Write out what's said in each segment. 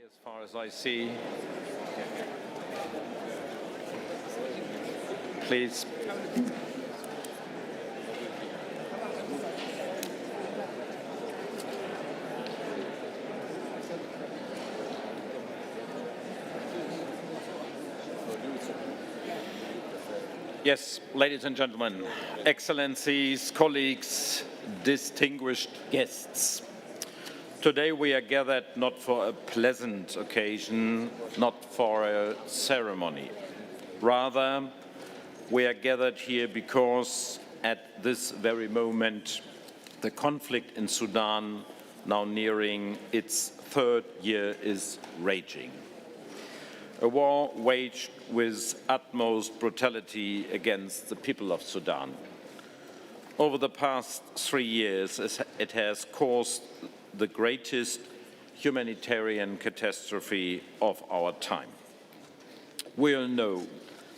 As far as I see, please. Yes, ladies and gentlemen, excellencies, colleagues, distinguished guests. Today we are gathered not for a pleasant occasion, not for a ceremony. Rather, we are gathered here because at this very moment, the conflict in Sudan, now nearing its third year, is raging. A war waged with utmost brutality against the people of Sudan. Over the past 3 years, it has caused the greatest humanitarian catastrophe of our time. We all know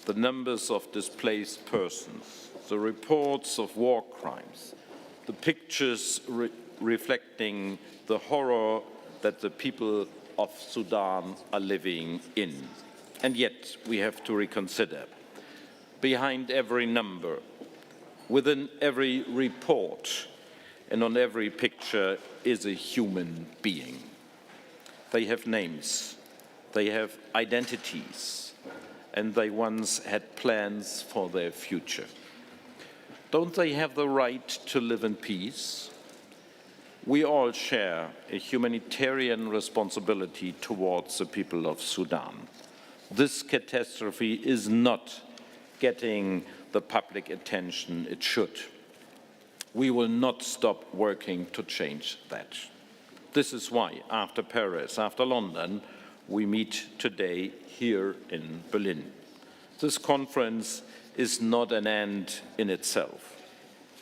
the numbers of displaced persons, the reports of war crimes, the pictures reflecting the horror that the people of Sudan are living in. And yet we have to reconsider. Behind every number, within every report, and on every picture is a human being. They have names, they have identities, and they once had plans for their future. Don't they have the right to live in peace? We all share a humanitarian responsibility towards the people of Sudan. This catastrophe is not getting the public attention it should. We will not stop working to change that. This is why, after Paris, after London, we meet today here in Berlin. This conference is not an end in itself.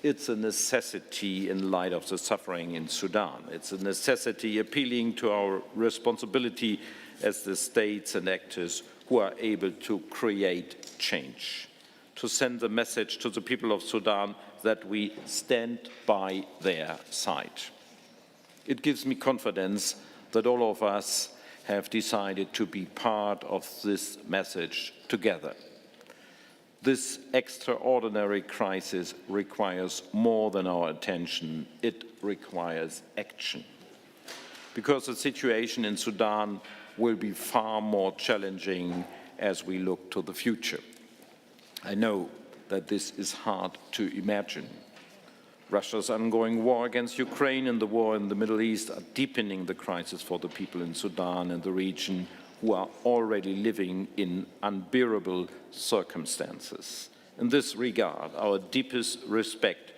It's a necessity in light of the suffering in Sudan. It's a necessity appealing to our responsibility as the states and actors who are able to create change, to send the message to the people of Sudan that we stand by their side. It gives me confidence that all of us have decided to be part of this message together. This extraordinary crisis requires more than our attention. It requires action. Because the situation in Sudan will be far more challenging as we look to the future. I know that this is hard to imagine. Russia's ongoing war against Ukraine and the war in the Middle East are deepening the crisis for the people in Sudan and the region who are already living in unbearable circumstances. In this regard, our deepest respect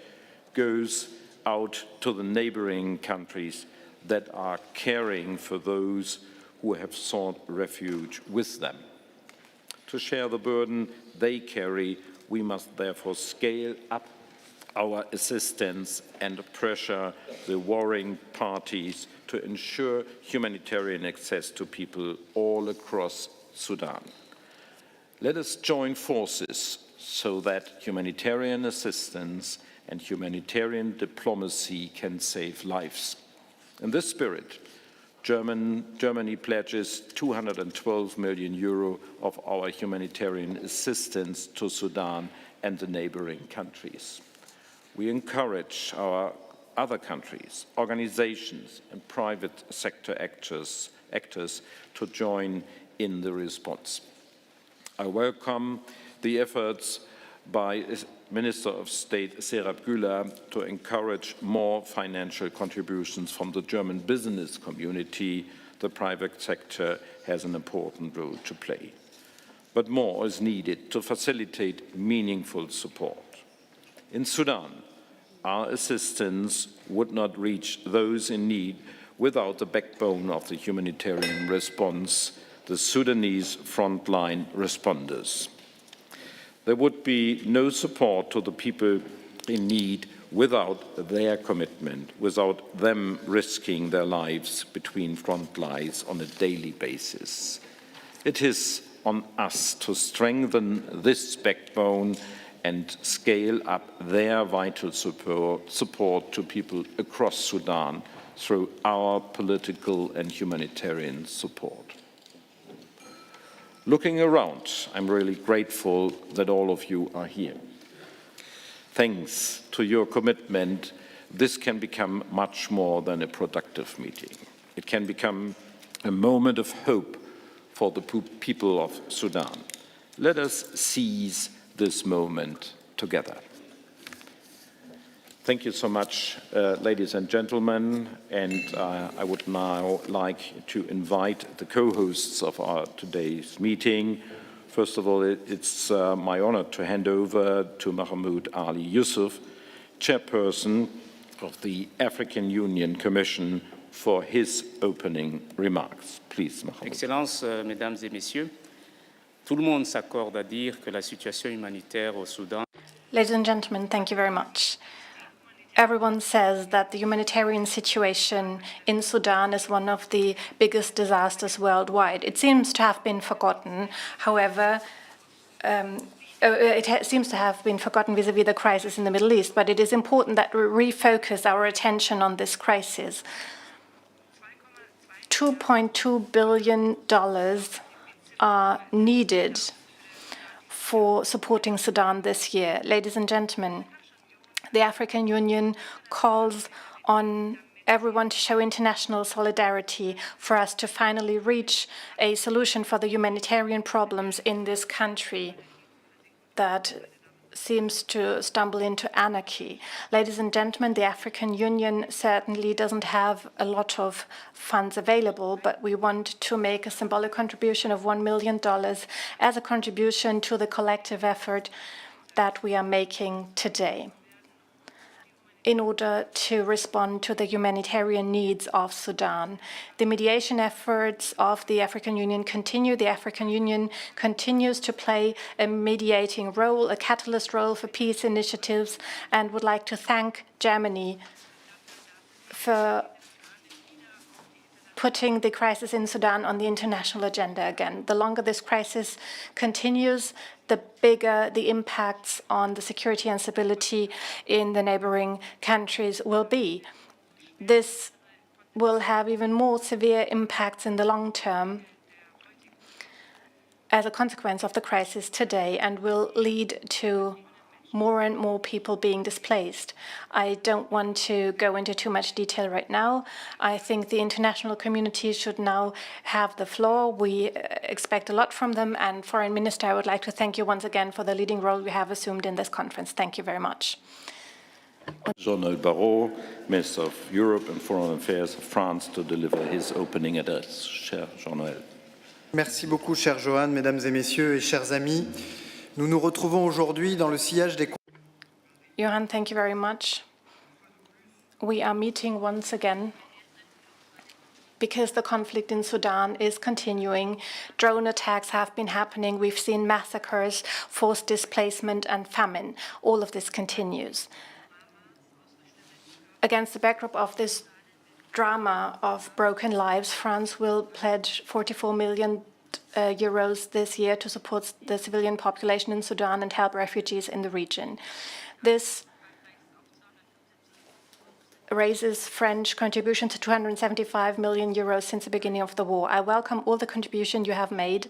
goes out to the neighboring countries that are caring for those who have sought refuge with them. To share the burden they carry, we must therefore scale up our assistance and pressure the warring parties to ensure humanitarian access to people all across Sudan. Let us join forces so that humanitarian assistance and humanitarian diplomacy can save lives. In this spirit, Germany pledges 212 million euro of our humanitarian assistance to Sudan and the neighboring countries. We encourage our other countries, organizations, and private sector actors to join in the response. I welcome the efforts by Minister of State Serap Güler to encourage more financial contributions from the German business community. The private sector has an important role to play. But more is needed to facilitate meaningful support. In Sudan, our assistance would not reach those in need without the backbone of the humanitarian response, the Sudanese frontline responders. There would be no support to the people in need without their commitment, without them risking their lives between front lines on a daily basis. It is on us to strengthen this backbone and scale up their vital support to people across Sudan through our political and humanitarian support. Looking around, I'm really grateful that all of you are here. Thanks to your commitment, this can become much more than a productive meeting. It can become a moment of hope for the people of Sudan. Let us seize this moment together. Thank you so much, ladies and gentlemen, and I would now like to invite the co-hosts of our today's meeting. First of all, it's my honor to hand over to Mahmoud Ali Yusuf, Chairperson of the African Union Commission, for his opening remarks. Please, Mahmoud. Excellences, Mesdames et Messieurs, tout le monde s'accorde à dire que la situation humanitaire au Soudan. Ladies and gentlemen, thank you very much. Everyone says that the humanitarian situation in Sudan is one of the biggest disasters worldwide. It seems to have been forgotten. However, it seems to have been forgotten vis-à-vis the crisis in the Middle East, but it is important that we refocus our attention on this crisis. $2.2 billion are needed for supporting Sudan this year. Ladies and gentlemen, the African Union calls on everyone to show international solidarity for us to finally reach a solution for the humanitarian problems in this country that seems to stumble into anarchy. Ladies and gentlemen, the African Union certainly doesn't have a lot of funds available, but we want to make a symbolic contribution of $1 million as a contribution to the collective effort that we are making today in order to respond to the humanitarian needs of Sudan. The mediation efforts of the African Union continue. The African Union continues to play a mediating role, a catalyst role for peace initiatives, and would like to thank Germany for putting the crisis in Sudan on the international agenda again. The longer this crisis continues, the bigger the impacts on the security and stability in the neighboring countries will be. This will have even more severe impacts in the long term as a consequence of the crisis today and will lead to more and more people being displaced. I don't want to go into too much detail right now. I think the international community should now have the floor. We expect a lot from them, and Foreign Minister, I would like to thank you once again for the leading role you have assumed in this conference. Thank you very much. Jean-Noël Barrot, Minister of Europe and Foreign Affairs of France, to deliver his opening address. Cher Jean-Noël. Merci beaucoup, cher Johan, mesdames et messieurs et chers amis. Nous nous retrouvons aujourd'hui dans le sillage des... Johan, thank you very much. We are meeting once again because the conflict in Sudan is continuing. Drone attacks have been happening. We've seen massacres, forced displacement, and famine. All of this continues. Against the backdrop of this drama of broken lives, France will pledge 44 million euros this year to support the civilian population in Sudan and help refugees in the region. This raises French contribution to 275 million euros since the beginning of the war. I welcome all the contribution you have made,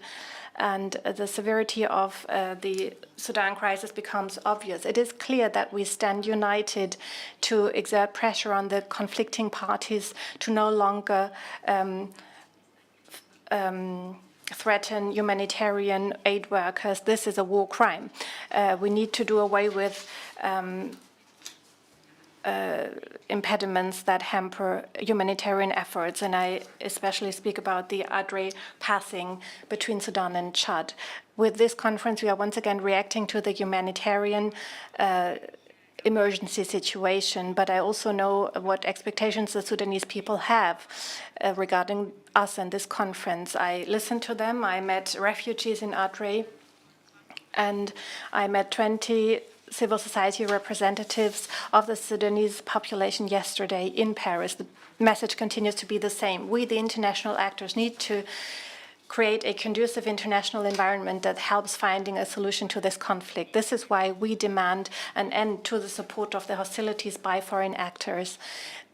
and the severity of the Sudan crisis becomes obvious. It is clear that we stand united to exert pressure on the conflicting parties to no longer threaten humanitarian aid workers. This is a war crime. We need to do away with impediments that hamper humanitarian efforts, and I especially speak about the Adre passing between Sudan and Chad. With this conference, we are once again reacting to the humanitarian emergency situation, but I also know what expectations the Sudanese people have regarding us and this conference. I listened to them. I met refugees in Adre, and I met 20 civil society representatives of the Sudanese population yesterday in Paris. The message continues to be the same. We, the international actors, need to create a conducive international environment that helps finding a solution to this conflict. This is why we demand an end to the support of the hostilities by foreign actors.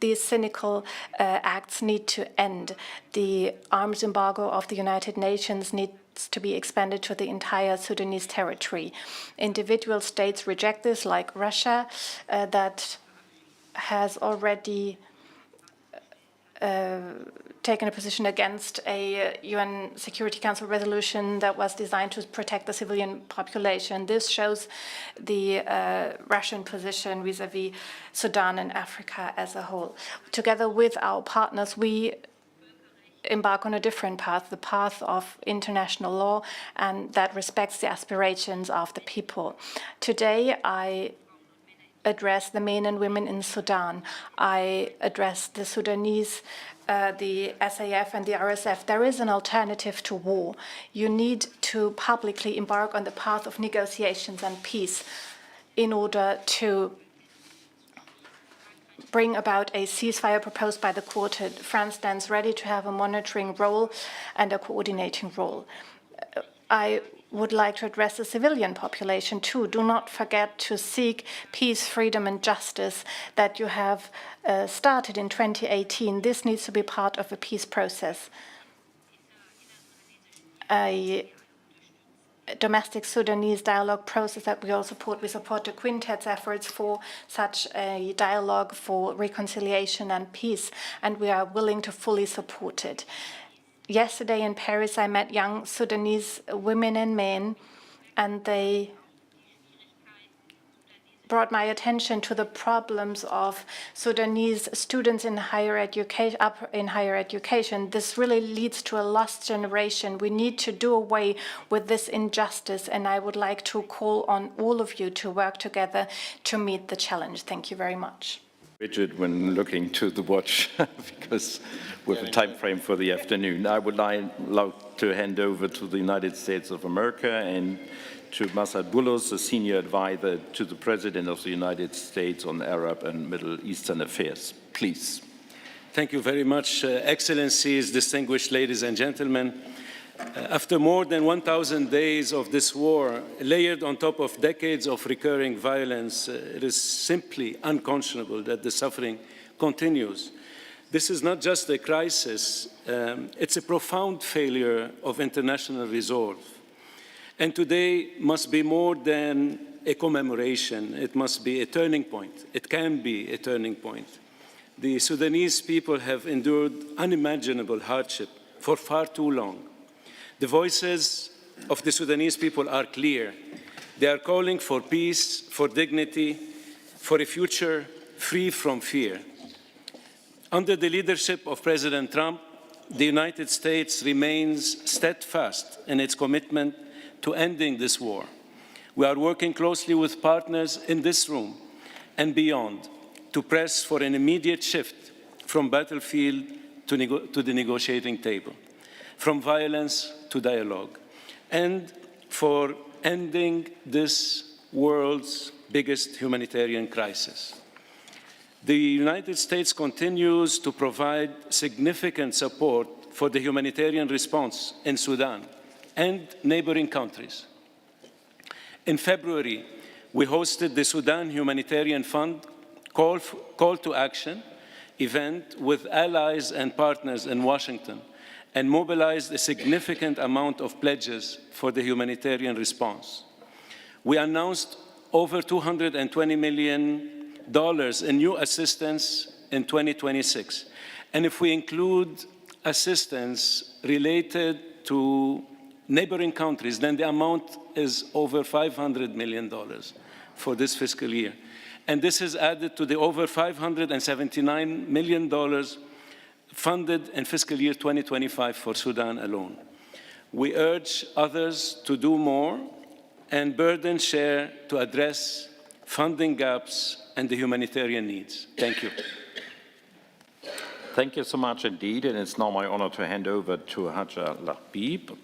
These cynical acts need to end. The arms embargo of the United Nations needs to be expanded to the entire Sudanese territory. Individual states reject this, like Russia, that has already taken a position against a UN Security Council resolution that was designed to protect the civilian population. This shows the Russian position vis-à-vis Sudan and Africa as a whole. Together with our partners, we embark on a different path, the path of international law, and that respects the aspirations of the people. Today, I address the men and women in Sudan. I address the Sudanese, the SAF and the RSF. There is an alternative to war. You need to publicly embark on the path of negotiations and peace in order to bring about a ceasefire proposed by the Quartet. France stands ready to have a monitoring role and a coordinating role. I would like to address the civilian population too. Do not forget to seek peace, freedom, and justice that you have started in 2018. This needs to be part of a peace process. A domestic Sudanese dialogue process that we all support. We support the Quintet's efforts for such a dialogue for reconciliation and peace, and we are willing to fully support it. Yesterday in Paris, I met young Sudanese women and men, and they brought my attention to the problems of Sudanese students in higher education. This really leads to a lost generation. We need to do away with this injustice, and I would like to call on all of you to work together to meet the challenge. Thank you very much. Rigid when looking to the watch because with a time frame for the afternoon. I would like to hand over to the United States of America and to Masad Boulos, the senior advisor to the President of the United States on Arab and Middle Eastern affairs. Please. Thank you very much, Excellencies, distinguished ladies and gentlemen. After more than 1,000 days of this war, layered on top of decades of recurring violence, it is simply unconscionable that the suffering continues. This is not just a crisis, it's a profound failure of international resolve. And today must be more than a commemoration, it must be a turning point. It can be a turning point. The Sudanese people have endured unimaginable hardship for far too long. The voices of the Sudanese people are clear. They are calling for peace, for dignity, for a future free from fear. Under the leadership of President Trump, the United States remains steadfast in its commitment to ending this war. We are working closely with partners in this room and beyond to press for an immediate shift from battlefield to the negotiating table, from violence to dialogue, and for ending this world's biggest humanitarian crisis. The United States continues to provide significant support for the humanitarian response in Sudan and neighboring countries. In February, we hosted the Sudan Humanitarian Fund Call to Action event with allies and partners in Washington, and mobilized a significant amount of pledges for the humanitarian response. We announced over $220 million in new assistance in 2026. And if we include assistance related to neighboring countries, then the amount is over $500 million for this fiscal year. And this is added to the over $579 million funded in fiscal year 2025 for Sudan alone. We urge others to do more and burden share to address funding gaps and the humanitarian needs. Thank you. Thank you so much indeed, and it's now my honor to hand over to Hajar Lahbib,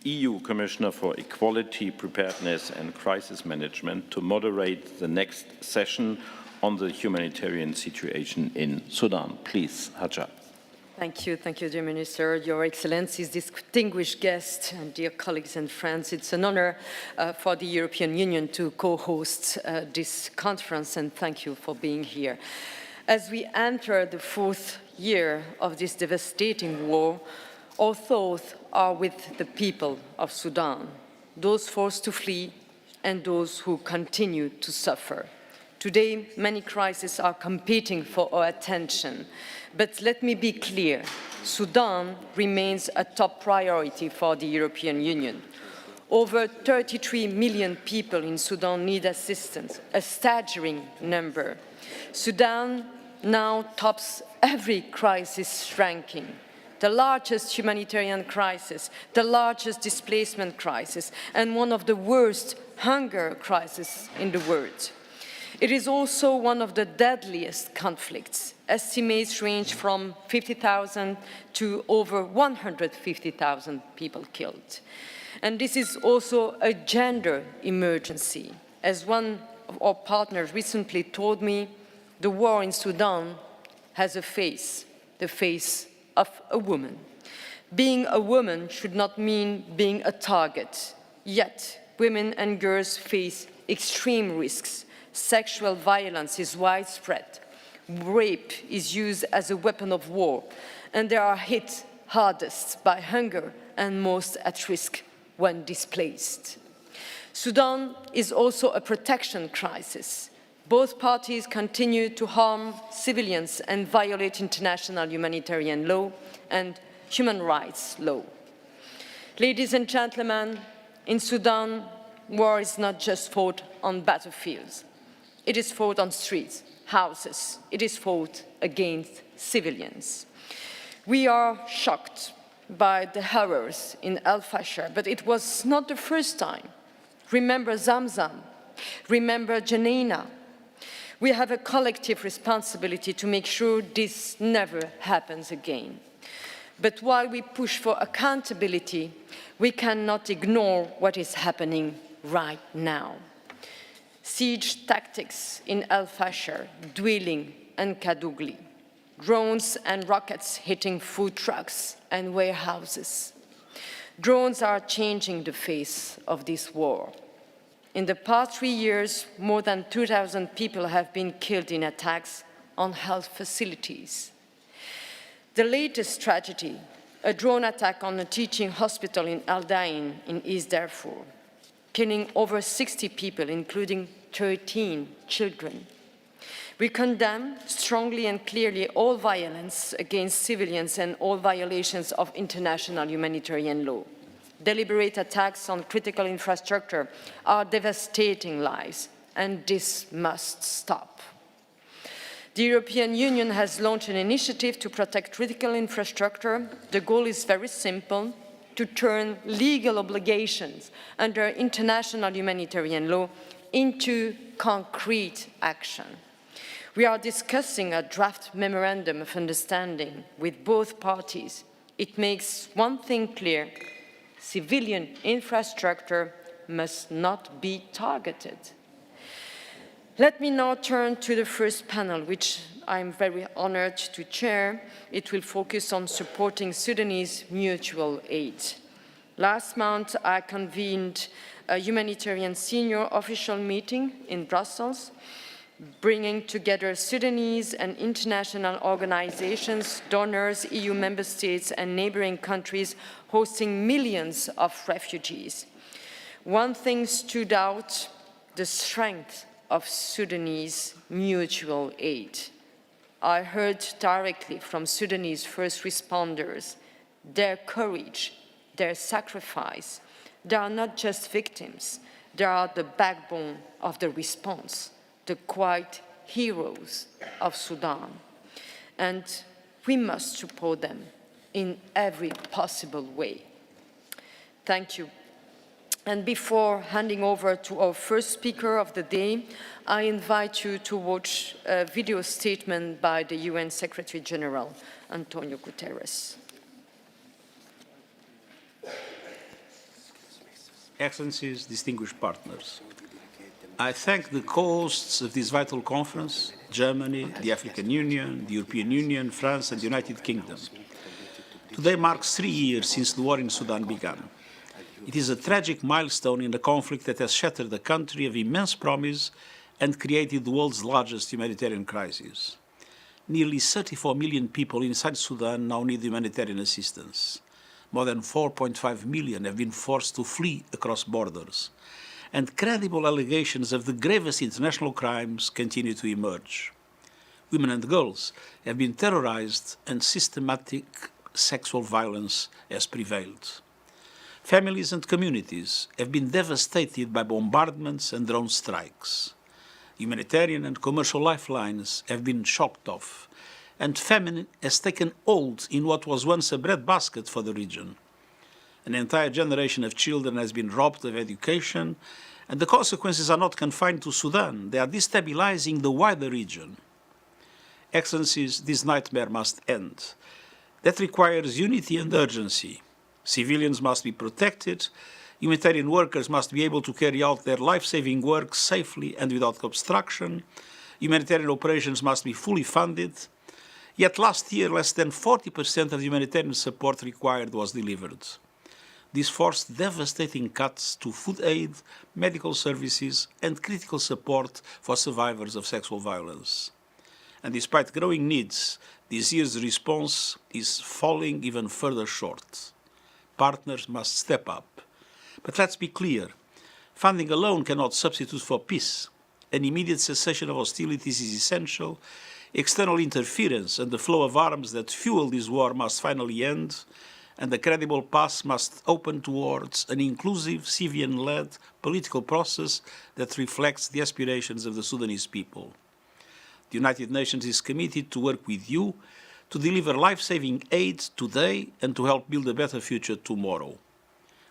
EU Commissioner for Equality, Preparedness and Crisis Management, to moderate the next session on the humanitarian situation in Sudan. Please, Hajar. Thank you, dear Minister, Your Excellencies, distinguished guests, and dear colleagues and friends. It's an honor for the European Union to co-host this conference, and thank you for being here. As we enter the 4th year of this devastating war, our thoughts are with the people of Sudan, those forced to flee and those who continue to suffer. Today, many crises are competing for our attention. But let me be clear, Sudan remains a top priority for the European Union. Over 33 million people in Sudan need assistance, a staggering number. Sudan now tops every crisis ranking. The largest humanitarian crisis, the largest displacement crisis, and one of the worst hunger crises in the world. It is also one of the deadliest conflicts. Estimates range from 50,000 to over 150,000 people killed. And this is also a gender emergency. As one of our partners recently told me, the war in Sudan has a face, the face of a woman. Being a woman should not mean being a target. Yet, women and girls face extreme risks. Sexual violence is widespread. Rape is used as a weapon of war, and they are hit hardest by hunger and most at risk when displaced. Sudan is also a protection crisis. Both parties continue to harm civilians and violate international humanitarian law and human rights law. Ladies and gentlemen, in Sudan, war is not just fought on battlefields. It is fought on streets, houses. It is fought against civilians. We are shocked by the horrors in El Fasher, but it was not the first time. Remember Zamzam. Remember Janina. We have a collective responsibility to make sure this never happens again. But while we push for accountability, we cannot ignore what is happening right now. Siege tactics in El Fasher, Dwelling, and Kadugli. Drones and rockets hitting food trucks and warehouses. Drones are changing the face of this war. In the past 3 years, more than 2,000 people have been killed in attacks on health facilities. The latest tragedy, a drone attack on a teaching hospital in Al Dain in East Darfur, killing over 60 people, including 13 children. We condemn strongly and clearly all violence against civilians and all violations of international humanitarian law. Deliberate attacks on critical infrastructure are devastating lives, and this must stop. The European Union has launched an initiative to protect critical infrastructure. The goal is very simple: to turn legal obligations under international humanitarian law into concrete action. We are discussing a draft memorandum of understanding with both parties. It makes one thing clear: civilian infrastructure must not be targeted. Let me now turn to the first panel, which I'm very honored to chair. It will focus on supporting Sudanese mutual aid. Last month, I convened a humanitarian senior official meeting in Brussels, bringing together Sudanese and international organizations, donors, EU member states, and neighboring countries hosting millions of refugees. One thing stood out: the strength of Sudanese mutual aid. I heard directly from Sudanese first responders their courage, their sacrifice. They are not just victims, they are the backbone of the response, the quiet heroes of Sudan. And we must support them in every possible way. Thank you. And before handing over to our first speaker of the day, I invite you to watch a video statement by the UN Secretary General, Antonio Guterres. Excellencies, distinguished partners, I thank the co-hosts of this vital conference, Germany, the African Union, the European Union, France and the United Kingdom. Today marks 3 years since the war in Sudan began. It is a tragic milestone in a conflict that has shattered a country of immense promise and created the world's largest humanitarian crisis. Nearly 34 million people inside Sudan now need humanitarian assistance. More than 4.5 million have been forced to flee across borders. And credible allegations of the gravest international crimes continue to emerge. Women and girls have been terrorized and systematic sexual violence has prevailed. Families and communities have been devastated by bombardments and drone strikes. Humanitarian and commercial lifelines have been chopped off, and famine has taken hold in what was once a breadbasket for the region. An entire generation of children has been robbed of education, and the consequences are not confined to Sudan. They are destabilizing the wider region. Excellencies, this nightmare must end. That requires unity and urgency. Civilians must be protected. Humanitarian workers must be able to carry out their life-saving work safely and without obstruction. Humanitarian operations must be fully funded. Yet last year, less than 40% of the humanitarian support required was delivered. This forced devastating cuts to food aid, medical services, and critical support for survivors of sexual violence. And despite growing needs, this year's response is falling even further short. Partners must step up. But let's be clear, funding alone cannot substitute for peace. An immediate cessation of hostilities is essential. External interference and the flow of arms that fuel this war must finally end, and a credible path must open towards an inclusive, civilian-led political process that reflects the aspirations of the Sudanese people. The United Nations is committed to work with you to deliver life-saving aid today and to help build a better future tomorrow.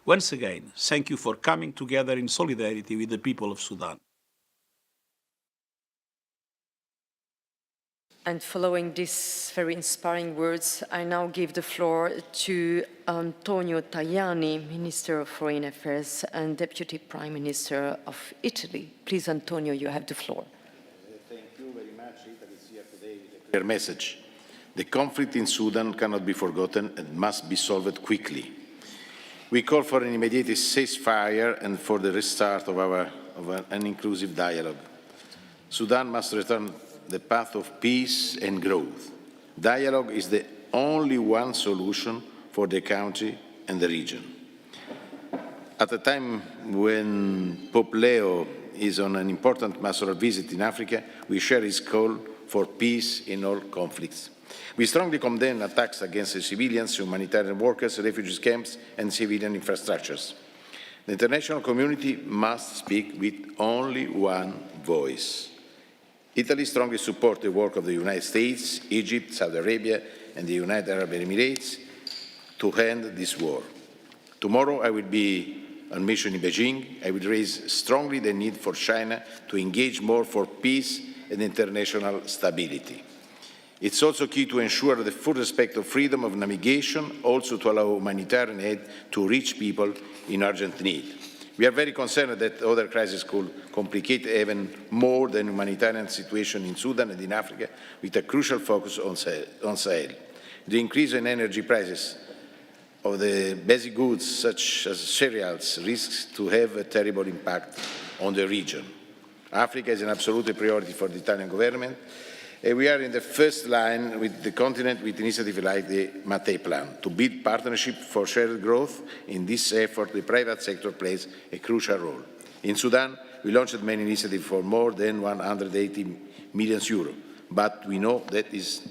Once again, thank you for coming together in solidarity with the people of Sudan. And following these very inspiring words, I now give the floor to Antonio Tajani, Minister of Foreign Affairs and Deputy Prime Minister of Italy. Please, Antonio, you have the floor. Thank you very much. Italy is here today with a clear message. The conflict in Sudan cannot be forgotten and must be solved quickly. We call for an immediate ceasefire and for the restart of an inclusive dialogue. Sudan must return the path of peace and growth. Dialogue is the only one solution for the country and the region. At a time when Pope Leo is on an important pastoral visit in Africa, we share his call for peace in all conflicts. We strongly condemn attacks against civilians, humanitarian workers, refugee camps, and civilian infrastructures. The international community must speak with only one voice. Italy strongly supports the work of the United States, Egypt, Saudi Arabia, and the United Arab Emirates to end this war. Tomorrow I will be on mission in Beijing. I will raise strongly the need for China to engage more for peace and international stability. It's also key to ensure the full respect of freedom of navigation, also to allow humanitarian aid to reach people in urgent need. We are very concerned that other crises could complicate even more the humanitarian situation in Sudan and in Africa, with a crucial focus on Sahel. The increase in energy prices of the basic goods, such as cereals, risks to have a terrible impact on the region. Africa is an absolute priority for the Italian government. We are in the first line with the continent with initiatives like the Mattei Plan. To build partnership for shared growth, in this effort the private sector plays a crucial role. In Sudan, we launched many initiatives for more than 180 million euros, but we know that it is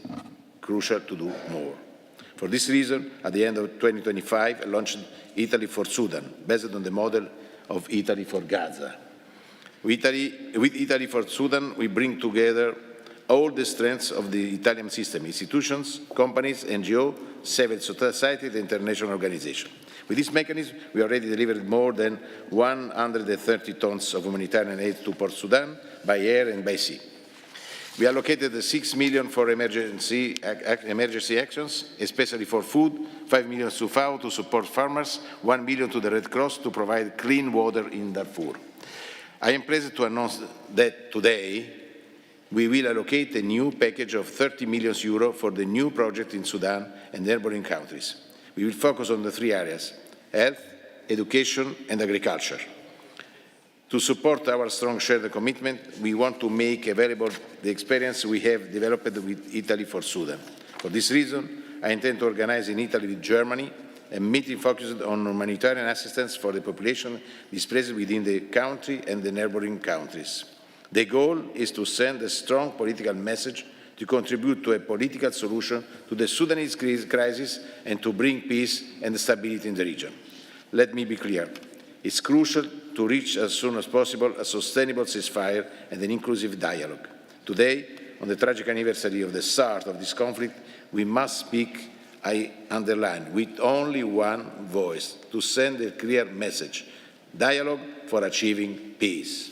crucial to do more. For this reason, at the end of 2025, I launched Italy for Sudan, based on the model of Italy for Gaza. With Italy for Sudan, we bring together all the strengths of the Italian system, institutions, companies, NGOs, civil society, and international organizations. With this mechanism, we already delivered more than 130 tons of humanitarian aid to Port Sudan by air and by sea. We allocated 6 million for emergency actions, especially for food, 5 million to FAO to support farmers, 1 million to the Red Cross to provide clean water in Darfur. I am pleased to announce that today we will allocate a new package of €30 million for the new project in Sudan and neighboring countries. We will focus on the three areas: health, education and agriculture. To support our strong shared commitment, we want to make available the experience we have developed with Italy for Sudan. For this reason, I intend to organize in Italy with Germany a meeting focused on humanitarian assistance for the population displaced within the country and the neighboring countries. The goal is to send a strong political message to contribute to a political solution to the Sudanese crisis and to bring peace and stability in the region. Let me be clear. It's crucial to reach as soon as possible a sustainable ceasefire and an inclusive dialogue. Today, on the tragic anniversary of the start of this conflict, we must speak, I underline, with only one voice to send a clear message: dialogue for achieving peace.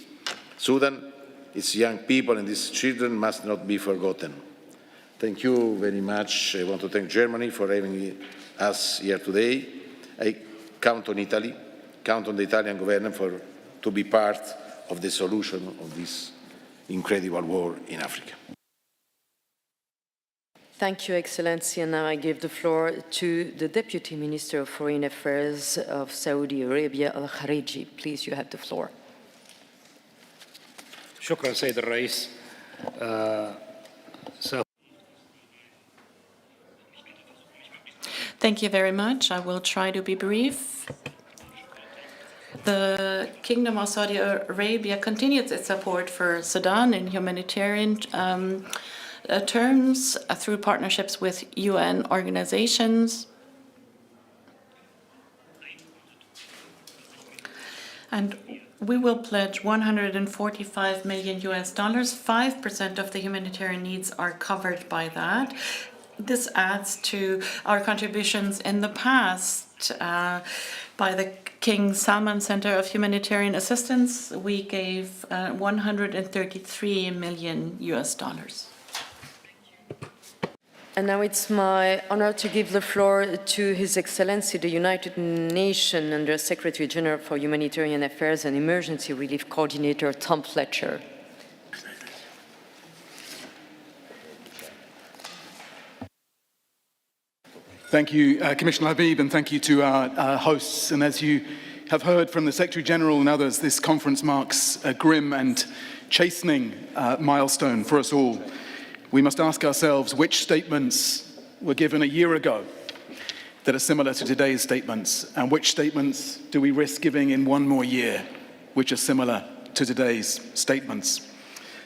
Sudan, its young people and its children must not be forgotten. Thank you very much. I want to thank Germany for having us here today. I count on Italy, count on the Italian government to be part of the solution of this incredible war in Africa. Thank you, Excellency. And now I give the floor to the Deputy Minister of Foreign Affairs of Saudi Arabia, Al-Khariji. Please, you have the floor. شكرا سيد الرئيس. Thank you very much. I will try to be brief. The Kingdom of Saudi Arabia continues its support for Sudan in humanitarian terms through partnerships with UN organizations. And we will pledge $145 million. 5% of the humanitarian needs are covered by that. This adds to our contributions in the past by the King Salman Center of Humanitarian Assistance. We gave $133 million. And now it's my honor to give the floor to His Excellency, the United Nations Under Secretary General for Humanitarian Affairs and Emergency Relief Coordinator, Tom Fletcher. Thank you, Commissioner Habib, and thank you to our hosts. And as you have heard from the Secretary General and others, this conference marks a grim and chastening milestone for us all. We must ask ourselves which statements were given a year ago that are similar to today's statements, and which statements do we risk giving in one more year, which are similar to today's statements.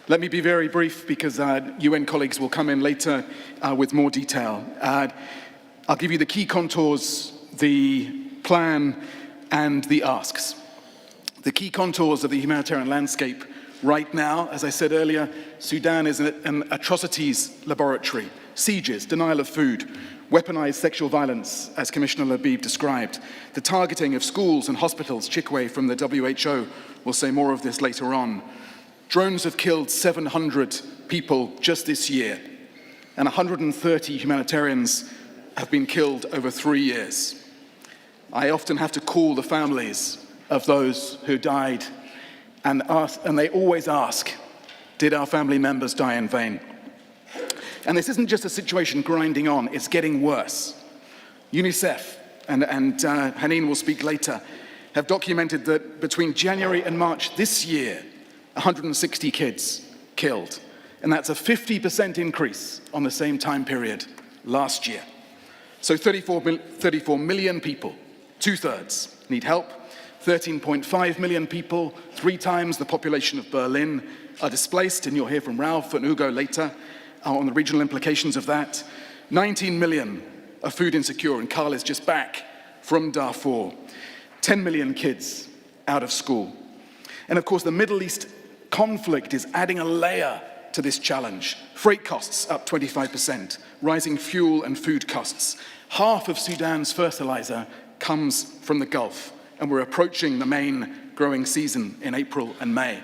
Let me be very brief because UN colleagues will come in later with more detail. I'll give you the key contours, the plan, and the asks. The key contours of the humanitarian landscape right now, as I said earlier, Sudan is an atrocities laboratory. Sieges, denial of food, weaponized sexual violence, as Commissioner Habib described, the targeting of schools and hospitals. Chikwe from the WHO will say more of this later on. Drones have killed 700 people just this year, and 130 humanitarians have been killed over 3 years. I often have to call the families of those who died and they always ask, did our family members die in vain? And this isn't just a situation grinding on, it's getting worse. UNICEF, and Haneen will speak later, have documented that between January and March this year, 160 kids killed. And that's a 50% increase on the same time period last year. So 34 million people, 2/3, need help. 13.5 million people, 3 times the population of Berlin, are displaced, and you'll hear from Ralph and Ugo later on the regional implications of that. 19 million are food insecure, and Carl is just back from Darfur. 10 million kids out of school. And of course, the Middle East conflict is adding a layer to this challenge. Freight costs up 25%, rising fuel and food costs. Half of Sudan's fertilizer comes from the Gulf, and we're approaching the main growing season in April and May.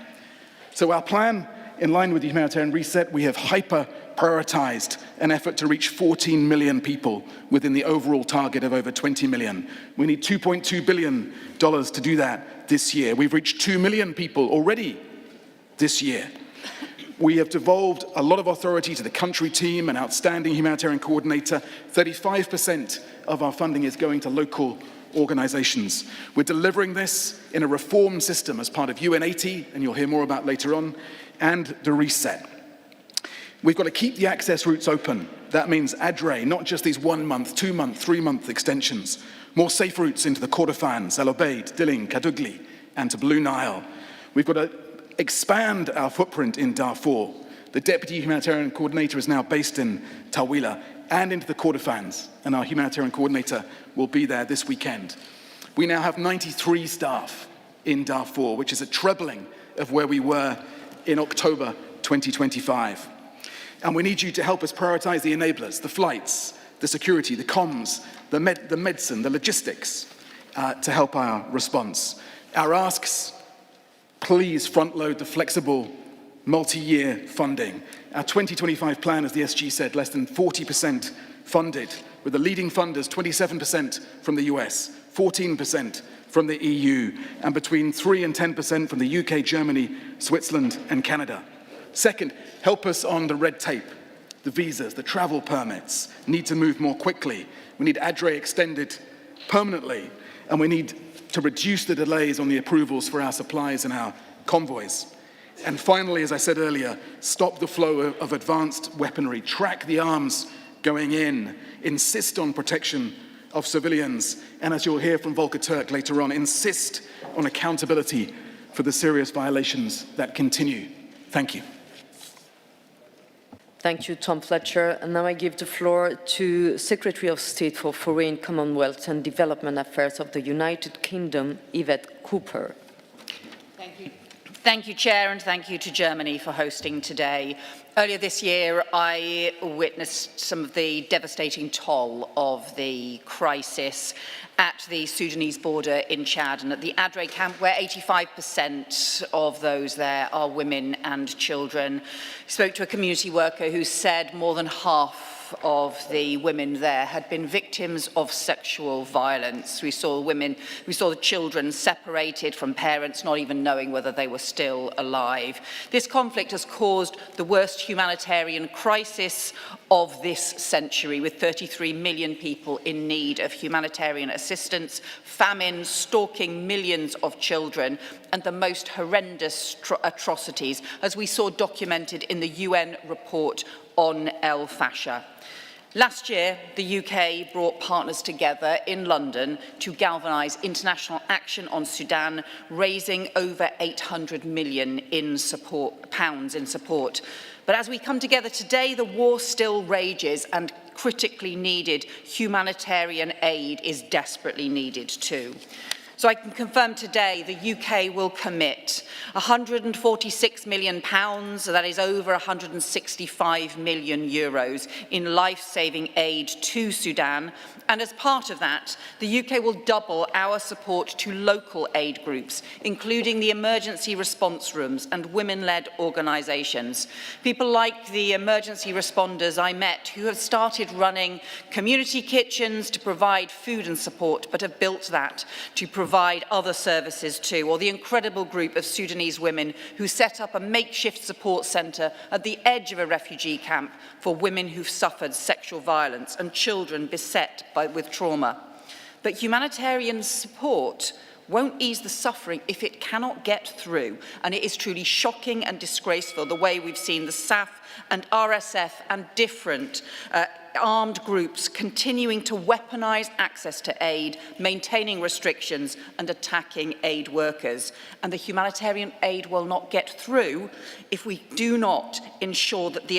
So our plan in line with the humanitarian reset, we have hyper-prioritized an effort to reach 14 million people within the overall target of over 20 million. We need $2.2 billion to do that this year. We've reached 2 million people already this year. We have devolved a lot of authority to the country team, an outstanding humanitarian coordinator. 35% of our funding is going to local organizations. We're delivering this in a reform system as part of UN80, and you'll hear more about later on, and the reset. We've got to keep the access routes open. That means ADRE, not just these 1 month, 2 month, 3 month extensions. More safe routes into the Kordofan, El Obeid, Dilling, Kadugli, and to Blue Nile. We've got to expand our footprint in Darfur. The Deputy Humanitarian Coordinator is now based in Tawila and into the Kordofans, and our Humanitarian Coordinator will be there this weekend. We now have 93 staff in Darfur, which is a trebling of where we were in October 2025. And we need you to help us prioritize the enablers, the flights, the security, the comms, the medicine, the logistics, to help our response. Our asks: please front-load the flexible multi-year funding. Our 2025 plan, as the SG said, less than 40% funded, with the leading funders 27% from the US, 14% from the EU, and between 3 and 10% from the UK, Germany, Switzerland, and Canada. Second, help us on the red tape. The visas, the travel permits need to move more quickly. We need ADRE extended permanently, and we need to reduce the delays on the approvals for our supplies and our convoys. And finally, as I said earlier, stop the flow of advanced weaponry, track the arms going in, insist on protection of civilians, and as you'll hear from Volker Turk later on, insist on accountability for the serious violations that continue. Thank you. Thank you, Tom Fletcher. And now I give the floor to Secretary of State for Foreign, Commonwealth and Development Affairs of the United Kingdom, Yvette Cooper. Thank you. Thank you, Chair, and thank you to Germany for hosting today. Earlier this year, I witnessed some of the devastating toll of the crisis at the Sudanese border in Chad and at the ADRE camp, where 85% of those there are women and children. I spoke to a community worker who said more than half of the women there had been victims of sexual violence. We saw the children separated from parents, not even knowing whether they were still alive. This conflict has caused the worst humanitarian crisis of this century, with 33 million people in need of humanitarian assistance, famine stalking millions of children, and the most horrendous atrocities, as we saw documented in the UN report on El Fasher. Last year, the UK brought partners together in London to galvanise international action on Sudan, raising over £800 million in support. But as we come together today, the war still rages, and critically needed humanitarian aid is desperately needed too. So I can confirm today the UK will commit £146 million, that is over €165 million, in life-saving aid to Sudan. And as part of that, the UK will double our support to local aid groups, including the emergency response rooms and women-led organisations. People like the emergency responders I met, who have started running community kitchens to provide food and support, but have built that to provide other services too, or the incredible group of Sudanese women who set up a makeshift support centre at the edge of a refugee camp for women who've suffered sexual violence and children beset with trauma. But humanitarian support won't ease the suffering if it cannot get through, and it is truly shocking and disgraceful the way we've seen the SAF and RSF and different armed groups continuing to weaponise access to aid, maintaining restrictions and attacking aid workers. And the humanitarian aid will not get through if we do not ensure that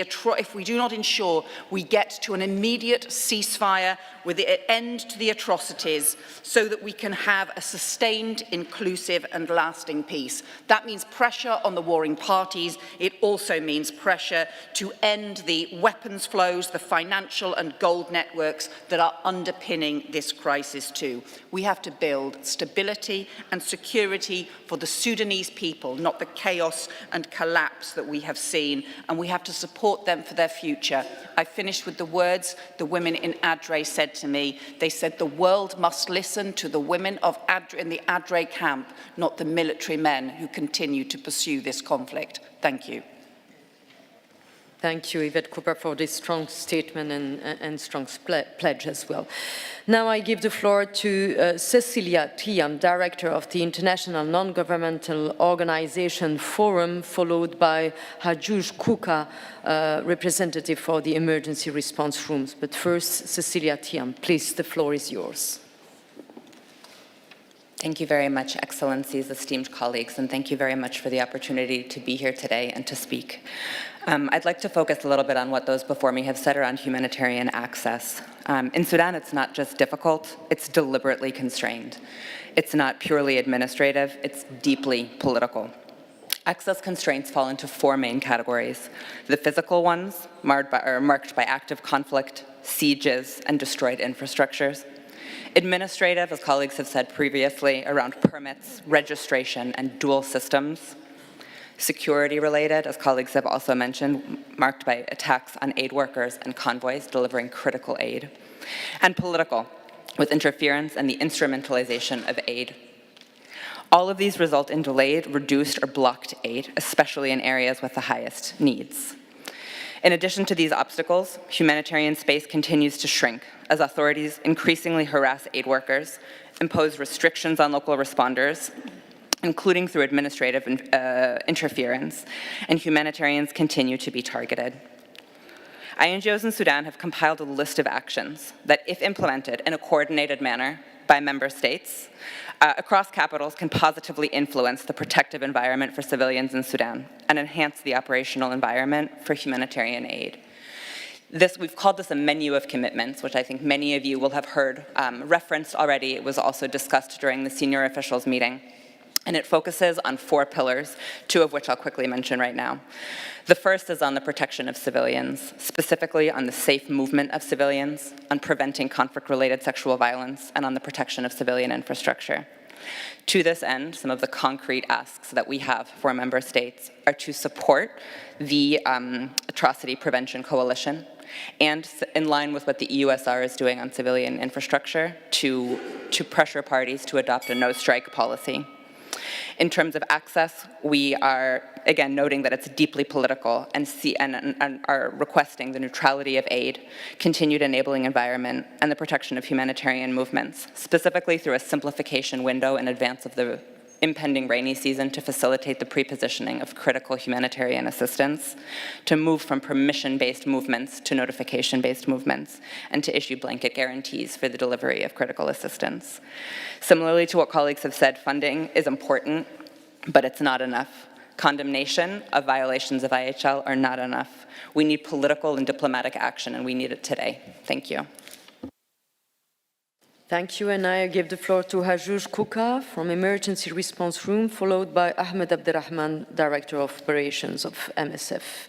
we get to an immediate ceasefire with the end to the atrocities, so that we can have a sustained, inclusive and lasting peace. That means pressure on the warring parties. It also means pressure to end the weapons flows, the financial and gold networks that are underpinning this crisis too. We have to build stability and security for the Sudanese people, not the chaos and collapse that we have seen, and we have to support them for their future. I finished with the words the women in Adre said to me. They said the world must listen to the women of in the Adre camp, not the military men who continue to pursue this conflict. Thank you. Thank you, Yvette Cooper, for this strong statement and strong pledge as well. Now I give the floor to Cecilia Thiam, Director of the International Non-Governmental Organization Forum, followed by Hajuj Kuka, representative for the emergency response rooms. But first, Cecilia Thiam, please, the floor is yours. Thank you very much, Excellencies, esteemed colleagues, and thank you very much for the opportunity to be here today and to speak. I'd like to focus a little bit on what those before me have said around humanitarian access. In Sudan, it's not just difficult, it's deliberately constrained. It's not purely administrative, it's deeply political. Access constraints fall into four main categories. The physical ones, marked by active conflict, sieges, and destroyed infrastructures. Administrative, as colleagues have said previously, around permits, registration, and dual systems. Security-related, as colleagues have also mentioned, marked by attacks on aid workers and convoys delivering critical aid. And political, with interference and the instrumentalization of aid. All of these result in delayed, reduced, or blocked aid, especially in areas with the highest needs. In addition to these obstacles, humanitarian space continues to shrink as authorities increasingly harass aid workers, impose restrictions on local responders, including through administrative interference, and humanitarians continue to be targeted. INGOs in Sudan have compiled a list of actions that, if implemented in a coordinated manner by member states, across capitals can positively influence the protective environment for civilians in Sudan and enhance the operational environment for humanitarian aid. We've called this a menu of commitments, which I think many of you will have heard referenced already. It was also discussed during the senior officials meeting. And it focuses on four pillars, two of which I'll quickly mention right now. The first is on the protection of civilians, specifically on the safe movement of civilians, on preventing conflict-related sexual violence, and on the protection of civilian infrastructure. To this end, some of the concrete asks that we have for member states are to support the Atrocity Prevention Coalition, and in line with what the EUSR is doing on civilian infrastructure, to pressure parties to adopt a no-strike policy. In terms of access, we are, again, noting that it's deeply political and are requesting the neutrality of aid, continued enabling environment, and the protection of humanitarian movements, specifically through a simplification window in advance of the impending rainy season to facilitate the pre-positioning of critical humanitarian assistance, to move from permission-based movements to notification-based movements, and to issue blanket guarantees for the delivery of critical assistance. Similarly to what colleagues have said, funding is important, but it's not enough. Condemnation of violations of IHL are not enough. We need political and diplomatic action, and we need it today. Thank you. Thank you, and I give the floor to Hajuj Kuka from Emergency Response Room, followed by Ahmed Abderrahman, Director of Operations of MSF.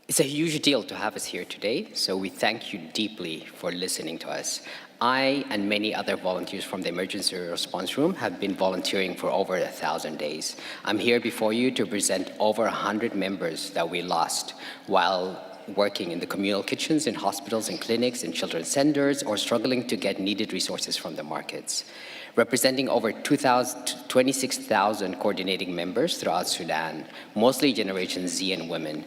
It's a huge deal to have us here today, so we thank you deeply for listening to us. I and many other volunteers from the Emergency Response Room have been volunteering for over 1,000 days. I'm here before you to present over 100 members that we lost while working in the communal kitchens, in hospitals and clinics, in children's centers, or struggling to get needed resources from the markets. Representing over 26,000 coordinating members throughout Sudan, mostly Generation Z and women.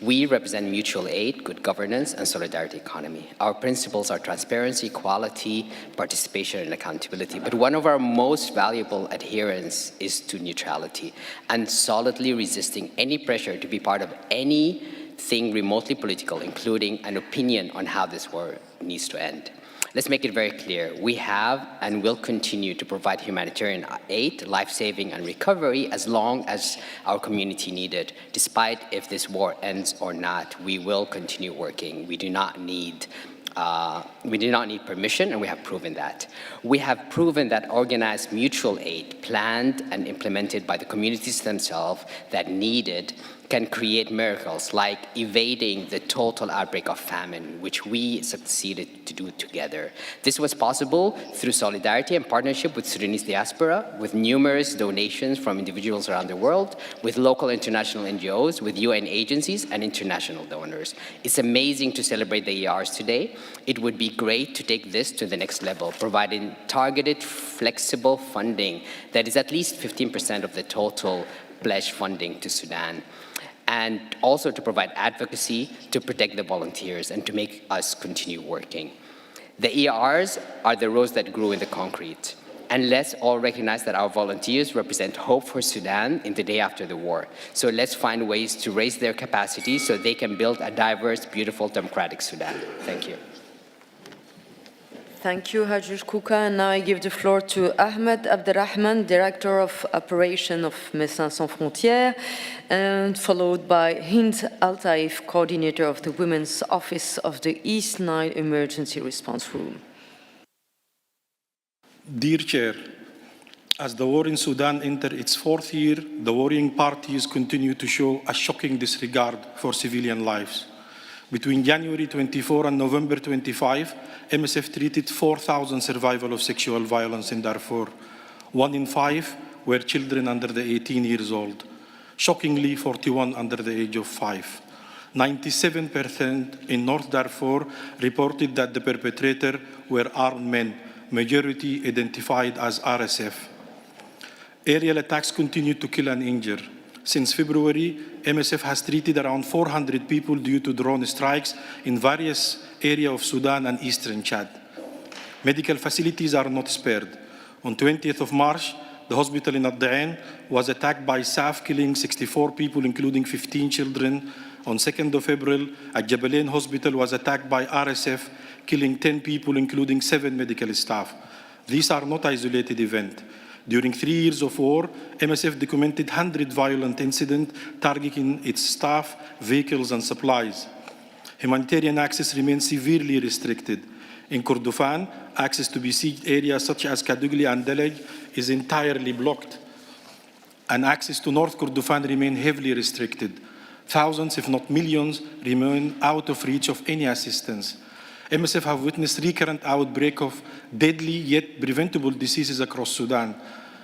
We represent mutual aid, good governance, and solidarity economy. Our principles are transparency, equality, participation, and accountability. But one of our most valuable adherence is to neutrality and solidly resisting any pressure to be part of anything remotely political, including an opinion on how this war needs to end. Let's make it very clear. We have and will continue to provide humanitarian aid, life-saving, and recovery as long as our community need it. Despite if this war ends or not, we will continue working. We do not need permission, and we have proven that. We have proven that organized mutual aid, planned and implemented by the communities themselves that need it, can create miracles like evading the total outbreak of famine, which we succeeded to do together. This was possible through solidarity and partnership with Sudanese diaspora, with numerous donations from individuals around the world, with local international NGOs, with UN agencies and international donors. It's amazing to celebrate the ERs today. It would be great to take this to the next level, providing targeted, flexible funding that is at least 15% of the total pledged funding to Sudan, and also to provide advocacy to protect the volunteers and to make us continue working. The ERs are the roads that grew in the concrete, and let's all recognize that our volunteers represent hope for Sudan in the day after the war. So let's find ways to raise their capacity so they can build a diverse, beautiful, democratic Sudan. Thank you. Thank you, Hajj Kuka. And now I give the floor to Ahmed Abderrahman, Director of Operation of Médecins Sans Frontières, and followed by Hind Al-Taif, Coordinator of the Women's Office of the East Nile Emergency Response Room. Dear Chair, as the war in Sudan entered its fourth year, the warring parties continue to show a shocking disregard for civilian lives. Between January 24 and November 25, MSF treated 4,000 survivors of sexual violence in Darfur. 1 in 5 were children under the 18 years old. Shockingly, 41 under the age of 5. 97% in North Darfur reported that the perpetrator were armed men, majority identified as RSF. Aerial attacks continue to kill and injure. Since February, MSF has treated around 400 people due to drone strikes in various areas of Sudan and eastern Chad. Medical facilities are not spared. On 20th of March, the hospital in Ad-Dain was attacked by SAF, killing 64 people, including 15 children. On 2nd of April, a Jabalain hospital was attacked by RSF, killing 10 people, including 7 medical staff. These are not isolated events. During 3 years of war, MSF documented 100 violent incidents targeting its staff, vehicles, and supplies. Humanitarian access remains severely restricted. In Kordofan, access to besieged areas such as Kadugli and Delej is entirely blocked, and access to North Kordofan remains heavily restricted. Thousands, if not millions, remain out of reach of any assistance. MSF have witnessed recurrent outbreak of deadly yet preventable diseases across Sudan,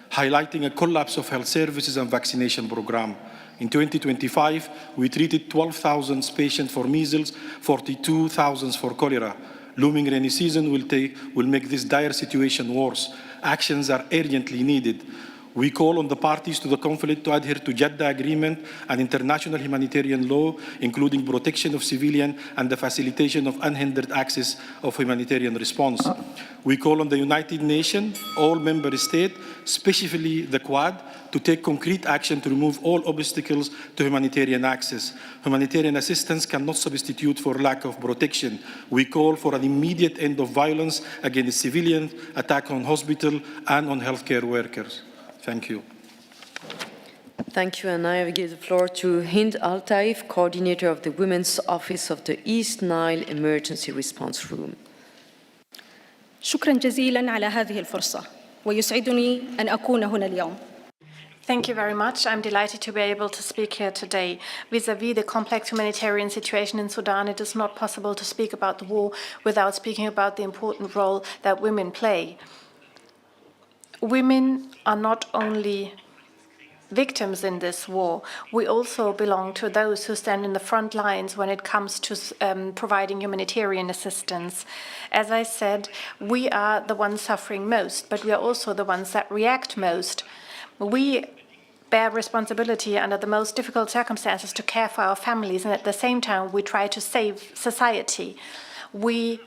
highlighting a collapse of health services and vaccination program. In 2025, we treated 12,000 patients for measles, 42,000 for cholera. Looming rainy season will make this dire situation worse. Actions are urgently needed. We call on the parties to the conflict to adhere to Jeddah Agreement and international humanitarian law, including protection of civilians and the facilitation of unhindered access of humanitarian response. We call on the United Nations, all member states, especially the Quad, to take concrete action to remove all obstacles to humanitarian access. Humanitarian assistance cannot substitute for lack of protection. We call for an immediate end of violence against civilians, attack on hospitals and on healthcare workers. Thank you. Thank you, and I will give the floor to Hind Al-Taif, Coordinator of the Women's Office of the East Nile Emergency Response Room. شكرا جزيلا على هذه الفرصة ويسعدني أن أكون هنا اليوم. Thank you very much. I'm delighted to be able to speak here today. Vis-à-vis the complex humanitarian situation in Sudan, it is not possible to speak about the war without speaking about the important role that women play. Women are not only victims in this war, we also belong to those who stand in the front lines when it comes to providing humanitarian assistance. As I said, we are the ones suffering most, but we are also the ones that react most. We bear responsibility under the most difficult circumstances to care for our families, and at the same time we try to save society. We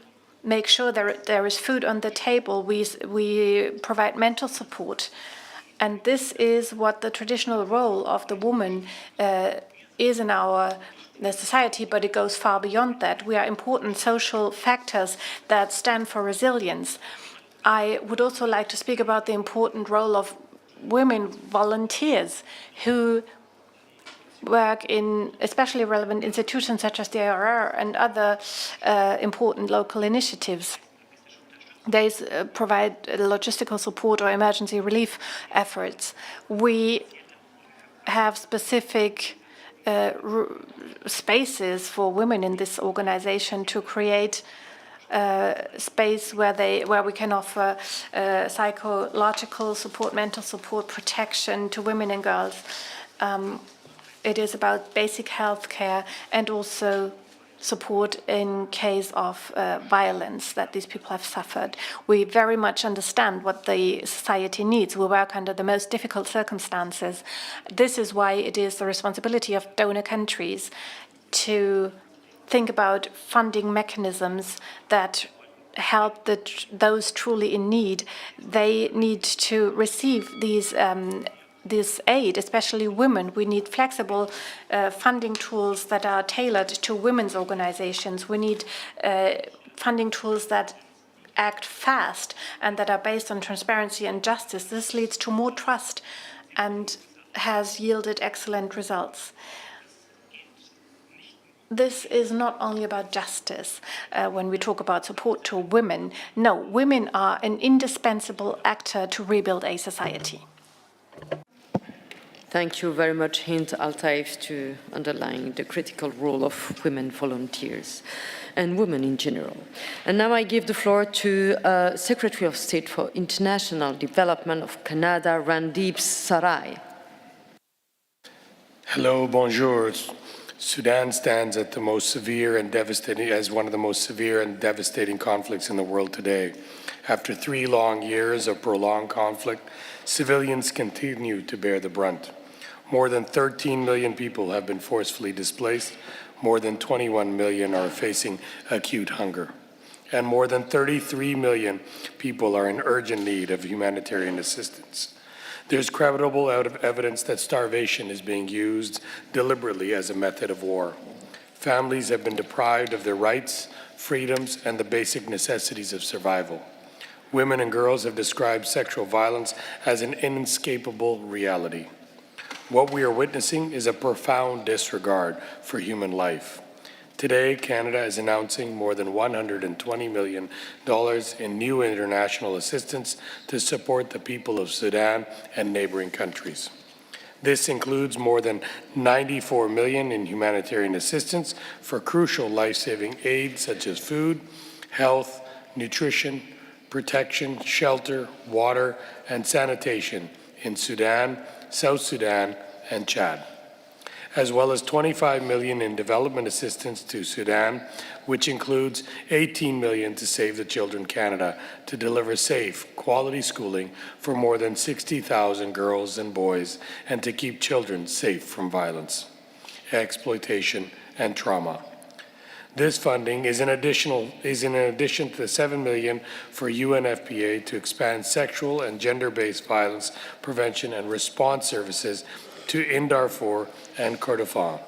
make sure there is food on the table. We provide mental support. And this is what the traditional role of the woman is in our society, but it goes far beyond that. We are important social factors that stand for resilience. I would also like to speak about the important role of women volunteers who work in especially relevant institutions such as the IRR and other important local initiatives. They provide logistical support or emergency relief efforts. We have specific spaces for women in this organization to create space where we can offer psychological support, mental support, protection to women and girls. It is about basic health care and also support in case of violence that these people have suffered. We very much understand what the society needs. We work under the most difficult circumstances. This is why it is the responsibility of donor countries to think about funding mechanisms that help those truly in need. They need to receive this aid, especially women. We need flexible funding tools that are tailored to women's organizations. We need funding tools that act fast and that are based on transparency and justice. This leads to more trust and has yielded excellent results. This is not only about justice when we talk about support to women. No, women are an indispensable actor to rebuild a society. Thank you very much, Hind Altaif, to underline the critical role of women volunteers and women in general. And now I give the floor to Secretary of State for International Development of Canada, Randeep Sarai. Hello, bonjour. Sudan stands at the most severe and devastating, as one of the most severe and devastating conflicts in the world today. After 3 long years of prolonged conflict, civilians continue to bear the brunt. More than 13 million people have been forcefully displaced. More than 21 million are facing acute hunger. And more than 33 million people are in urgent need of humanitarian assistance. There's credible evidence that starvation is being used deliberately as a method of war. Families have been deprived of their rights, freedoms, and the basic necessities of survival. Women and girls have described sexual violence as an inescapable reality. What we are witnessing is a profound disregard for human life. Today, Canada is announcing more than $120 million in new international assistance to support the people of Sudan and neighboring countries. This includes more than $94 million in humanitarian assistance for crucial life-saving aid such as food, health, nutrition, protection, shelter, water, and sanitation in Sudan, South Sudan, and Chad, as well as $25 million in development assistance to Sudan, which includes $18 million to Save the Children Canada to deliver safe, quality schooling for more than 60,000 girls and boys and to keep children safe from violence, exploitation, and trauma. This funding is in addition to the $7 million for UNFPA to expand sexual and gender-based violence prevention and response services to Darfur and Kordofan,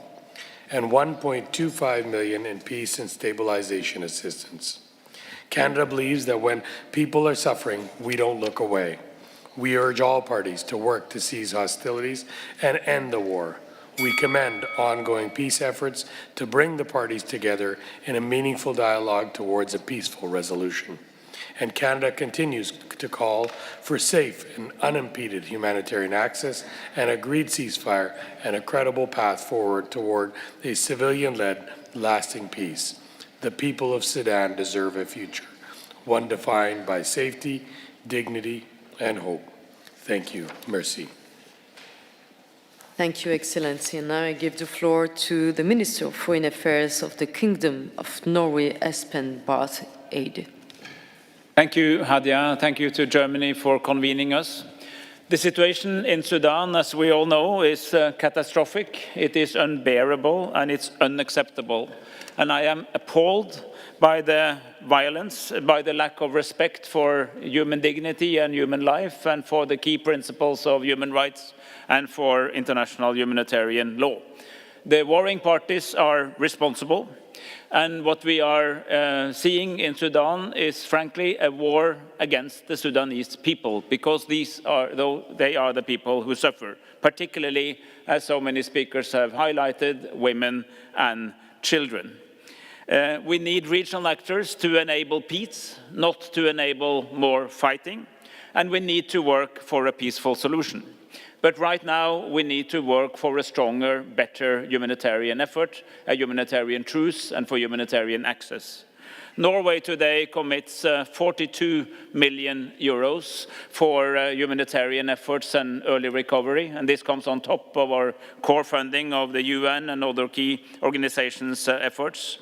and $1.25 million in peace and stabilization assistance. Canada believes that when people are suffering, we don't look away. We urge all parties to work to cease hostilities and end the war. We commend ongoing peace efforts to bring the parties together in a meaningful dialogue towards a peaceful resolution. And Canada continues to call for safe and unimpeded humanitarian access, an agreed ceasefire, and a credible path forward toward a civilian-led, lasting peace. The people of Sudan deserve a future, one defined by safety, dignity, and hope. Thank you. Merci. Thank you, Excellency. And now I give the floor to the Minister of Foreign Affairs of the Kingdom of Norway, Espen Barth Eide. Thank you, Hadia. Thank you to Germany for convening us. The situation in Sudan, as we all know, is catastrophic. It is unbearable and it's unacceptable. And I am appalled by the violence, by the lack of respect for human dignity and human life, and for the key principles of human rights and for international humanitarian law. The warring parties are responsible. And what we are seeing in Sudan is, frankly, a war against the Sudanese people, because they are the people who suffer, particularly, as so many speakers have highlighted, women and children. We need regional actors to enable peace, not to enable more fighting, and we need to work for a peaceful solution. But right now, we need to work for a stronger, better humanitarian effort, a humanitarian truce, and for humanitarian access. Norway today commits 42 million euros for humanitarian efforts and early recovery, and this comes on top of our core funding of the UN and other key organizations' efforts.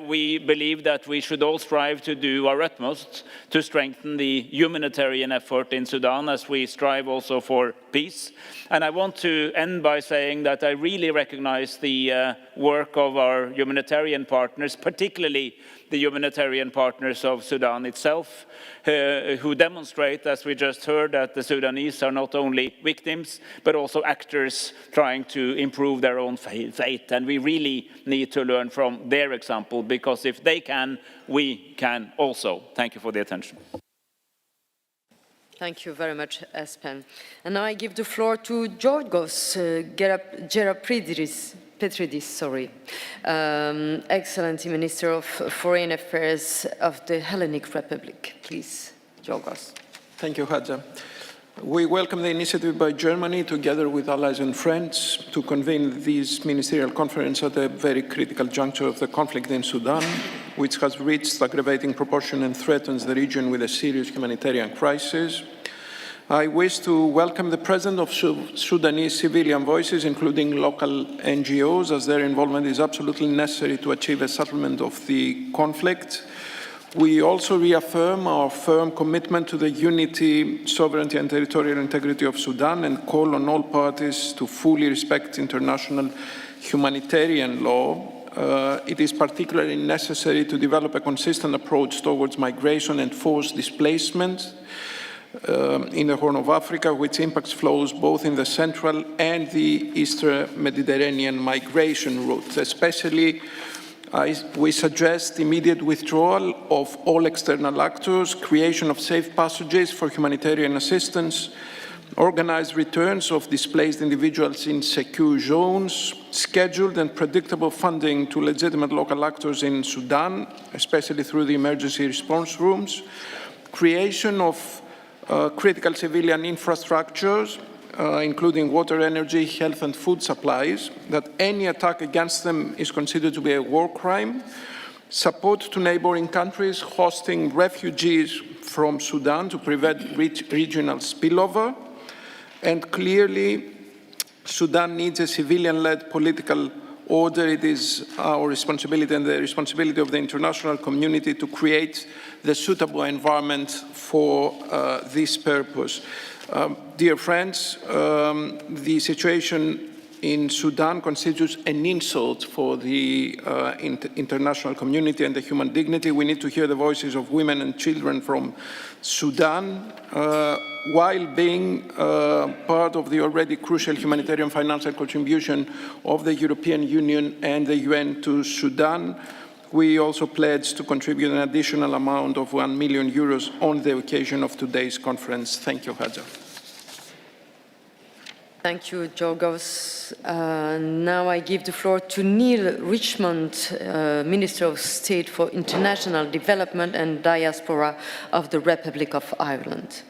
We believe that we should all strive to do our utmost to strengthen the humanitarian effort in Sudan as we strive also for peace. And I want to end by saying that I really recognize the work of our humanitarian partners, particularly the humanitarian partners of Sudan itself, who demonstrate, as we just heard, that the Sudanese are not only victims, but also actors trying to improve their own fate. And we really need to learn from their example, because if they can, we can also. Thank you for the attention. Thank you very much, Espen. And now I give the floor to Georgos Gerapridis, Excellency Minister of Foreign Affairs of the Hellenic Republic. Please, Georgos. Thank you, Hadja. We welcome the initiative by Germany, together with allies and friends, to convene this ministerial conference at a very critical juncture of the conflict in Sudan, which has reached aggravating proportion and threatens the region with a serious humanitarian crisis. I wish to welcome the presence of Sudanese civilian voices, including local NGOs, as their involvement is absolutely necessary to achieve a settlement of the conflict. We also reaffirm our firm commitment to the unity, sovereignty, and territorial integrity of Sudan and call on all parties to fully respect international humanitarian law. It is particularly necessary to develop a consistent approach towards migration and forced displacement in the Horn of Africa, which impacts flows both in the central and the eastern Mediterranean migration routes. Especially, we suggest immediate withdrawal of all external actors, creation of safe passages for humanitarian assistance, organized returns of displaced individuals in secure zones, scheduled and predictable funding to legitimate local actors in Sudan, especially through the emergency response rooms, creation of critical civilian infrastructures, including water, energy, health, and food supplies, that any attack against them is considered to be a war crime, support to neighboring countries hosting refugees from Sudan to prevent regional spillover, and clearly, Sudan needs a civilian-led political order. It is our responsibility and the responsibility of the international community to create the suitable environment for this purpose. Dear friends, the situation in Sudan constitutes an insult for the international community and the human dignity. We need to hear the voices of women and children from Sudan while being part of the already crucial humanitarian financial contribution of the European Union and the UN to Sudan. We also pledge to contribute an additional amount of 1 million euros on the occasion of today's conference. Thank you, Hadja. Thank you, Georgos. Now I give the floor to Neil Richmond, Minister of State for International Development and Diaspora of the Republic of Ireland.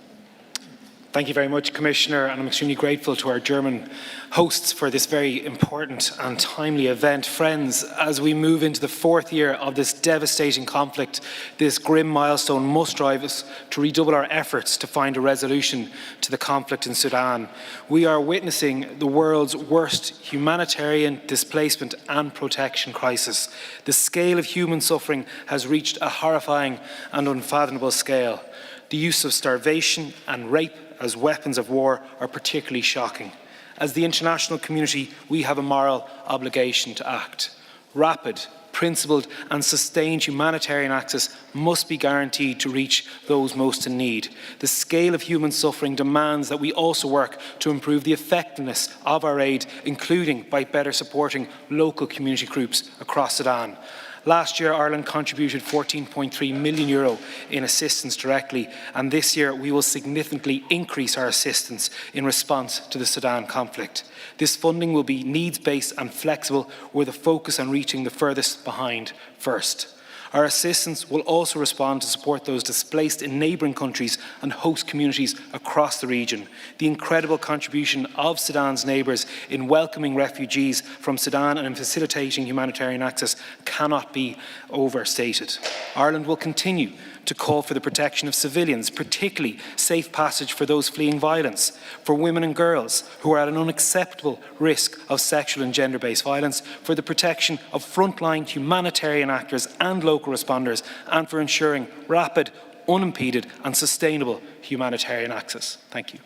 Thank you very much, Commissioner, and I'm extremely grateful to our German hosts for this very important and timely event. Friends, as we move into the fourth year of this devastating conflict, this grim milestone must drive us to redouble our efforts to find a resolution to the conflict in Sudan. We are witnessing the world's worst humanitarian displacement and protection crisis. The scale of human suffering has reached a horrifying and unfathomable scale. The use of starvation and rape as weapons of war are particularly shocking. As the international community, we have a moral obligation to act. Rapid, principled and sustained humanitarian access must be guaranteed to reach those most in need. The scale of human suffering demands that we also work to improve the effectiveness of our aid, including by better supporting local community groups across Sudan. Last year, Ireland contributed €14.3 million in assistance directly, and this year we will significantly increase our assistance in response to the Sudan conflict. This funding will be needs-based and flexible, with a focus on reaching the furthest behind first. Our assistance will also respond to support those displaced in neighbouring countries and host communities across the region. The incredible contribution of Sudan's neighbours in welcoming refugees from Sudan and in facilitating humanitarian access cannot be overstated. Ireland will continue to call for the protection of civilians, particularly safe passage for those fleeing violence, for women and girls who are at an unacceptable risk of sexual and gender-based violence, for the protection of frontline humanitarian actors and local responders, and for ensuring rapid, unimpeded and sustainable humanitarian access. Thank you.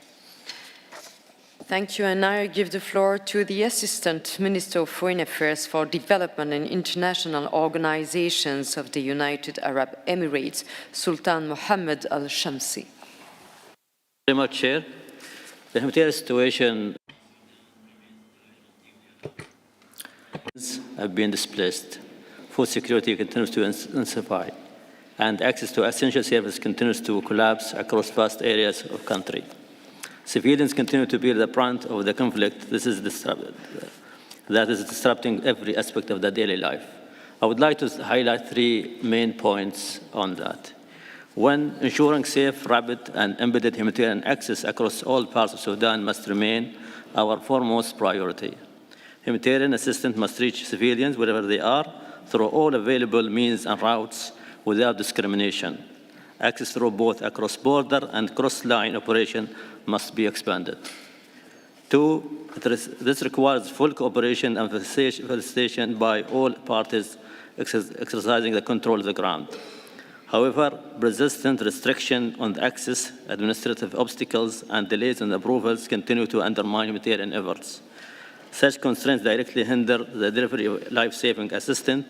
Thank you, and now I give the floor to the Assistant Minister of Foreign Affairs for Development and International Organizations of the United Arab Emirates, Sultan Mohammed Al Shamsi. Very much, Chair. The humanitarian situation have been displaced. Food security continues to intensify, and access to essential services continues to collapse across vast areas of the country. Civilians continue to bear the brunt of the conflict. That is disrupting every aspect of their daily life. I would like to highlight three main points on that. One, ensuring safe, rapid, and embedded humanitarian access across all parts of Sudan must remain our foremost priority. Humanitarian assistance must reach civilians wherever they are through all available means and routes without discrimination. Access through both across border and cross-line operation must be expanded. Two, this requires full cooperation and facilitation by all parties exercising the control of the ground. However, persistent restriction on access, administrative obstacles, and delays in approvals continue to undermine humanitarian efforts. Such constraints directly hinder the delivery of life-saving assistance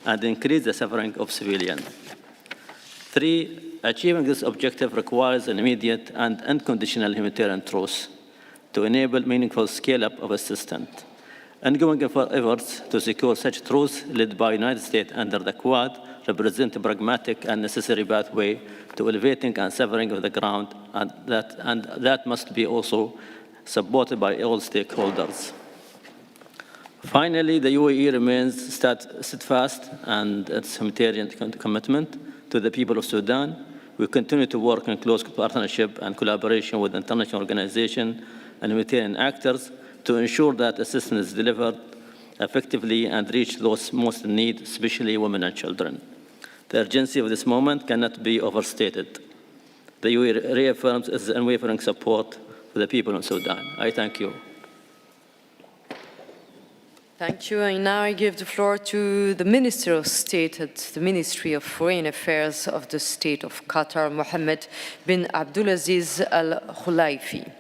and increase the suffering of civilians. Three, achieving this objective requires an immediate and unconditional humanitarian truce to enable meaningful scale-up of assistance. Ongoing efforts to secure such truce, led by the United States under the Quad, represent a pragmatic and necessary pathway to elevating and severing of the ground, and that must be also supported by all stakeholders. Finally, the UAE remains steadfast in its humanitarian commitment to the people of Sudan. We continue to work in close partnership and collaboration with international organizations and humanitarian actors to ensure that assistance is delivered effectively and reach those most in need, especially women and children. The urgency of this moment cannot be overstated. The UAE reaffirms its unwavering support for the people of Sudan. I thank you. Thank you. And now I give the floor to the Minister of State at the Ministry of Foreign Affairs of the State of Qatar, Mohammed bin Abdulaziz Al Khulaifi.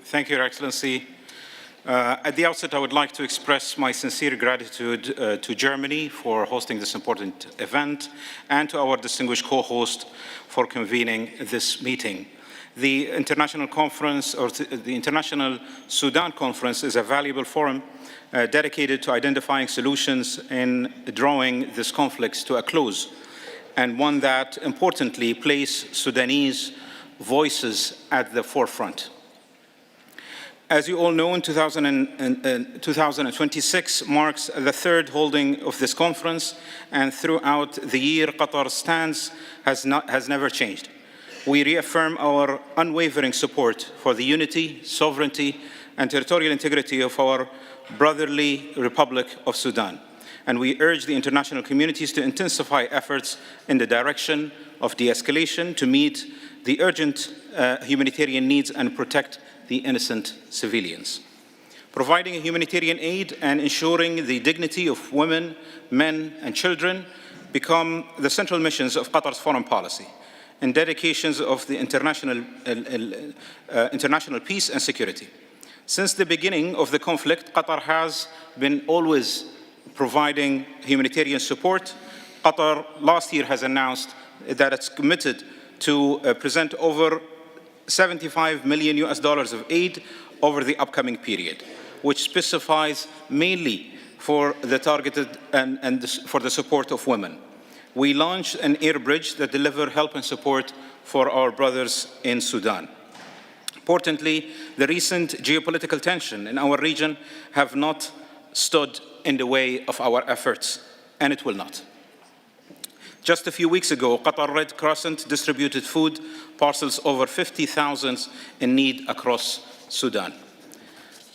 Thank you, Your Excellency. At the outset, I would like to express my sincere gratitude to Germany for hosting this important event and to our distinguished co-host for convening this meeting. The International Conference, or the International Sudan Conference, is a valuable forum dedicated to identifying solutions in drawing this conflict to a close, and one that, importantly, places Sudanese voices at the forefront. As you all know, in 2026 marks the third holding of this conference, and throughout the year, Qatar's stance has never changed. We reaffirm our unwavering support for the unity, sovereignty, and territorial integrity of our brotherly Republic of Sudan. And we urge the international communities to intensify efforts in the direction of de-escalation to meet the urgent humanitarian needs and protect the innocent civilians. Providing humanitarian aid and ensuring the dignity of women, men, and children become the central missions of Qatar's foreign policy and dedications of the international peace and security. Since the beginning of the conflict, Qatar has been always providing humanitarian support. Qatar last year has announced that it's committed to present over $75 million of aid over the upcoming period, which specifies mainly for the targeted and for the support of women. We launched an air bridge that delivers help and support for our brothers in Sudan. Importantly, the recent geopolitical tension in our region have not stood in the way of our efforts, and it will not. Just a few weeks ago, Qatar Red Crescent distributed food parcels over 50,000 in need across Sudan.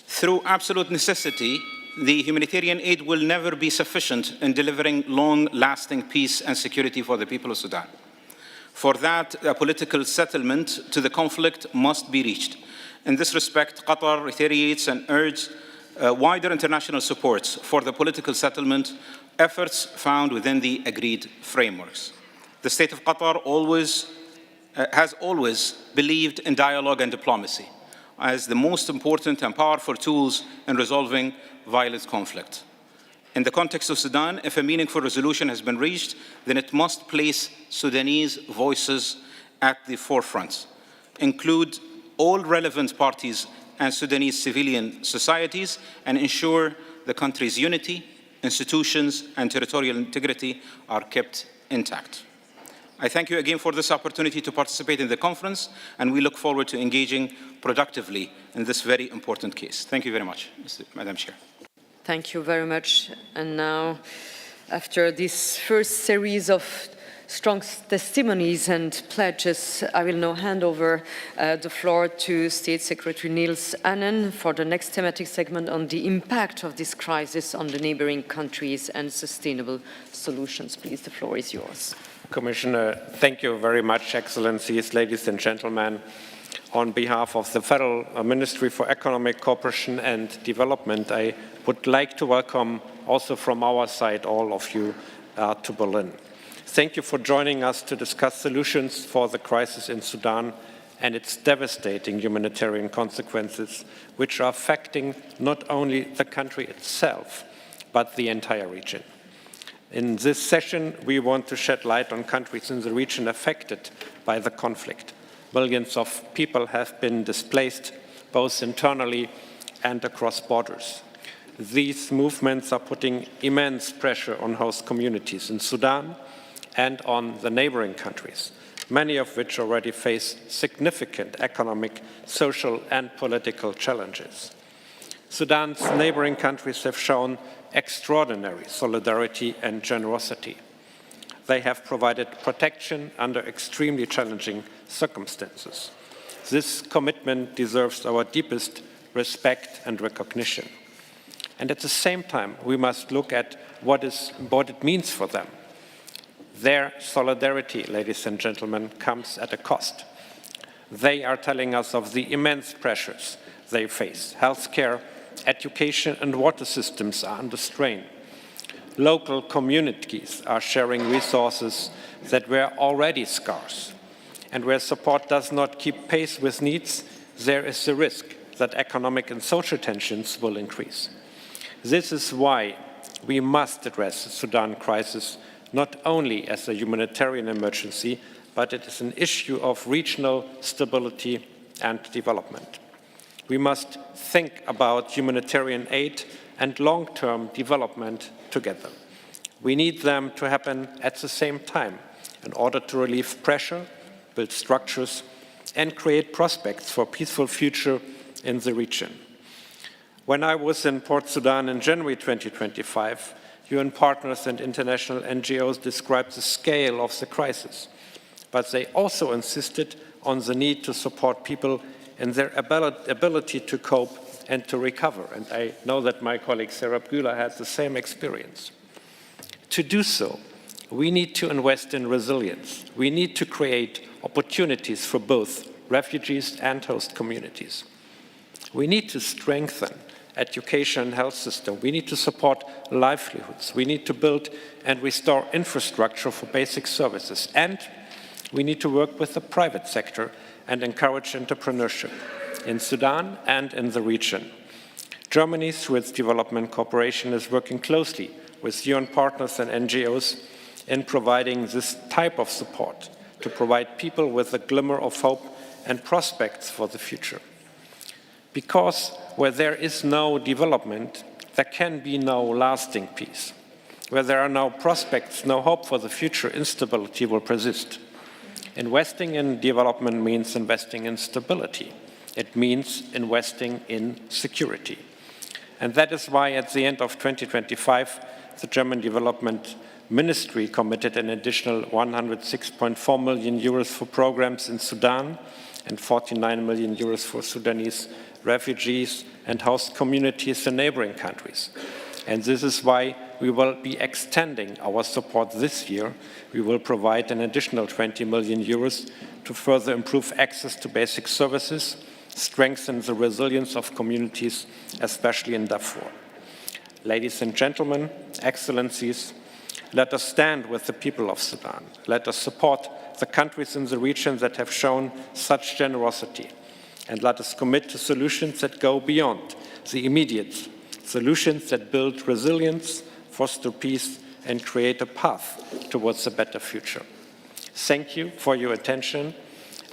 Through absolute necessity, the humanitarian aid will never be sufficient in delivering long-lasting peace and security for the people of Sudan. For that, a political settlement to the conflict must be reached. In this respect, Qatar reiterates and urges wider international support for the political settlement efforts found within the agreed frameworks. The State of Qatar has always believed in dialogue and diplomacy as the most important and powerful tools in resolving violent conflict. In the context of Sudan, if a meaningful resolution has been reached, then it must place Sudanese voices at the forefront, include all relevant parties and Sudanese civilian societies, and ensure the country's unity, institutions, and territorial integrity are kept intact. I thank you again for this opportunity to participate in the conference, and we look forward to engaging productively in this very important case. Thank you very much, Madam Chair. Thank you very much. And now, after this first series of strong testimonies and pledges, I will now hand over the floor to State Secretary Niels Annen for the next thematic segment on the impact of this crisis on the neighboring countries and sustainable solutions. Please, the floor is yours. Commissioner, thank you very much, Excellencies, ladies and gentlemen. On behalf of the Federal Ministry for Economic Cooperation and Development, I would like to welcome also from our side all of you to Berlin. Thank you for joining us to discuss solutions for the crisis in Sudan and its devastating humanitarian consequences, which are affecting not only the country itself, but the entire region. In this session, we want to shed light on countries in the region affected by the conflict. Millions of people have been displaced, both internally and across borders. These movements are putting immense pressure on host communities in Sudan and on the neighboring countries, many of which already face significant economic, social, and political challenges. Sudan's neighboring countries have shown extraordinary solidarity and generosity. They have provided protection under extremely challenging circumstances. This commitment deserves our deepest respect and recognition. And at the same time, we must look at what it means for them. Their solidarity, ladies and gentlemen, comes at a cost. They are telling us of the immense pressures they face. Healthcare, education, and water systems are under strain. Local communities are sharing resources that were already scarce. And where support does not keep pace with needs, there is a risk that economic and social tensions will increase. This is why we must address the Sudan crisis not only as a humanitarian emergency, but it is an issue of regional stability and development. We must think about humanitarian aid and long-term development together. We need them to happen at the same time in order to relieve pressure, build structures, and create prospects for a peaceful future in the region. When I was in Port Sudan in January 2025, UN partners and international NGOs described the scale of the crisis, but they also insisted on the need to support people in their ability to cope and to recover. And I know that my colleague Sarah Bühler had the same experience. To do so, we need to invest in resilience. We need to create opportunities for both refugees and host communities. We need to strengthen education and health system. We need to support livelihoods. We need to build and restore infrastructure for basic services. And we need to work with the private sector and encourage entrepreneurship in Sudan and in the region. Germany, through its development cooperation, is working closely with UN partners and NGOs in providing this type of support to provide people with a glimmer of hope and prospects for the future. Because where there is no development, there can be no lasting peace. Where there are no prospects, no hope for the future, instability will persist. Investing in development means investing in stability. It means investing in security. And that is why at the end of 2025, the German Development Ministry committed an additional 106.4 million euros for programs in Sudan and 49 million euros for Sudanese refugees and host communities in neighboring countries. And this is why we will be extending our support this year. We will provide an additional 20 million euros to further improve access to basic services, strengthen the resilience of communities, especially in Darfur. Ladies and gentlemen, excellencies, let us stand with the people of Sudan. Let us support the countries in the region that have shown such generosity. And let us commit to solutions that go beyond the immediate, solutions that build resilience, foster peace, and create a path towards a better future. Thank you for your attention.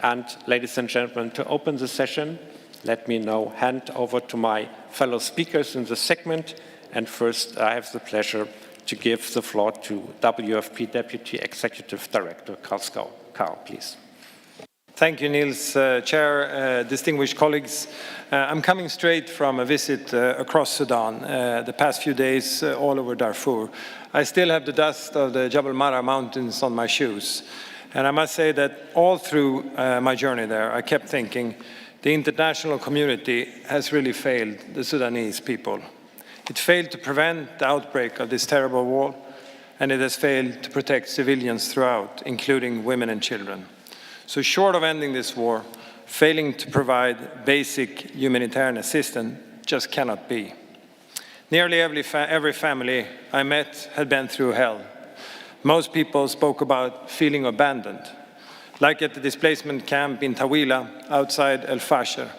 And ladies and gentlemen, to open the session, let me now hand over to my fellow speakers in the segment. And first, I have the pleasure to give the floor to WFP Deputy Executive Director Karl Skau. Karl, please. Thank you, Niels. Chair, distinguished colleagues, I'm coming straight from a visit across Sudan, the past few days all over Darfur. I still have the dust of the Jabal Mara mountains on my shoes. And I must say that all through my journey there, I kept thinking the international community has really failed the Sudanese people. It failed to prevent the outbreak of this terrible war, and it has failed to protect civilians throughout, including women and children. So short of ending this war, failing to provide basic humanitarian assistance just cannot be. Nearly every family I met had been through hell. Most people spoke about feeling abandoned, like at the displacement camp in Tawila outside El Fasher.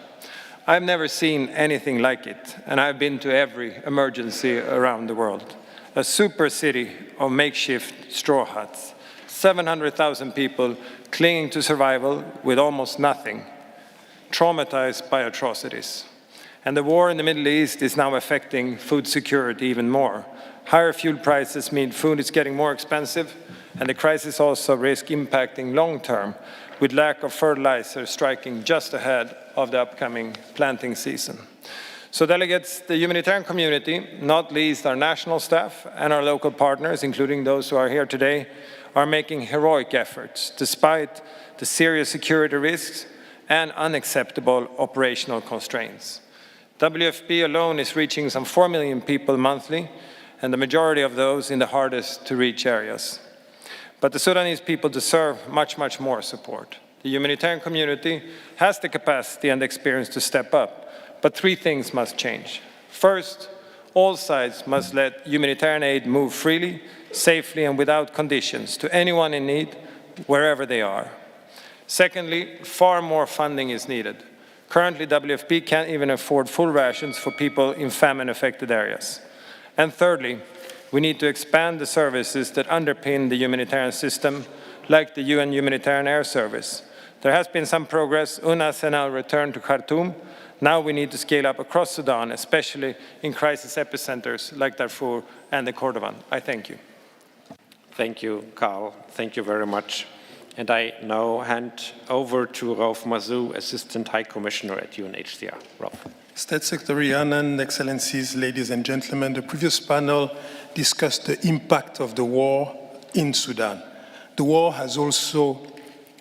I've never seen anything like it, and I've been to every emergency around the world. A super city of makeshift straw huts, 700,000 people clinging to survival with almost nothing, traumatized by atrocities. And the war in the Middle East is now affecting food security even more. Higher fuel prices mean food is getting more expensive, and the crisis also risks impacting long-term, with lack of fertilizer striking just ahead of the upcoming planting season. So delegates, the humanitarian community, not least our national staff and our local partners, including those who are here today, are making heroic efforts despite the serious security risks and unacceptable operational constraints. WFP alone is reaching some 4 million people monthly, and the majority of those in the hardest to reach areas. But the Sudanese people deserve much, much more support. The humanitarian community has the capacity and experience to step up, but three things must change. First, all sides must let humanitarian aid move freely, safely, and without conditions to anyone in need, wherever they are. Secondly, far more funding is needed. Currently, WFP can't even afford full rations for people in famine-affected areas. And thirdly, we need to expand the services that underpin the humanitarian system, like the UN Humanitarian Air Service. There has been some progress. UNAS has now returned to Khartoum. Now we need to scale up across Sudan, especially in crisis epicenters like Darfur and the Kordofan. I thank you. Thank you, Karl. Thank you very much. And I now hand over to Rauf Mazou, Assistant High Commissioner at UNHCR. Rauf. State Secretary Annan, Excellencies, ladies and gentlemen, the previous panel discussed the impact of the war in Sudan. The war has also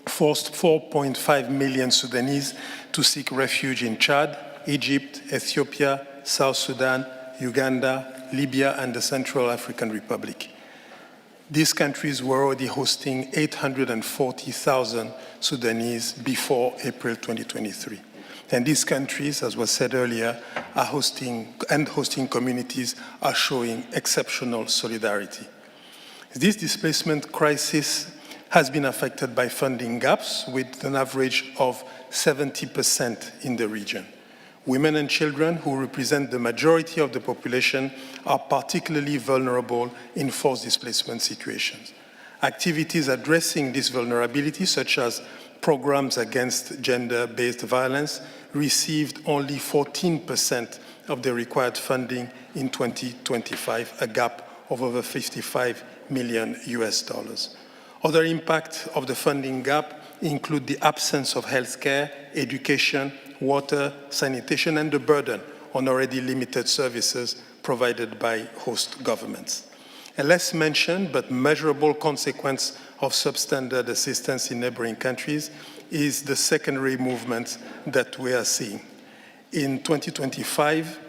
forced 4.5 million Sudanese to seek refuge in Chad, Egypt, Ethiopia, South Sudan, Uganda, Libya, and the Central African Republic. These countries were already hosting 840,000 Sudanese before April 2023. And these countries, as was said earlier, are hosting communities are showing exceptional solidarity. This displacement crisis has been affected by funding gaps with an average of 70% in the region. Women and children, who represent the majority of the population, are particularly vulnerable in forced displacement situations. Activities addressing this vulnerability, such as programs against gender-based violence, received only 14% of the required funding in 2025, a gap of over $55 million. Other impacts of the funding gap include the absence of healthcare, education, water, sanitation, and the burden on already limited services provided by host governments. A less mentioned but measurable consequence of substandard assistance in neighboring countries is the secondary movement that we are seeing. In 2025,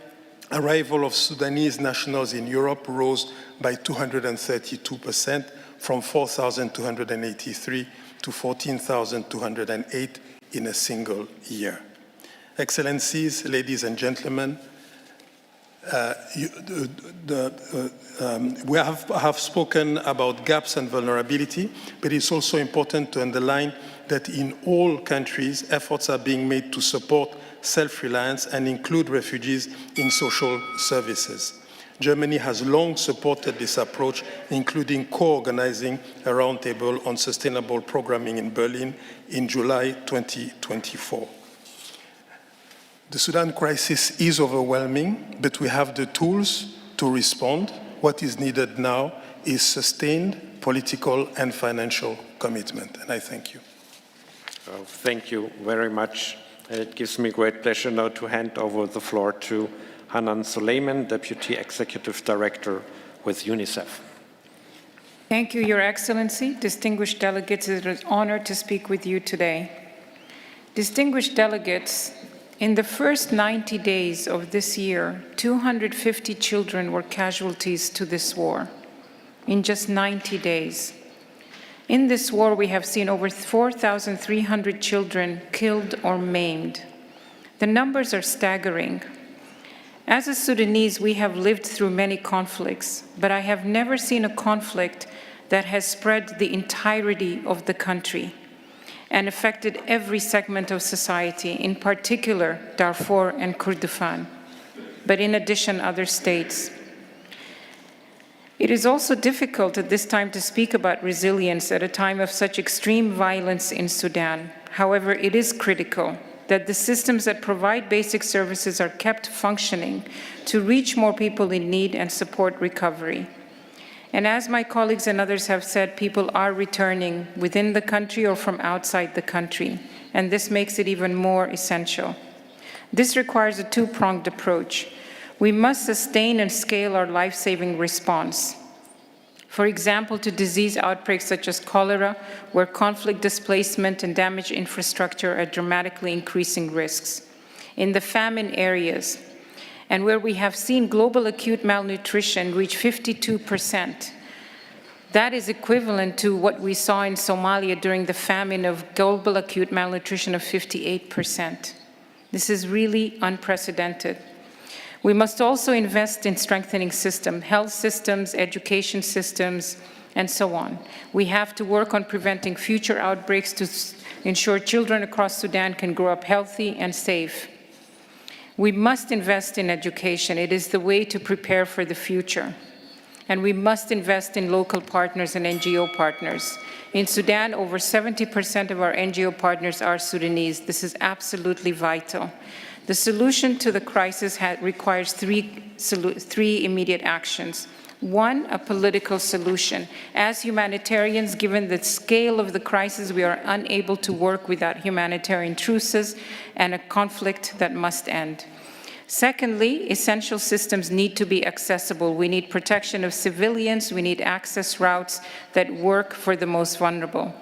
arrival of Sudanese nationals in Europe rose by 232%, from 4,283 to 14,208 in a single year. Excellencies, ladies and gentlemen, we have spoken about gaps and vulnerability, but it's also important to underline that in all countries, efforts are being made to support self-reliance and include refugees in social services. Germany has long supported this approach, including co-organizing a roundtable on sustainable programming in Berlin in July 2024. The Sudan crisis is overwhelming, but we have the tools to respond. What is needed now is sustained political and financial commitment, and I thank you. Thank you very much. It gives me great pleasure now to hand over the floor to Hanan Suleiman, Deputy Executive Director with UNICEF. Thank you, Your Excellency. Distinguished delegates, it is an honor to speak with you today. Distinguished delegates, in the first 90 days of this year, 250 children were casualties to this war. In just 90 days. In this war, we have seen over 4,300 children killed or maimed. The numbers are staggering. As a Sudanese, we have lived through many conflicts, but I have never seen a conflict that has spread the entirety of the country and affected every segment of society, in particular Darfur and Kurdistan, but in addition, other states. It is also difficult at this time to speak about resilience at a time of such extreme violence in Sudan. However, it is critical that the systems that provide basic services are kept functioning to reach more people in need and support recovery. And as my colleagues and others have said, people are returning within the country or from outside the country, and this makes it even more essential. This requires a two-pronged approach. We must sustain and scale our life-saving response. For example, to disease outbreaks such as cholera, where conflict, displacement, and damaged infrastructure are dramatically increasing risks. In the famine areas, and where we have seen global acute malnutrition reach 52%. That is equivalent to what we saw in Somalia during the famine of global acute malnutrition of 58%. This is really unprecedented. We must also invest in strengthening health systems, education systems, and so on. We have to work on preventing future outbreaks to ensure children across Sudan can grow up healthy and safe. We must invest in education. It is the way to prepare for the future. And we must invest in local partners and NGO partners. In Sudan, over 70% of our NGO partners are Sudanese. This is absolutely vital. The solution to the crisis requires three immediate actions. One, a political solution. As humanitarians, given the scale of the crisis, we are unable to work without humanitarian truces and a conflict that must end. Secondly, essential systems need to be accessible. We need protection of civilians. We need access routes that work for the most vulnerable.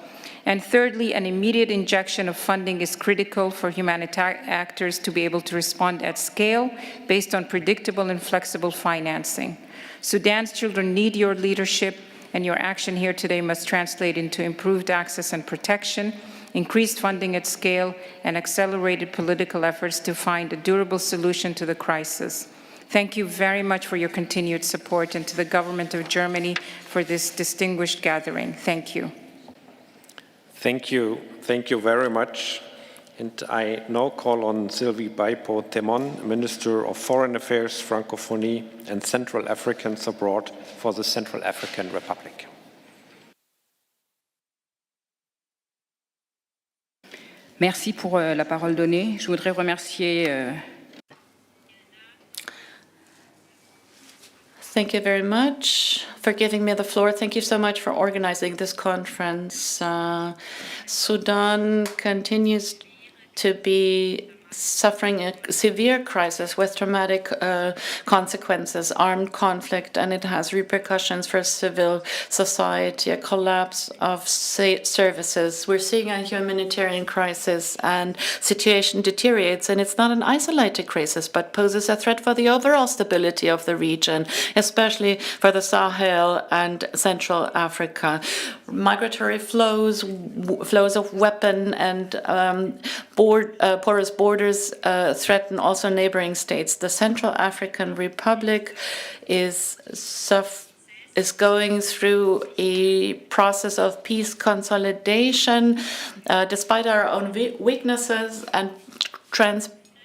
And thirdly, an immediate injection of funding is critical for humanitarian actors to be able to respond at scale based on predictable and flexible financing. Sudan's children need your leadership, and your action here today must translate into improved access and protection, increased funding at scale, and accelerated political efforts to find a durable solution to the crisis. Thank you very much for your continued support, and to the government of Germany for this distinguished gathering. Thank you. Thank you. Thank you very much. And I now call on Sylvie Baipo-Temon, Minister of Foreign Affairs, Francophonie, and Central Africans Abroad for the Central African Republic. Merci pour la parole donnée. Je voudrais remercier. Thank you very much for giving me the floor. Thank you so much for organizing this conference. Sudan continues to be suffering a severe crisis with traumatic consequences, armed conflict, and it has repercussions for civil society, a collapse of services. We're seeing a humanitarian crisis and situation deteriorates, and it's not an isolated crisis, but poses a threat for the overall stability of the region, especially for the Sahel and Central Africa. Migratory flows of weapon and porous borders threaten also neighboring states. The Central African Republic is going through a process of peace consolidation, despite our own weaknesses and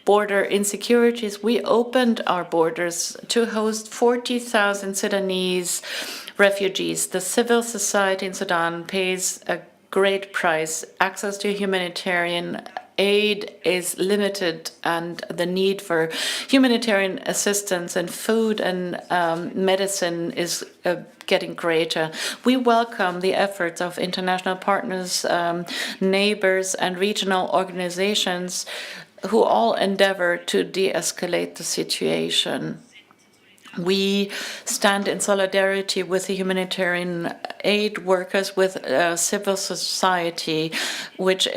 border insecurities. We opened our borders to host 40,000 Sudanese refugees. The civil society in Sudan pays a great price. Access to humanitarian aid is limited, and the need for humanitarian assistance and food and medicine is getting greater. We welcome the efforts of international partners, neighbors, and regional organizations who all endeavor to de-escalate the situation. We stand in solidarity with the humanitarian aid workers, with civil society, which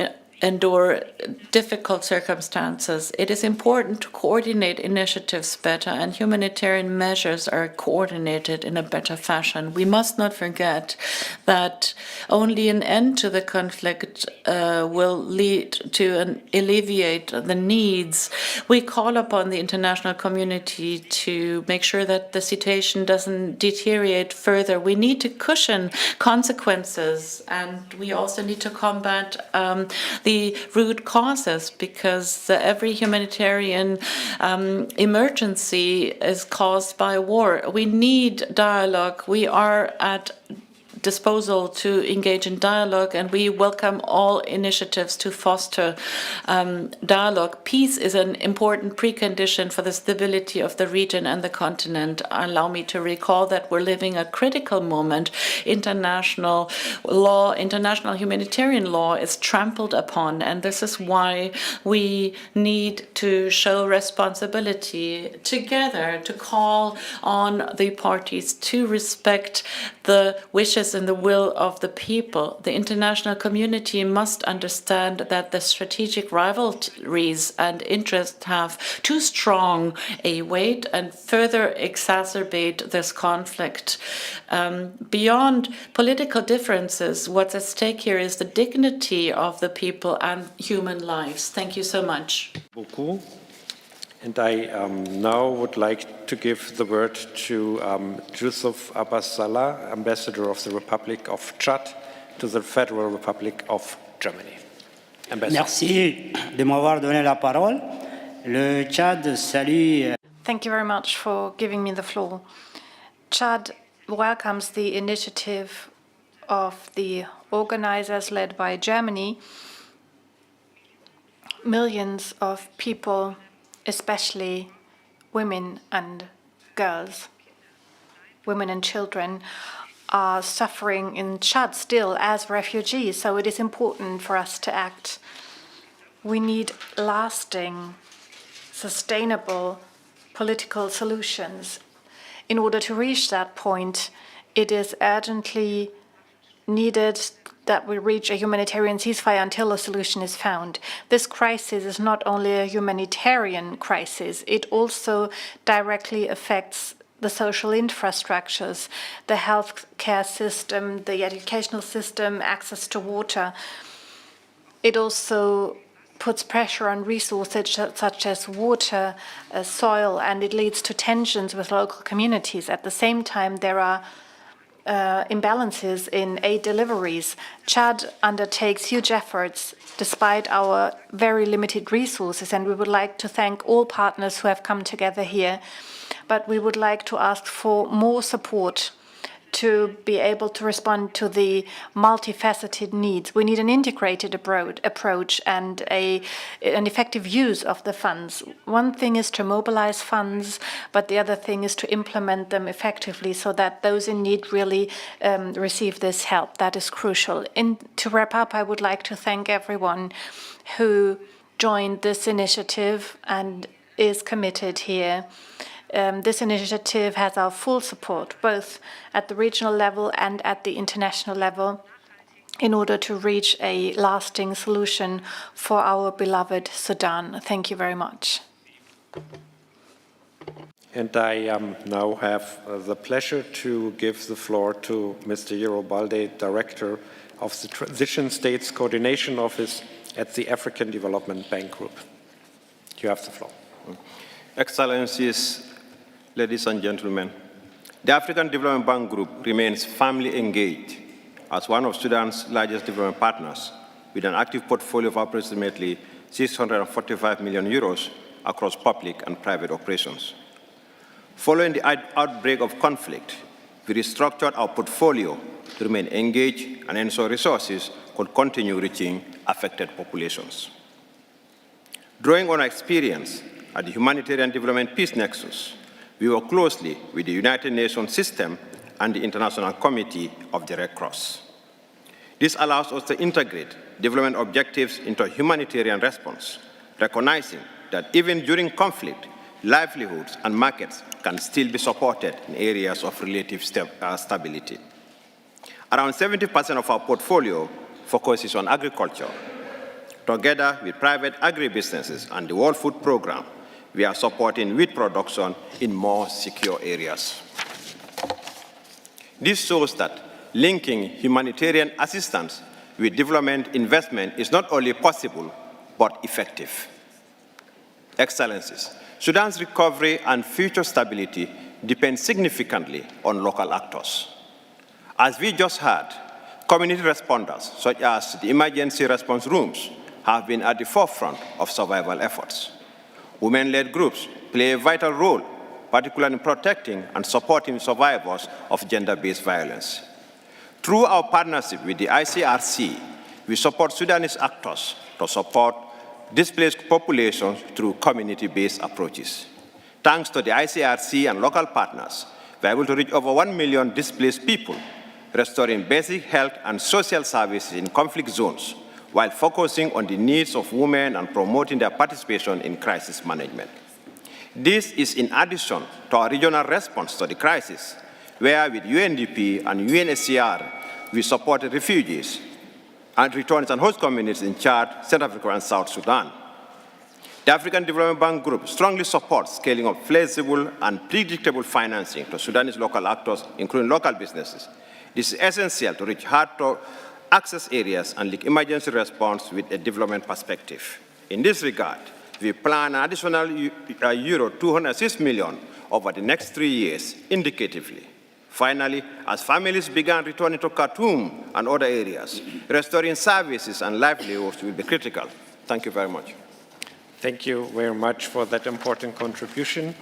endure difficult circumstances. It is important to coordinate initiatives better, and humanitarian measures are coordinated in a better fashion. We must not forget that only an end to the conflict will lead to alleviate the needs. We call upon the international community to make sure that the situation doesn't deteriorate further. We need to cushion consequences, and we also need to combat the root causes, because every humanitarian emergency is caused by war. We need dialogue. We are at disposal to engage in dialogue, and we welcome all initiatives to foster dialogue. Peace is an important precondition for the stability of the region and the continent. Allow me to recall that we're living a critical moment. International law, international humanitarian law is trampled upon, and this is why we need to show responsibility together, to call on the parties to respect the wishes and the will of the people. The international community must understand that the strategic rivalries and interests have too strong a weight and further exacerbate this conflict. Beyond political differences, what's at stake here is the dignity of the people and human lives. Thank you so much. And I now would like to give the word to Yusuf Abbas Salah, Ambassador of the Republic of Chad to the Federal Republic of Germany. Ambassador. Merci de m'avoir donné la parole. Le Tchad salue. Thank you very much for giving me the floor. Chad welcomes the initiative of the organizers led by Germany. Millions of people, especially women and girls, women and children, are suffering in Chad still as refugees, so it is important for us to act. We need lasting, sustainable political solutions. In order to reach that point, it is urgently needed that we reach a humanitarian ceasefire until a solution is found. This crisis is not only a humanitarian crisis, it also directly affects the social infrastructures, the healthcare system, the educational system, access to water. It also puts pressure on resources such as water, soil, and it leads to tensions with local communities. At the same time, there are imbalances in aid deliveries. Chad undertakes huge efforts despite our very limited resources, and we would like to thank all partners who have come together here. But we would like to ask for more support to be able to respond to the multifaceted needs. We need an integrated approach and an effective use of the funds. One thing is to mobilize funds, but the other thing is to implement them effectively so that those in need really receive this help. That is crucial. To wrap up, I would like to thank everyone who joined this initiative and is committed here. This initiative has our full support, both at the regional level and at the international level, in order to reach a lasting solution for our beloved Sudan. Thank you very much. And I now have the pleasure to give the floor to Mr. Yero Balde, Director of the Transition States Coordination Office at the African Development Bank Group. You have the floor. Excellencies, ladies and gentlemen, the African Development Bank Group remains firmly engaged as one of Sudan's largest development partners, with an active portfolio of approximately 645 million euros across public and private operations. Following the outbreak of conflict, we restructured our portfolio to remain engaged and ensure resources could continue reaching affected populations. Drawing on our experience at the Humanitarian Development Peace Nexus, we work closely with the United Nations system and the International Committee of the Red Cross. This allows us to integrate development objectives into a humanitarian response, recognizing that even during conflict, livelihoods and markets can still be supported in areas of relative stability. Around 70% of our portfolio focuses on agriculture. Together with private agribusinesses and the World Food Programme, we are supporting wheat production in more secure areas. This shows that linking humanitarian assistance with development investment is not only possible, but effective. Excellencies, Sudan's recovery and future stability depend significantly on local actors. As we just heard, community responders, such as the emergency response rooms, have been at the forefront of survival efforts. Women-led groups play a vital role, particularly in protecting and supporting survivors of gender-based violence. Through our partnership with the ICRC, we support Sudanese actors to support displaced populations through community-based approaches. Thanks to the ICRC and local partners, we are able to reach over 1 million displaced people, restoring basic health and social services in conflict zones, while focusing on the needs of women and promoting their participation in crisis management. This is in addition to our regional response to the crisis, where with UNDP and UNHCR, we supported refugees and returnees and host communities in Chad, Central Africa, and South Sudan. The African Development Bank Group strongly supports scaling of flexible and predictable financing to Sudanese local actors, including local businesses. This is essential to reach hard-to-access areas and link emergency response with a development perspective. In this regard, we plan an additional euro 206 million over the next 3 years, indicatively. Finally, as families began returning to Khartoum and other areas, restoring services and livelihoods will be critical. Thank you very much. Thank you very much for that important contribution.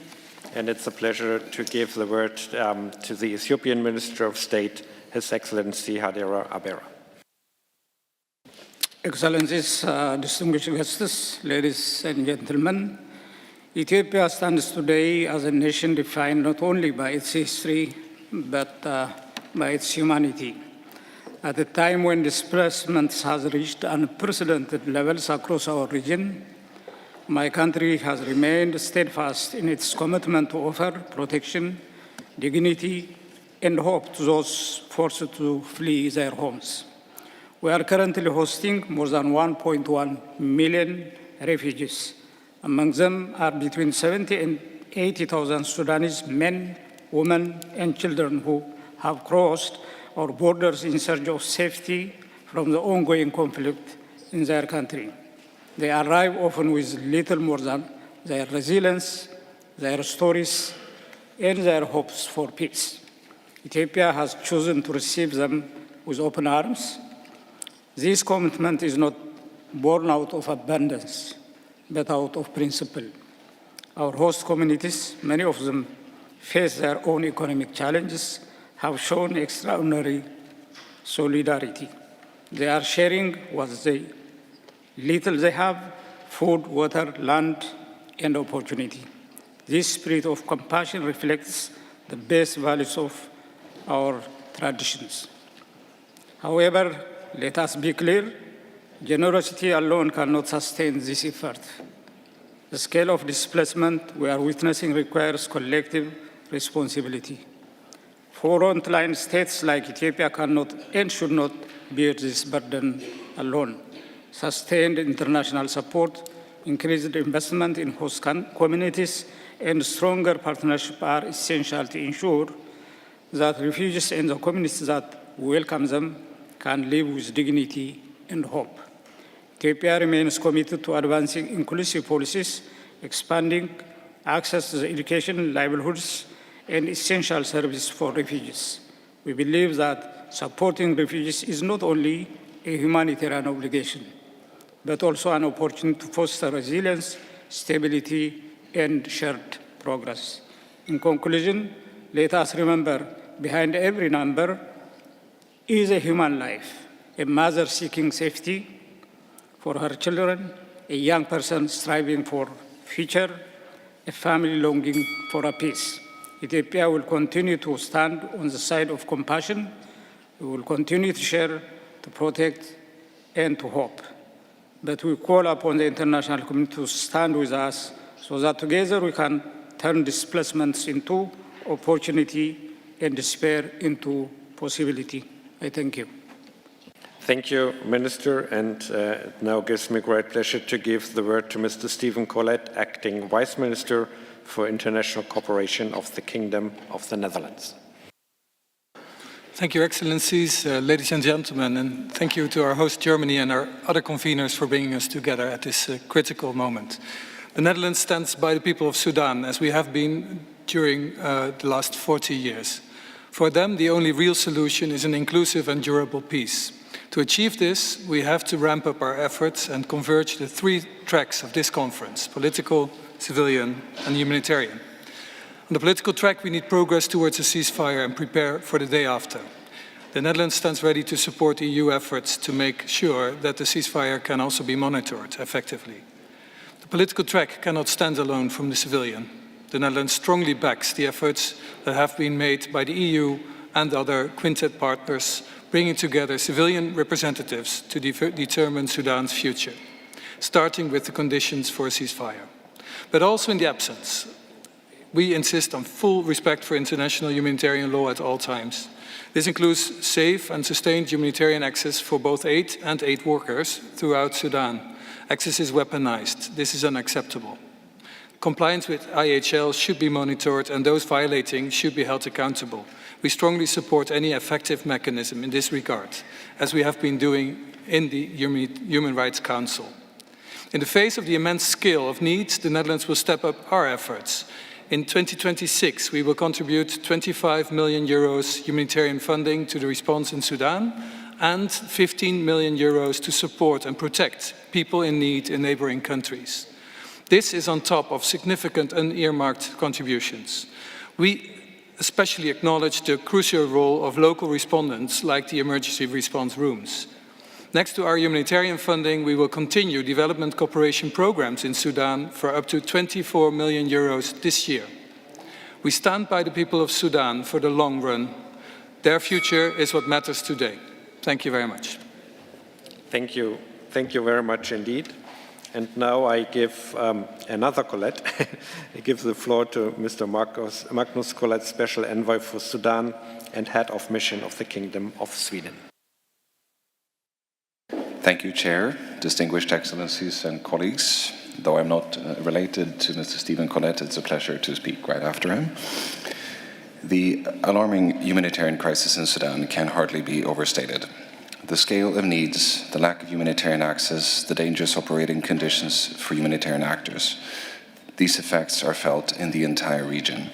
And it's a pleasure to give the word to the Ethiopian Minister of State, His Excellency Hadera Abera. Excellencies, distinguished guests, ladies and gentlemen, Ethiopia stands today as a nation defined not only by its history, but by its humanity. At a time when displacement has reached unprecedented levels across our region, my country has remained steadfast in its commitment to offer protection, dignity, and hope to those forced to flee their homes. We are currently hosting more than 1.1 million refugees. Among them are between 70 and 80,000 Sudanese men, women, and children who have crossed our borders in search of safety from the ongoing conflict in their country. They arrive often with little more than their resilience, their stories, and their hopes for peace. Ethiopia has chosen to receive them with open arms. This commitment is not born out of abundance, but out of principle. Our host communities, many of them face their own economic challenges, have shown extraordinary solidarity. They are sharing what little they have: food, water, land, and opportunity. This spirit of compassion reflects the base values of our traditions. However, let us be clear, Generosity alone cannot sustain this effort. The scale of displacement we are witnessing requires collective responsibility. Frontline states like Ethiopia cannot and should not bear this burden alone. Sustained international support, increased investment in host communities, and stronger partnership are essential to ensure that refugees and the communities that welcome them can live with dignity and hope. Ethiopia remains committed to advancing inclusive policies, expanding access to education, livelihoods, and essential services for refugees. We believe that supporting refugees is not only a humanitarian obligation, but also an opportunity to foster resilience, stability, and shared progress. In conclusion, let us remember, behind every number is a human life, a mother seeking safety for her children, a young person striving for future, a family longing for a peace. Ethiopia will continue to stand on the side of compassion. We will continue to share, to protect, and to hope. But we call upon the international community to stand with us so that together we can turn displacements into opportunity and despair into possibility. I thank you. Thank you, Minister. And it now gives me great pleasure to give the word to Mr. Stephen Collet, Acting Vice Minister for International Cooperation of the Kingdom of the Netherlands. Thank you, Excellencies, ladies and gentlemen, and thank you to our host Germany and our other conveners for bringing us together at this critical moment. The Netherlands stands by the people of Sudan, as we have been during the last 40 years. For them, the only real solution is an inclusive and durable peace. To achieve this, we have to ramp up our efforts and converge the three tracks of this conference: political, civilian, and humanitarian. On the political track, we need progress towards a ceasefire and prepare for the day after. The Netherlands stands ready to support EU efforts to make sure that the ceasefire can also be monitored effectively. The political track cannot stand alone from the civilian. The Netherlands strongly backs the efforts that have been made by the EU and other quintet partners, bringing together civilian representatives to determine Sudan's future, starting with the conditions for a ceasefire. But also in the absence, we insist on full respect for international humanitarian law at all times. This includes safe and sustained humanitarian access for both aid and aid workers throughout Sudan. Access is weaponized. This is unacceptable. Compliance with IHL should be monitored, and those violating should be held accountable. We strongly support any effective mechanism in this regard, as we have been doing in the Human Rights Council. In the face of the immense scale of needs, the Netherlands will step up our efforts. In 2026, we will contribute 25 million euros humanitarian funding to the response in Sudan and 15 million euros to support and protect people in need in neighboring countries. This is on top of significant unearmarked contributions. We especially acknowledge the crucial role of local respondents like the emergency response rooms. Next to our humanitarian funding, we will continue development cooperation programs in Sudan for up to 24 million euros this year. We stand by the people of Sudan for the long run. Their future is what matters today. Thank you very much. Thank you. Thank you very much indeed. And now I give another Colette. I give the floor to Mr. Magnus Colette, Special Envoy for Sudan and Head of Mission of the Kingdom of Sweden. Thank you, Chair, distinguished Excellencies and colleagues. Though I'm not related to Mr. Stephen Colette, it's a pleasure to speak right after him. The alarming humanitarian crisis in Sudan can hardly be overstated. The scale of needs, the lack of humanitarian access, the dangerous operating conditions for humanitarian actors, these effects are felt in the entire region.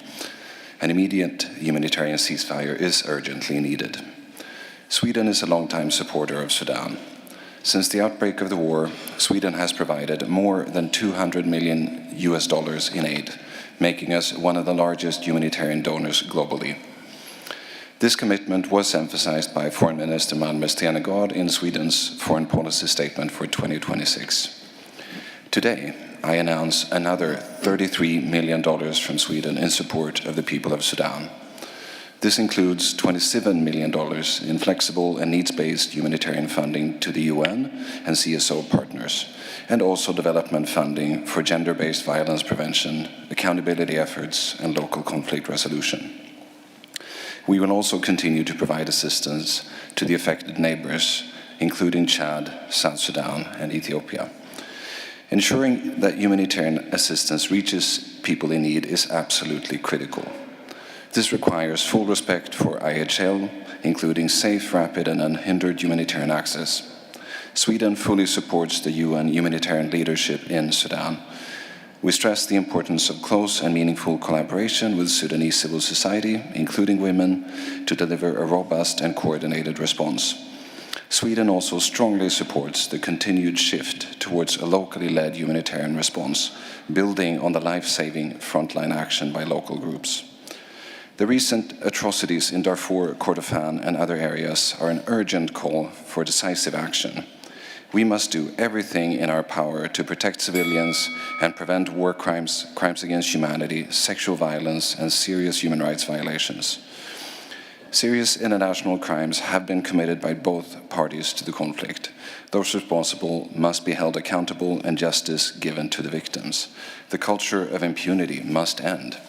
An immediate humanitarian ceasefire is urgently needed. Sweden is a longtime supporter of Sudan. Since the outbreak of the war, Sweden has provided more than $200 million in aid, making us one of the largest humanitarian donors globally. This commitment was emphasized by Foreign Minister Malmö Stenergard in Sweden's foreign policy statement for 2026. Today, I announce another $33 million from Sweden in support of the people of Sudan. This includes $27 million in flexible and needs-based humanitarian funding to the UN and CSO partners, and also development funding for gender-based violence prevention, accountability efforts, and local conflict resolution. We will also continue to provide assistance to the affected neighbors, including Chad, South Sudan, and Ethiopia. Ensuring that humanitarian assistance reaches people in need is absolutely critical. This requires full respect for IHL, including safe, rapid, and unhindered humanitarian access. Sweden fully supports the UN humanitarian leadership in Sudan. We stress the importance of close and meaningful collaboration with Sudanese civil society, including women, to deliver a robust and coordinated response. Sweden also strongly supports the continued shift towards a locally led humanitarian response, building on the life-saving frontline action by local groups. The recent atrocities in Darfur, Kordofan, and other areas are an urgent call for decisive action. We must do everything in our power to protect civilians and prevent war crimes, crimes against humanity, sexual violence, and serious human rights violations. Serious international crimes have been committed by both parties to the conflict. Those responsible must be held accountable and justice given to the victims. The culture of impunity must end.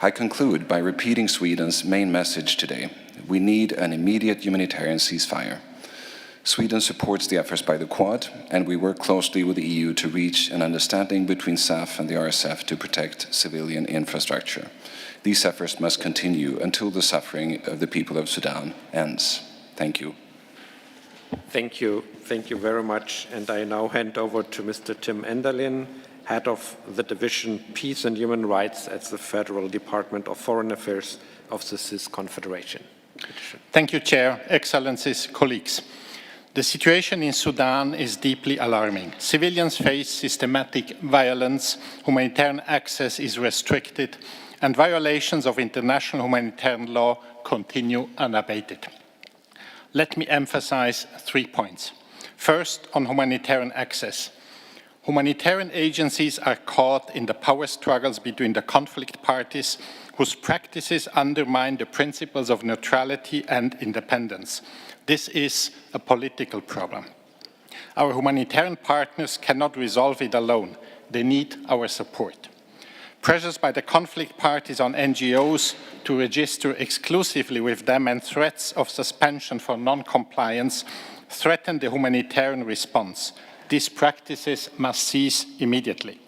I conclude by repeating Sweden's main message today. We need an immediate humanitarian ceasefire. Sweden supports the efforts by the Quad, and we work closely with the EU to reach an understanding between SAF and the RSF to protect civilian infrastructure. These efforts must continue until the suffering of the people of Sudan ends. Thank you. Thank you. Thank you very much. And I now hand over to Mr. Tim Enderlin, Head of the Division Peace and Human Rights at the Federal Department of Foreign Affairs of the CIS Confederation. Thank you, Chair, Excellencies, colleagues. The situation in Sudan is deeply alarming. Civilians face systematic violence, humanitarian access is restricted, and violations of international humanitarian law continue unabated. Let me emphasize 3 points. First, on humanitarian access. Humanitarian agencies are caught in the power struggles between the conflict parties, whose practices undermine the principles of neutrality and independence. This is a political problem. Our humanitarian partners cannot resolve it alone. They need our support. Pressures by the conflict parties on NGOs to register exclusively with them and threats of suspension for non-compliance threaten the humanitarian response. These practices must cease immediately.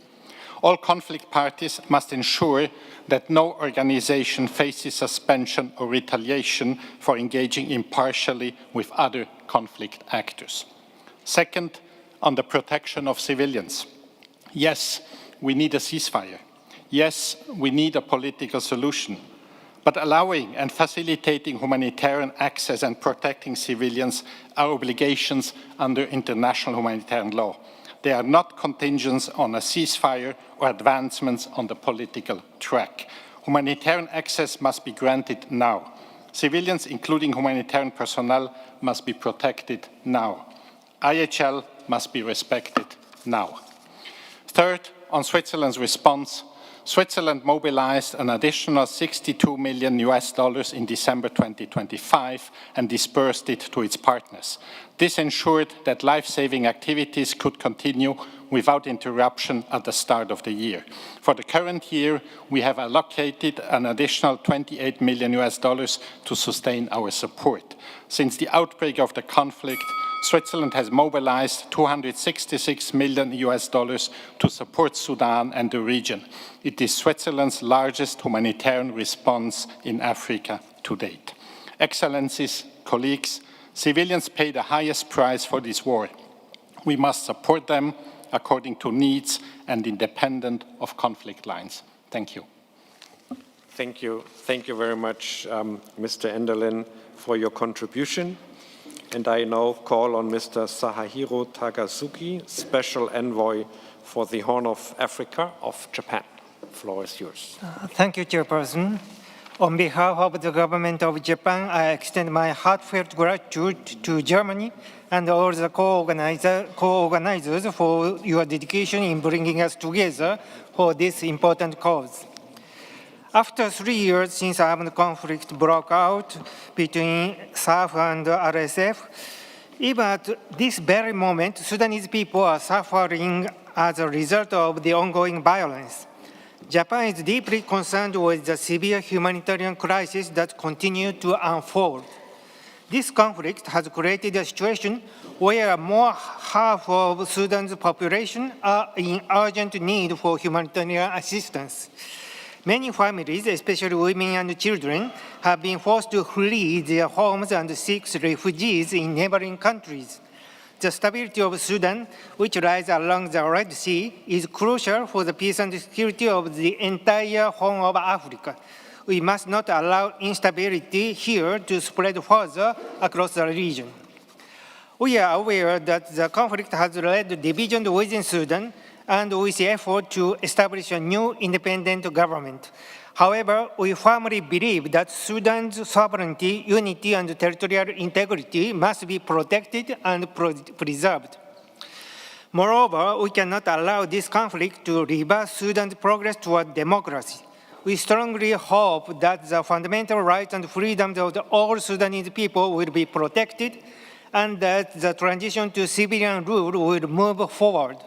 All conflict parties must ensure that no organization faces suspension or retaliation for engaging impartially with other conflict actors. Second, on the protection of civilians. Yes, we need a ceasefire. Yes, we need a political solution. But allowing and facilitating humanitarian access and protecting civilians are obligations under international humanitarian law. They are not contingent on a ceasefire or advancements on the political track. Humanitarian access must be granted now. Civilians, including humanitarian personnel, must be protected now. IHL must be respected now. Third, on Switzerland's response, Switzerland mobilized an additional $62 million in December 2025 and dispersed it to its partners. This ensured that life-saving activities could continue without interruption at the start of the year. For the current year, we have allocated an additional $28 million to sustain our support. Since the outbreak of the conflict, Switzerland has mobilized $266 million to support Sudan and the region. It is Switzerland's largest humanitarian response in Africa to date. Excellencies, colleagues, civilians pay the highest price for this war. We must support them according to needs and independent of conflict lines. Thank you. Thank you. Thank you very much, Mr. Enderlin, for your contribution. And I now call on Mr. Sahahiro Takasugi, Special Envoy for the Horn of Africa of Japan. The floor is yours. Thank you, Chairperson. On behalf of the government of Japan, I extend my heartfelt gratitude to Germany and all the co-organizers for your dedication in bringing us together for this important cause. After 3 years since armed conflict broke out between SAF and RSF, even at this very moment, Sudanese people are suffering as a result of the ongoing violence. Japan is deeply concerned with the severe humanitarian crisis that continues to unfold. This conflict has created a situation where more half of Sudan's population are in urgent need for humanitarian assistance. Many families, especially women and children, have been forced to flee their homes and seek refugees in neighboring countries. The stability of Sudan, which lies along the Red Sea, is crucial for the peace and security of the entire Horn of Africa. We must not allow instability here to spread further across the region. We are aware that the conflict has led to division within Sudan and with the effort to establish a new independent government. However, we firmly believe that Sudan's sovereignty, unity, and territorial integrity must be protected and preserved. Moreover, we cannot allow this conflict to reverse Sudan's progress toward democracy. We strongly hope that the fundamental rights and freedoms of all Sudanese people will be protected and that the transition to civilian rule will move forward.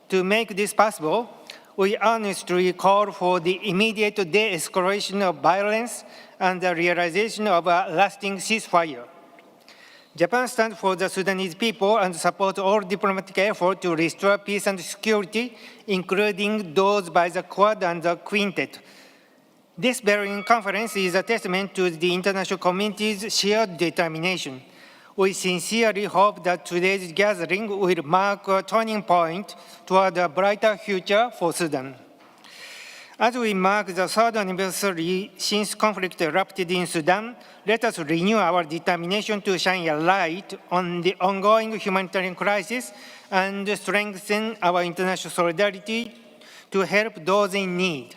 To make this possible, we earnestly call for the immediate de-escalation of violence and the realization of a lasting ceasefire. Japan stands for the Sudanese people and supports all diplomatic efforts to restore peace and security, including those by the Quad and the Quintet. This Berlin conference is a testament to the international community's shared determination. We sincerely hope that today's gathering will mark a turning point toward a brighter future for Sudan. As we mark the third anniversary since conflict erupted in Sudan, let us renew our determination to shine a light on the ongoing humanitarian crisis and strengthen our international solidarity to help those in need.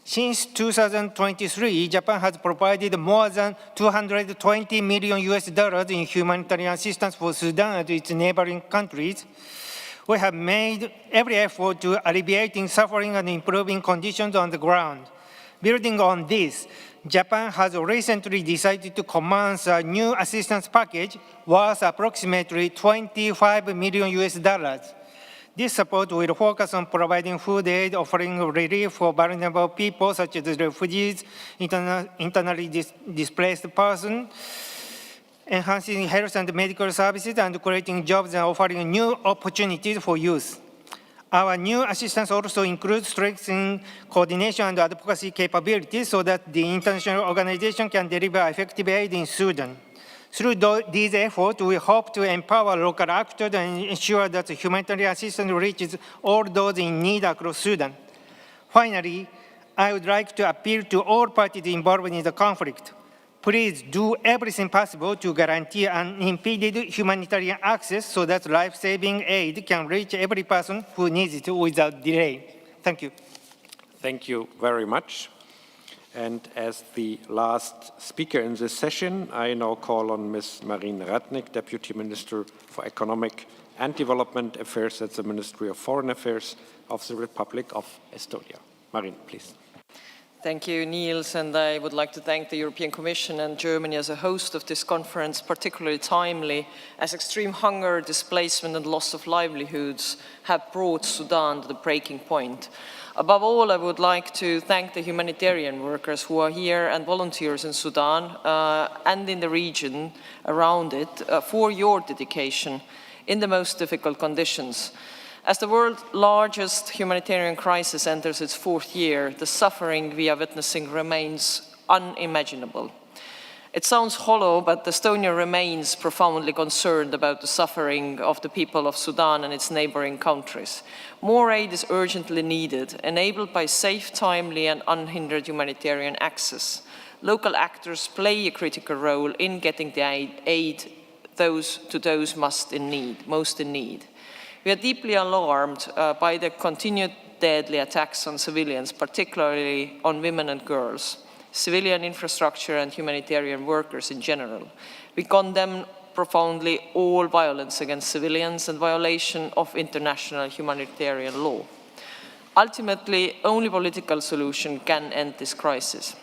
Since 2023, Japan has provided more than $220 million in humanitarian assistance for Sudan and its neighboring countries. We have made every effort to alleviating suffering and improving conditions on the ground. Building on this, Japan has recently decided to commence a new assistance package worth approximately $25 million. This support will focus on providing food aid, offering relief for vulnerable people such as refugees, internally displaced persons, enhancing health and medical services, and creating jobs and offering new opportunities for youth. Our new assistance also includes strengthening coordination and advocacy capabilities so that the international organization can deliver effective aid in Sudan. Through these efforts, we hope to empower local actors and ensure that humanitarian assistance reaches all those in need across Sudan. Finally, I would like to appeal to all parties involved in the conflict. Please do everything possible to guarantee unimpeded humanitarian access so that life-saving aid can reach every person who needs it without delay. Thank you. Thank you very much. And as the last speaker in this session, I now call on Ms. Marine Ratnik, Deputy Minister for Economic and Development Affairs at the Ministry of Foreign Affairs of the Republic of Estonia. Marine, please. Thank you, Niels, and I would like to thank the European Commission and Germany as a host of this conference, particularly timely, as extreme hunger, displacement and loss of livelihoods have brought Sudan to the breaking point. Above all, I would like to thank the humanitarian workers who are here and volunteers in Sudan and in the region around it for your dedication in the most difficult conditions. As the world's largest humanitarian crisis enters its fourth year, the suffering we are witnessing remains unimaginable. It sounds hollow, but Estonia remains profoundly concerned about the suffering of the people of Sudan and its neighboring countries. More aid is urgently needed, enabled by safe, timely and unhindered humanitarian access. Local actors play a critical role in getting the aid to those most in need. We are deeply alarmed by the continued deadly attacks on civilians, particularly on women and girls, civilian infrastructure and humanitarian workers in general. We condemn profoundly all violence against civilians and violation of international humanitarian law. Ultimately, only political solution can end this crisis.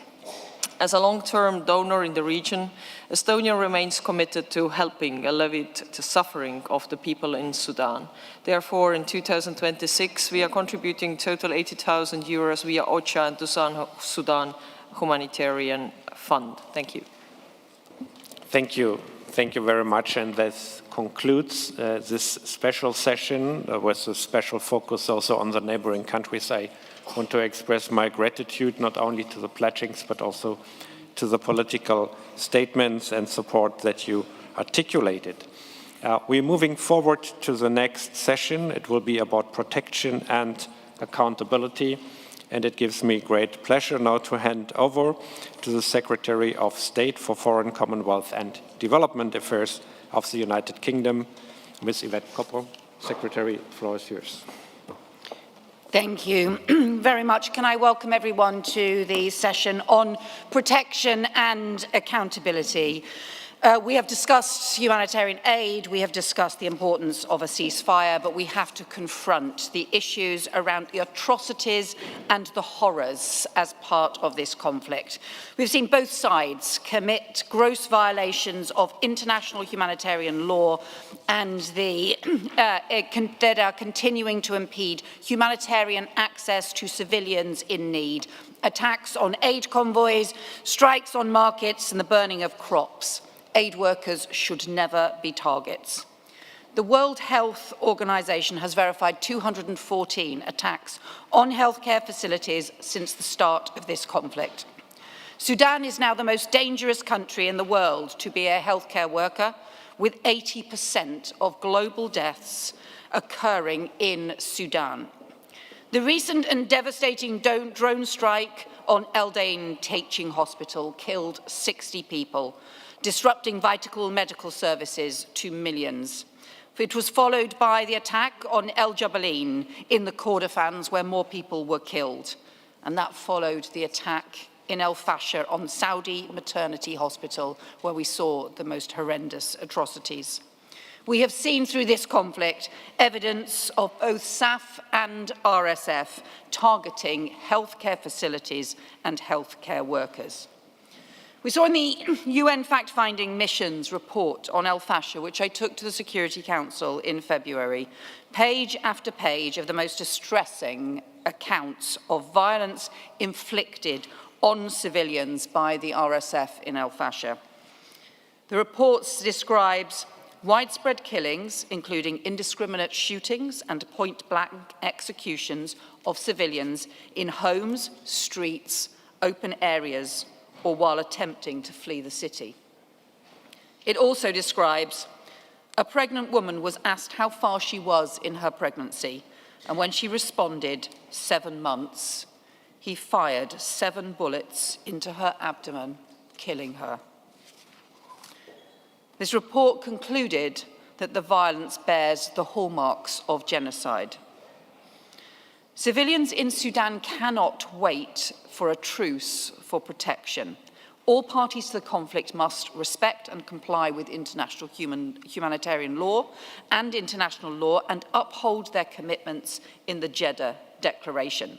As a long-term donor in the region, Estonia remains committed to helping alleviate the suffering of the people in Sudan. Therefore, in 2026, we are contributing total €80,000 via OCHA and the Sudan Humanitarian Fund. Thank you. Thank you. Thank you very much. And this concludes this special session with a special focus also on the neighboring countries. I want to express my gratitude not only to the pledgings but also to the political statements and support that you articulated. We're moving forward to the next session. It will be about protection and accountability, and it gives me great pleasure now to hand over to the Secretary of State for Foreign, Commonwealth and Development Affairs of the United Kingdom, Ms. Yvette Copper. Secretary, the floor is yours. Thank you very much. Can I welcome everyone to the session on protection and accountability. We have discussed humanitarian aid, we have discussed the importance of a ceasefire, but we have to confront the issues around the atrocities and the horrors as part of this conflict. We've seen both sides commit gross violations of international humanitarian law and that are continuing to impede humanitarian access to civilians in need. Attacks on aid convoys, strikes on markets, and the burning of crops. Aid workers should never be targets. The World Health Organization has verified 214 attacks on healthcare facilities since the start of this conflict. Sudan is now the most dangerous country in the world to be a healthcare worker, with 80% of global deaths occurring in Sudan. The recent and devastating drone strike on El Dain Teaching Hospital killed 60 people, disrupting vital medical services to millions. It was followed by the attack on El Jabalin in the Kordofans, where more people were killed. And that followed the attack in El Fasher on Saudi Maternity Hospital, where we saw the most horrendous atrocities. We have seen through this conflict evidence of both SAF and RSF targeting healthcare facilities and healthcare workers. We saw in the UN fact-finding mission's report on El Fasher, which I took to the Security Council in February, page after page of the most distressing accounts of violence inflicted on civilians by the RSF in El Fasher. The report describes widespread killings, including indiscriminate shootings and point-blank executions of civilians in homes, streets, open areas, or while attempting to flee the city. It also describes a pregnant woman was asked how far she was in her pregnancy, and when she responded, 7 months, he fired 7 bullets into her abdomen, killing her. This report concluded that the violence bears the hallmarks of genocide. Civilians in Sudan cannot wait for a truce for protection. All parties to the conflict must respect and comply with international humanitarian law and international law and uphold their commitments in the Jeddah Declaration.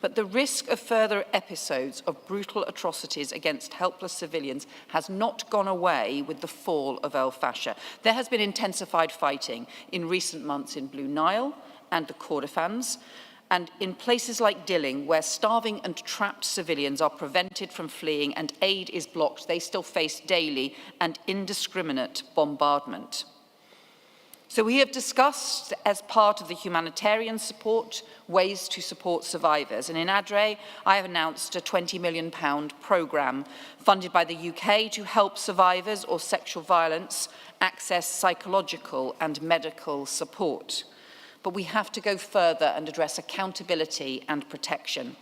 But the risk of further episodes of brutal atrocities against helpless civilians has not gone away with the fall of El Fasher. There has been intensified fighting in recent months in Blue Nile and the Kordofans, and in places like Dilling, where starving and trapped civilians are prevented from fleeing and aid is blocked, they still face daily and indiscriminate bombardment. So we have discussed, as part of the humanitarian support, ways to support survivors. And in Adre, I have announced a £20 million programme funded by the UK to help survivors of sexual violence access psychological and medical support. But we have to go further and address accountability and protection.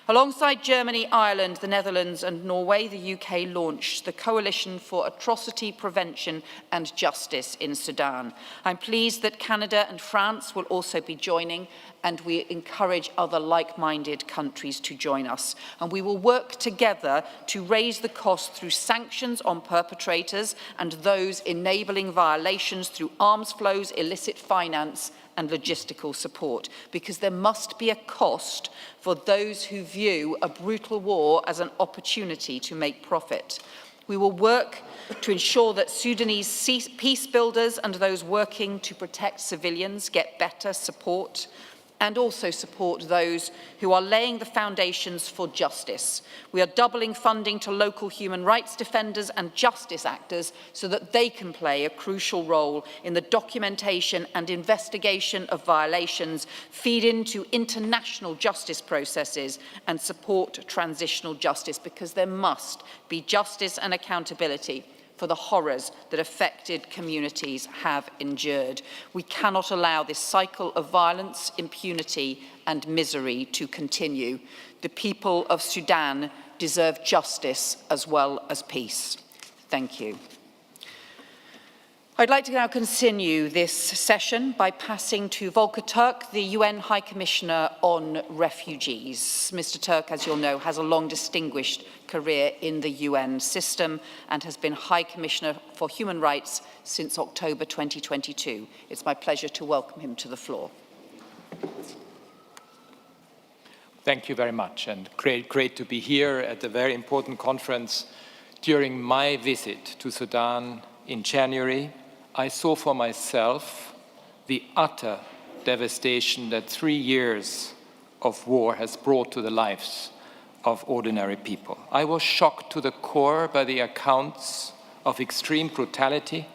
Alongside Germany, Ireland, the Netherlands and Norway, the UK launched the Coalition for Atrocity Prevention and Justice in Sudan. I'm pleased that Canada and France will also be joining, and we encourage other like-minded countries to join us. And we will work together to raise the cost through sanctions on perpetrators and those enabling violations through arms flows, illicit finance and logistical support, because there must be a cost for those who view a brutal war as an opportunity to make profit. We will work to ensure that Sudanese peace builders and those working to protect civilians get better support, and also support those who are laying the foundations for justice. We are doubling funding to local human rights defenders and justice actors so that they can play a crucial role in the documentation and investigation of violations, feed into international justice processes, and support transitional justice, because there must be justice and accountability for the horrors that affected communities have endured. We cannot allow this cycle of violence, impunity, and misery to continue. The people of Sudan deserve justice as well as peace. Thank you. I'd like to now continue this session by passing to Volker Turk, the UN High Commissioner on Refugees. Mr. Turk, as you'll know, has a long distinguished career in the UN system and has been High Commissioner for Human Rights since October 2022. It's my pleasure to welcome him to the floor. Thank you very much, and great to be here at a very important conference. During my visit to Sudan in January, I saw for myself the utter devastation that 3 years of war has brought to the lives of ordinary people. I was shocked to the core by the accounts of extreme brutality,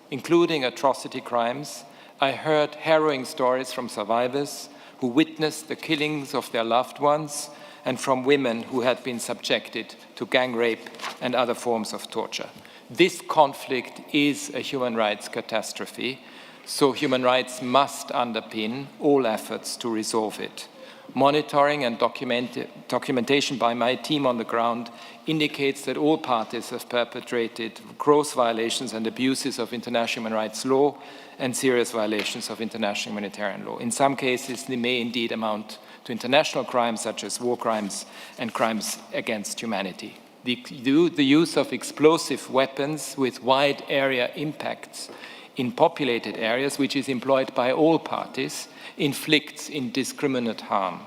including atrocity crimes. I heard harrowing stories from survivors who witnessed the killings of their loved ones, and from women who had been subjected to gang rape and other forms of torture. This conflict is a human rights catastrophe, so human rights must underpin all efforts to resolve it. Monitoring and documentation by my team on the ground indicates that all parties have perpetrated gross violations and abuses of international human rights law and serious violations of international humanitarian law. In some cases, they may indeed amount to international crimes such as war crimes and crimes against humanity. The use of explosive weapons with wide area impacts in populated areas, which is employed by all parties, inflicts indiscriminate harm.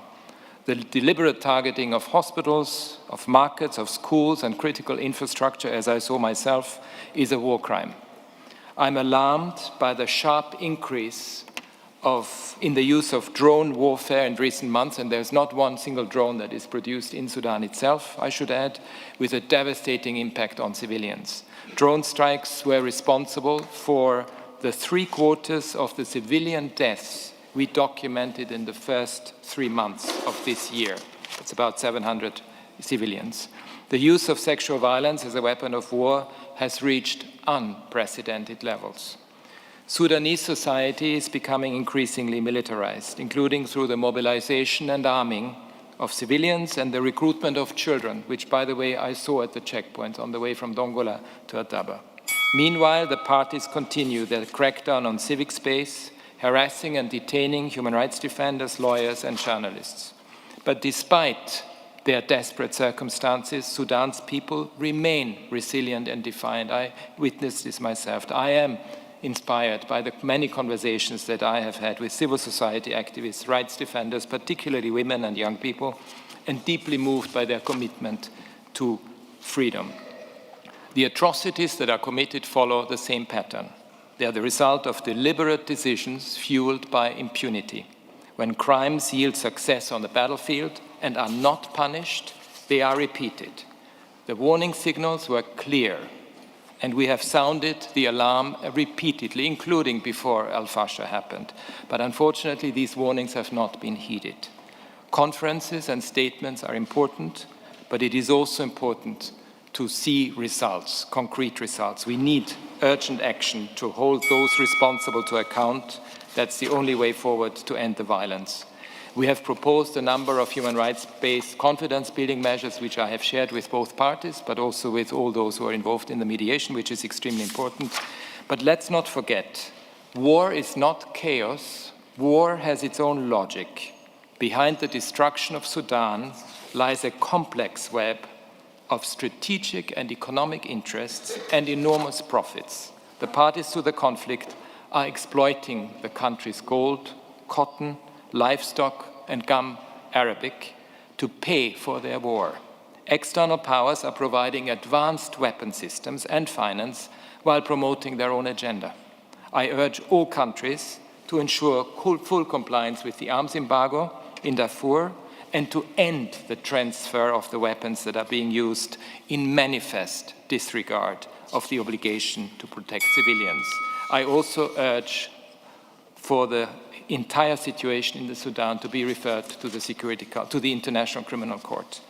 The deliberate targeting of hospitals, of markets, of schools, and critical infrastructure, as I saw myself, is a war crime. I'm alarmed by the sharp increase in the use of drone warfare in recent months, and there's not one single drone that is produced in Sudan itself, I should add, with a devastating impact on civilians. Drone strikes were responsible for the 3/4 of the civilian deaths we documented in the first 3 months of this year. It's about 700 civilians. The use of sexual violence as a weapon of war has reached unprecedented levels. Sudanese society is becoming increasingly militarized, including through the mobilization and arming of civilians and the recruitment of children, which, by the way, I saw at the checkpoint on the way from Dongola to Adaba. Meanwhile, the parties continue their crackdown on civic space, harassing and detaining human rights defenders, lawyers, and journalists. But despite their desperate circumstances, Sudan's people remain resilient and defiant. I witnessed this myself. I am inspired by the many conversations that I have had with civil society activists, rights defenders, particularly women and young people, and deeply moved by their commitment to freedom. The atrocities that are committed follow the same pattern. They are the result of deliberate decisions fueled by impunity. When crimes yield success on the battlefield and are not punished, they are repeated. The warning signals were clear, and we have sounded the alarm repeatedly, including before Al-Fasher happened. But unfortunately, these warnings have not been heeded. Conferences and statements are important, but it is also important to see results, concrete results. We need urgent action to hold those responsible to account. That's the only way forward to end the violence. We have proposed a number of human rights-based confidence-building measures, which I have shared with both parties, but also with all those who are involved in the mediation, which is extremely important. But let's not forget, war is not chaos. War has its own logic. Behind the destruction of Sudan lies a complex web of strategic and economic interests and enormous profits. The parties to the conflict are exploiting the country's gold, cotton, livestock, and gum arabic to pay for their war. External powers are providing advanced weapon systems and finance while promoting their own agenda. I urge all countries to ensure full compliance with the arms embargo in Darfur and to end the transfer of the weapons that are being used in manifest disregard of the obligation to protect civilians. I also urge for the entire situation in the Sudan to be referred to the International Criminal Court.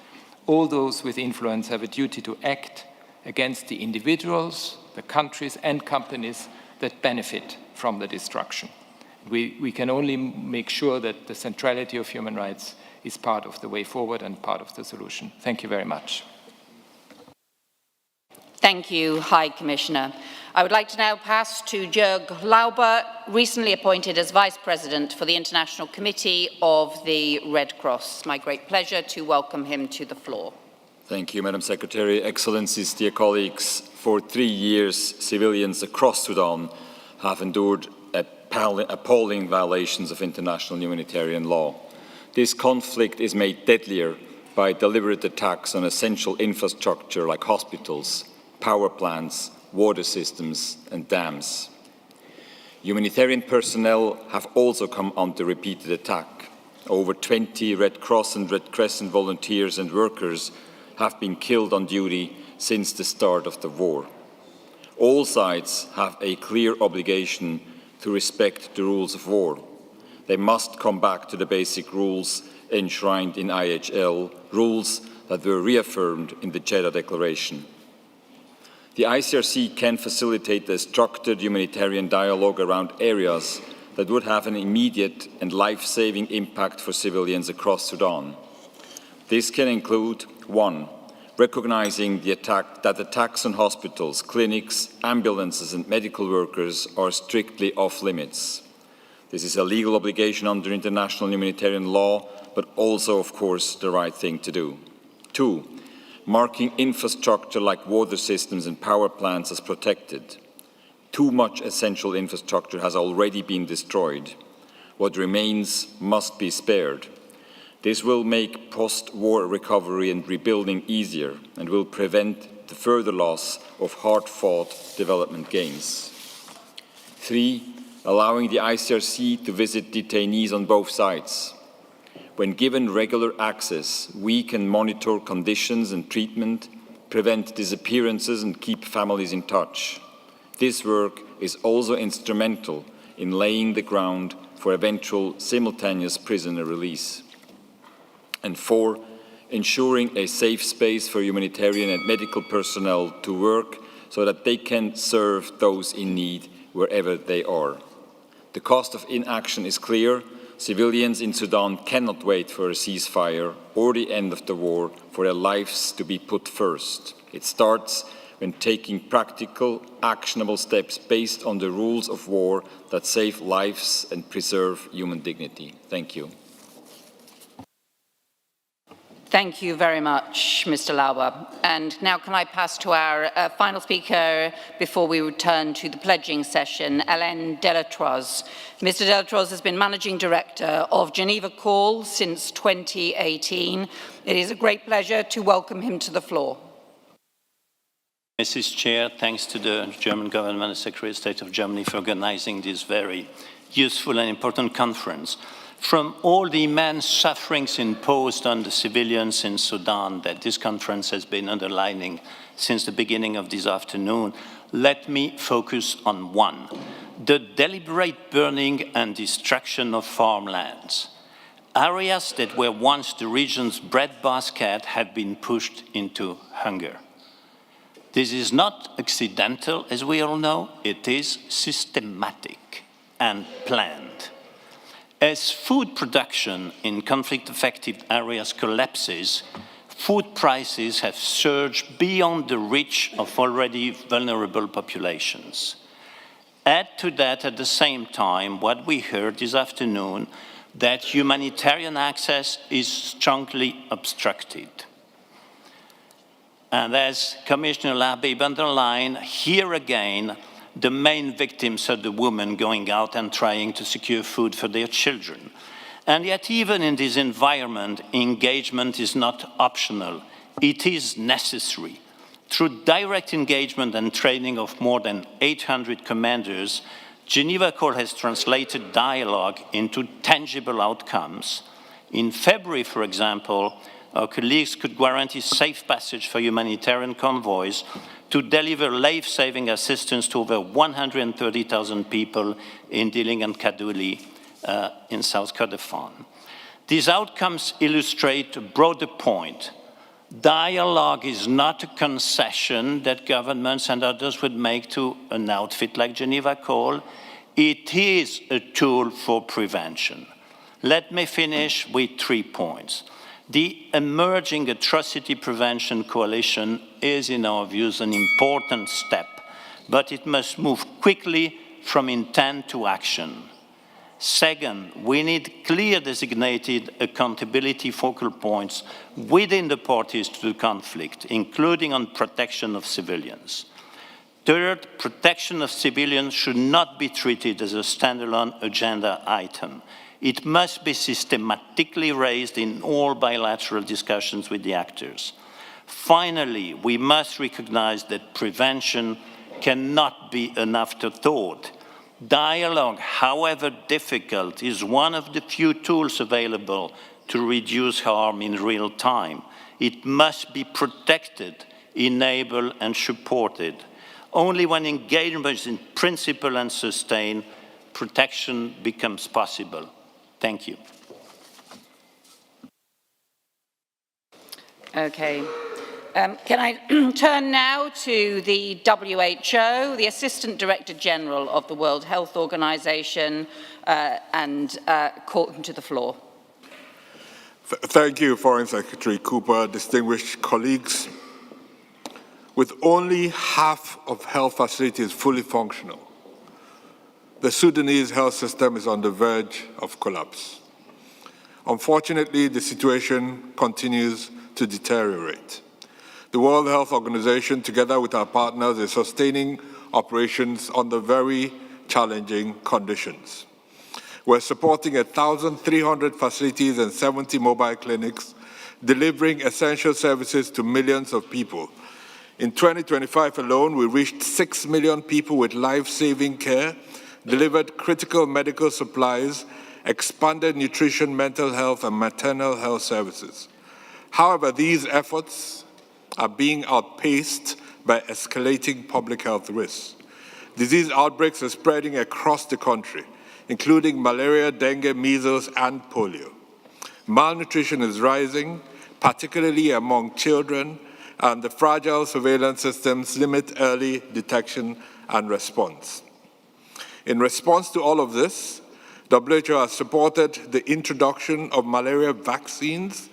All those with influence have a duty to act against the individuals, the countries and companies that benefit from the destruction. We can only make sure that the centrality of human rights is part of the way forward and part of the solution. Thank you very much. Thank you, High Commissioner. I would like to now pass to Jörg Lauber, recently appointed as Vice President for the International Committee of the Red Cross. It's my great pleasure to welcome him to the floor. Thank you, Madam Secretary. Excellencies, dear colleagues, for 3 years, civilians across Sudan have endured appalling violations of international humanitarian law. This conflict is made deadlier by deliberate attacks on essential infrastructure like hospitals, power plants, water systems and dams. Humanitarian personnel have also come under repeated attack. Over 20 Red Cross and Red Crescent volunteers and workers have been killed on duty since the start of the war. All sides have a clear obligation to respect the rules of war. They must come back to the basic rules enshrined in IHL, rules that were reaffirmed in the Jeddah Declaration. The ICRC can facilitate a structured humanitarian dialogue around areas that would have an immediate and life-saving impact for civilians across Sudan. This can include 1. Recognizing that attacks on hospitals, clinics, ambulances and medical workers are strictly off-limits. This is a legal obligation under international humanitarian law, but also, of course, the right thing to do. 2. Marking infrastructure like water systems and power plants as protected. Too much essential infrastructure has already been destroyed. What remains must be spared. This will make post-war recovery and rebuilding easier and will prevent the further loss of hard-fought development gains. 3. Allowing the ICRC to visit detainees on both sides. When given regular access, we can monitor conditions and treatment, prevent disappearances and keep families in touch. This work is also instrumental in laying the ground for eventual simultaneous prisoner release. And 4, ensuring a safe space for humanitarian and medical personnel to work so that they can serve those in need wherever they are. The cost of inaction is clear. Civilians in Sudan cannot wait for a ceasefire or the end of the war for their lives to be put first. It starts when taking practical, actionable steps based on the rules of war that save lives and preserve human dignity. Thank you. Thank you very much, Mr. Lauber. And now can I pass to our final speaker before we return to the pledging session, Alain Delatroze. Mr. Delatroze has been Managing Director of Geneva Call since 2018. It is a great pleasure to welcome him to the floor. Mrs. Chair, thanks to the German government and Secretary of State of Germany for organizing this very useful and important conference. From all the immense sufferings imposed on the civilians in Sudan that this conference has been underlining since the beginning of this afternoon, let me focus on one: the deliberate burning and destruction of farmlands. Areas that were once the region's breadbasket have been pushed into hunger. This is not accidental, as we all know, it is systematic and planned. As food production in conflict-affected areas collapses, food prices have surged beyond the reach of already vulnerable populations. Add to that, at the same time, what we heard this afternoon, that humanitarian access is strongly obstructed. And as Commissioner Labib underlined, here again, the main victims are the women going out and trying to secure food for their children. And yet, even in this environment, engagement is not optional. It is necessary. Through direct engagement and training of more than 800 commanders, Geneva Call has translated dialogue into tangible outcomes. In February, for example, our colleagues could guarantee safe passage for humanitarian convoys to deliver life-saving assistance to over 130,000 people in Dilling and Kaduli in South Kordofan. These outcomes illustrate a broader point. Dialogue is not a concession that governments and others would make to an outfit like Geneva Call. It is a tool for prevention. Let me finish with 3 points. The emerging atrocity prevention coalition is, in our views, an important step, but it must move quickly from intent to action. Second, we need clear designated accountability focal points within the parties to the conflict, including on protection of civilians. Third, protection of civilians should not be treated as a standalone agenda item. It must be systematically raised in all bilateral discussions with the actors. Finally, we must recognize that prevention cannot be an afterthought. Dialogue, however difficult, is one of the few tools available to reduce harm in real time. It must be protected, enabled, and supported. Only when engagement is in principle and sustained, protection becomes possible. Thank you. Okay. Can I turn now to the WHO, the Assistant Director General of the World Health Organization, and call him to the floor. Thank you, Foreign Secretary Cooper, distinguished colleagues. With only half of health facilities fully functional, the Sudanese health system is on the verge of collapse. Unfortunately, the situation continues to deteriorate. The World Health Organization, together with our partners, is sustaining operations under very challenging conditions. We're supporting 1,300 facilities and 70 mobile clinics, delivering essential services to millions of people. In 2025 alone, we reached 6 million people with life-saving care, delivered critical medical supplies, expanded nutrition, mental health, and maternal health services. However, these efforts are being outpaced by escalating public health risks. Disease outbreaks are spreading across the country, including malaria, dengue, measles, and polio. Malnutrition is rising, particularly among children, and the fragile surveillance systems limit early detection and response. In response to all of this, WHO has supported the introduction of malaria vaccines,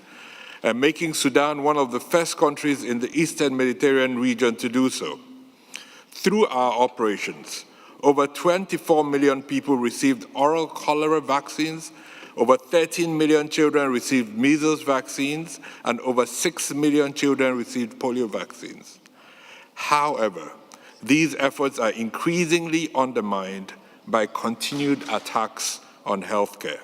making Sudan one of the first countries in the Eastern Mediterranean region to do so. Through our operations, over 24 million people received oral cholera vaccines, over 13 million children received measles vaccines, and over 6 million children received polio vaccines. However, these efforts are increasingly undermined by continued attacks on healthcare.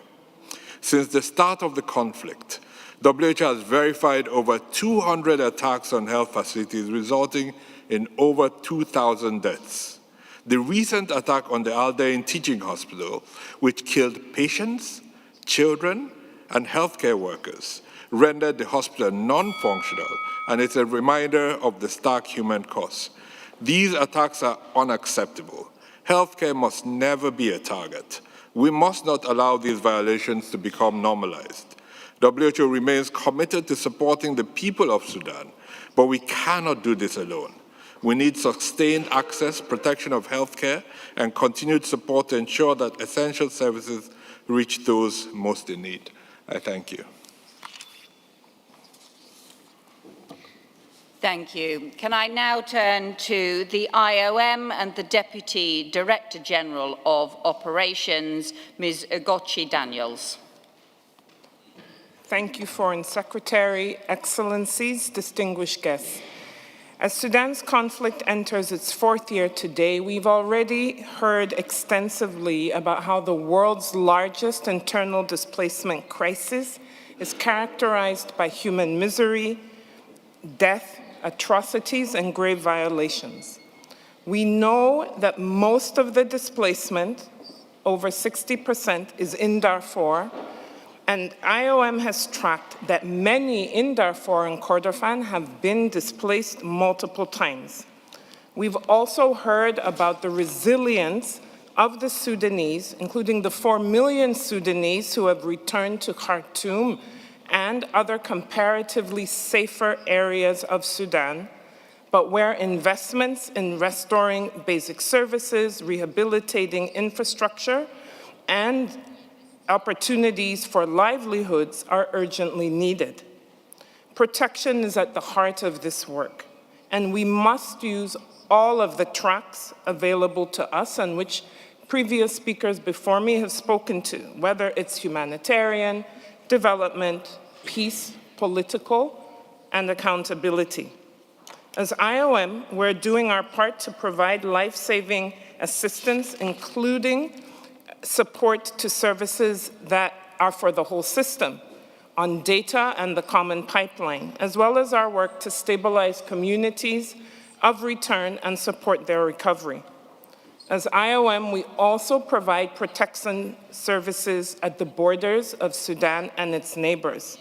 Since the start of the conflict, WHO has verified over 200 attacks on health facilities, resulting in over 2,000 deaths. The recent attack on the Al Dain Teaching Hospital, which killed patients, children, and healthcare workers, rendered the hospital non-functional, and it's a reminder of the stark human cost. These attacks are unacceptable. Healthcare must never be a target. We must not allow these violations to become normalized. WHO remains committed to supporting the people of Sudan, but we cannot do this alone. We need sustained access, protection of healthcare, and continued support to ensure that essential services reach those most in need. I thank you. Thank you. Can I now turn to the IOM and the Deputy Director General of Operations, Ms. Ugochi Daniels. Thank you, Foreign Secretary, Excellencies, distinguished guests. As Sudan's conflict enters its 4th year today, we've already heard extensively about how the world's largest internal displacement crisis is characterized by human misery, death, atrocities, and grave violations. We know that most of the displacement, over 60%, is in Darfur, and IOM has tracked that many in Darfur and Kordofan have been displaced multiple times. We've also heard about the resilience of the Sudanese, including the 4 million Sudanese who have returned to Khartoum and other comparatively safer areas of Sudan, but where investments in restoring basic services, rehabilitating infrastructure, and opportunities for livelihoods are urgently needed. Protection is at the heart of this work, and we must use all of the tracks available to us and which previous speakers before me have spoken to, whether it's humanitarian, development, peace, political, and accountability. As IOM, we're doing our part to provide life-saving assistance, including support to services that are for the whole system, on data and the common pipeline, as well as our work to stabilize communities of return and support their recovery. As IOM, we also provide protection services at the borders of Sudan and its neighbors.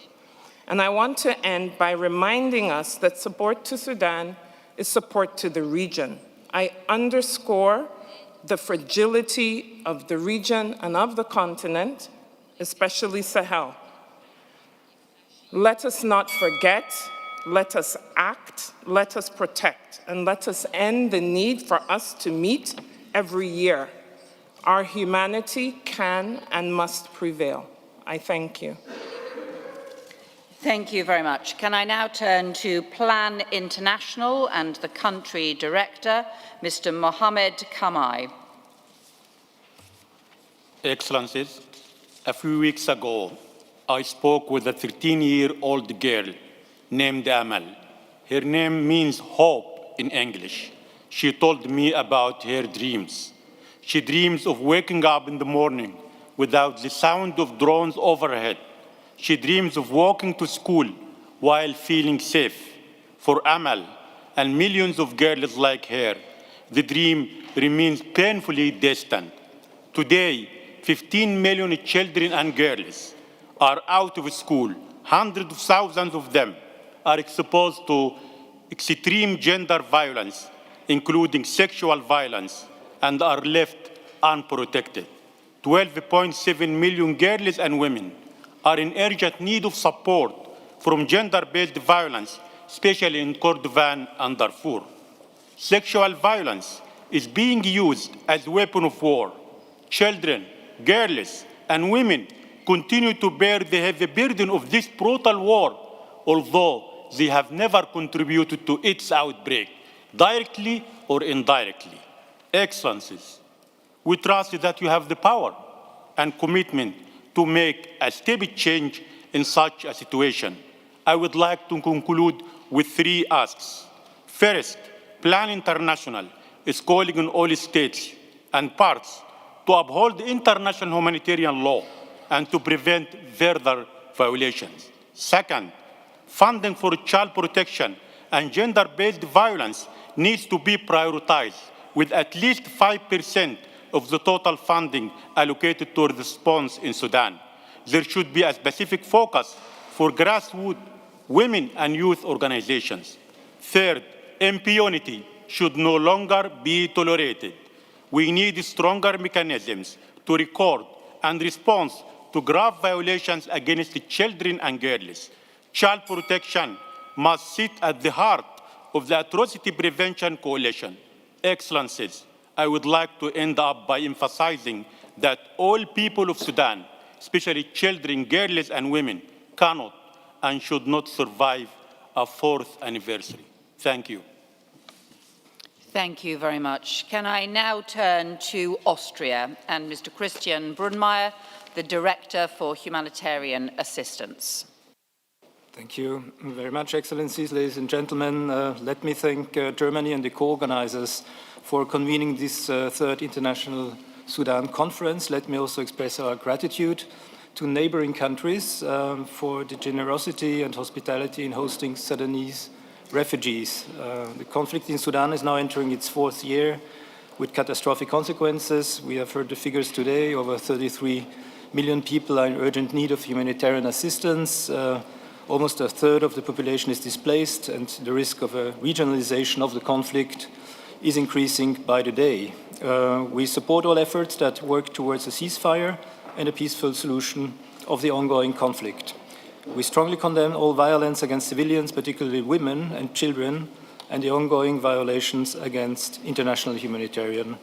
And I want to end by reminding us that support to Sudan is support to the region. I underscore the fragility of the region and of the continent, especially Sahel. Let us not forget, let us act, let us protect, and let us end the need for us to meet every year. Our humanity can and must prevail. I thank you. Thank you very much. Can I now turn to Plan International and the country director, Mr. Mohamed Kamai. Excellencies, a few weeks ago, I spoke with a 13-year-old girl named Amal. Her name means hope in English. She told me about her dreams. She dreams of waking up in the morning without the sound of drones overhead. She dreams of walking to school while feeling safe. For Amal and millions of girls like her, the dream remains painfully distant. Today, 15 million children and girls are out of school. Hundreds of thousands of them are exposed to extreme gender violence, including sexual violence, and are left unprotected. 12.7 million girls and women are in urgent need of support from gender-based violence, especially in Kordofan and Darfur. Sexual violence is being used as a weapon of war. Children, girls, and women continue to bear the heavy burden of this brutal war, although they have never contributed to its outbreak, directly or indirectly. Excellencies, we trust that you have the power and commitment to make a step change in such a situation. I would like to conclude with 3 asks. First, Plan International is calling on all states and parts to uphold international humanitarian law and to prevent further violations. Second, funding for child protection and gender-based violence needs to be prioritized with at least 5% of the total funding allocated toward the response in Sudan. There should be a specific focus for grassroots, women and youth organizations. Third, impunity should no longer be tolerated. We need stronger mechanisms to record and respond to grave violations against children and girls. Child protection must sit at the heart of the Atrocity Prevention Coalition. Excellencies, I would like to end up by emphasizing that all people of Sudan, especially children, girls, and women, cannot and should not survive a 4th anniversary. Thank you. Thank you very much. Can I now turn to Austria and Mr. Christian Brunmeier, the Director for Humanitarian Assistance. Thank you very much, Excellencies, ladies and gentlemen. Let me thank Germany and the co-organizers for convening this third International Sudan Conference. Let me also express our gratitude to neighboring countries for the generosity and hospitality in hosting Sudanese refugees. The conflict in Sudan is now entering its fourth year with catastrophic consequences. We have heard the figures today. Over 33 million people are in urgent need of humanitarian assistance. Almost a third of the population is displaced, and the risk of a regionalization of the conflict is increasing by the day. We support all efforts that work towards a ceasefire and a peaceful solution of the ongoing conflict. We strongly condemn all violence against civilians, particularly women and children, and the ongoing violations against international humanitarian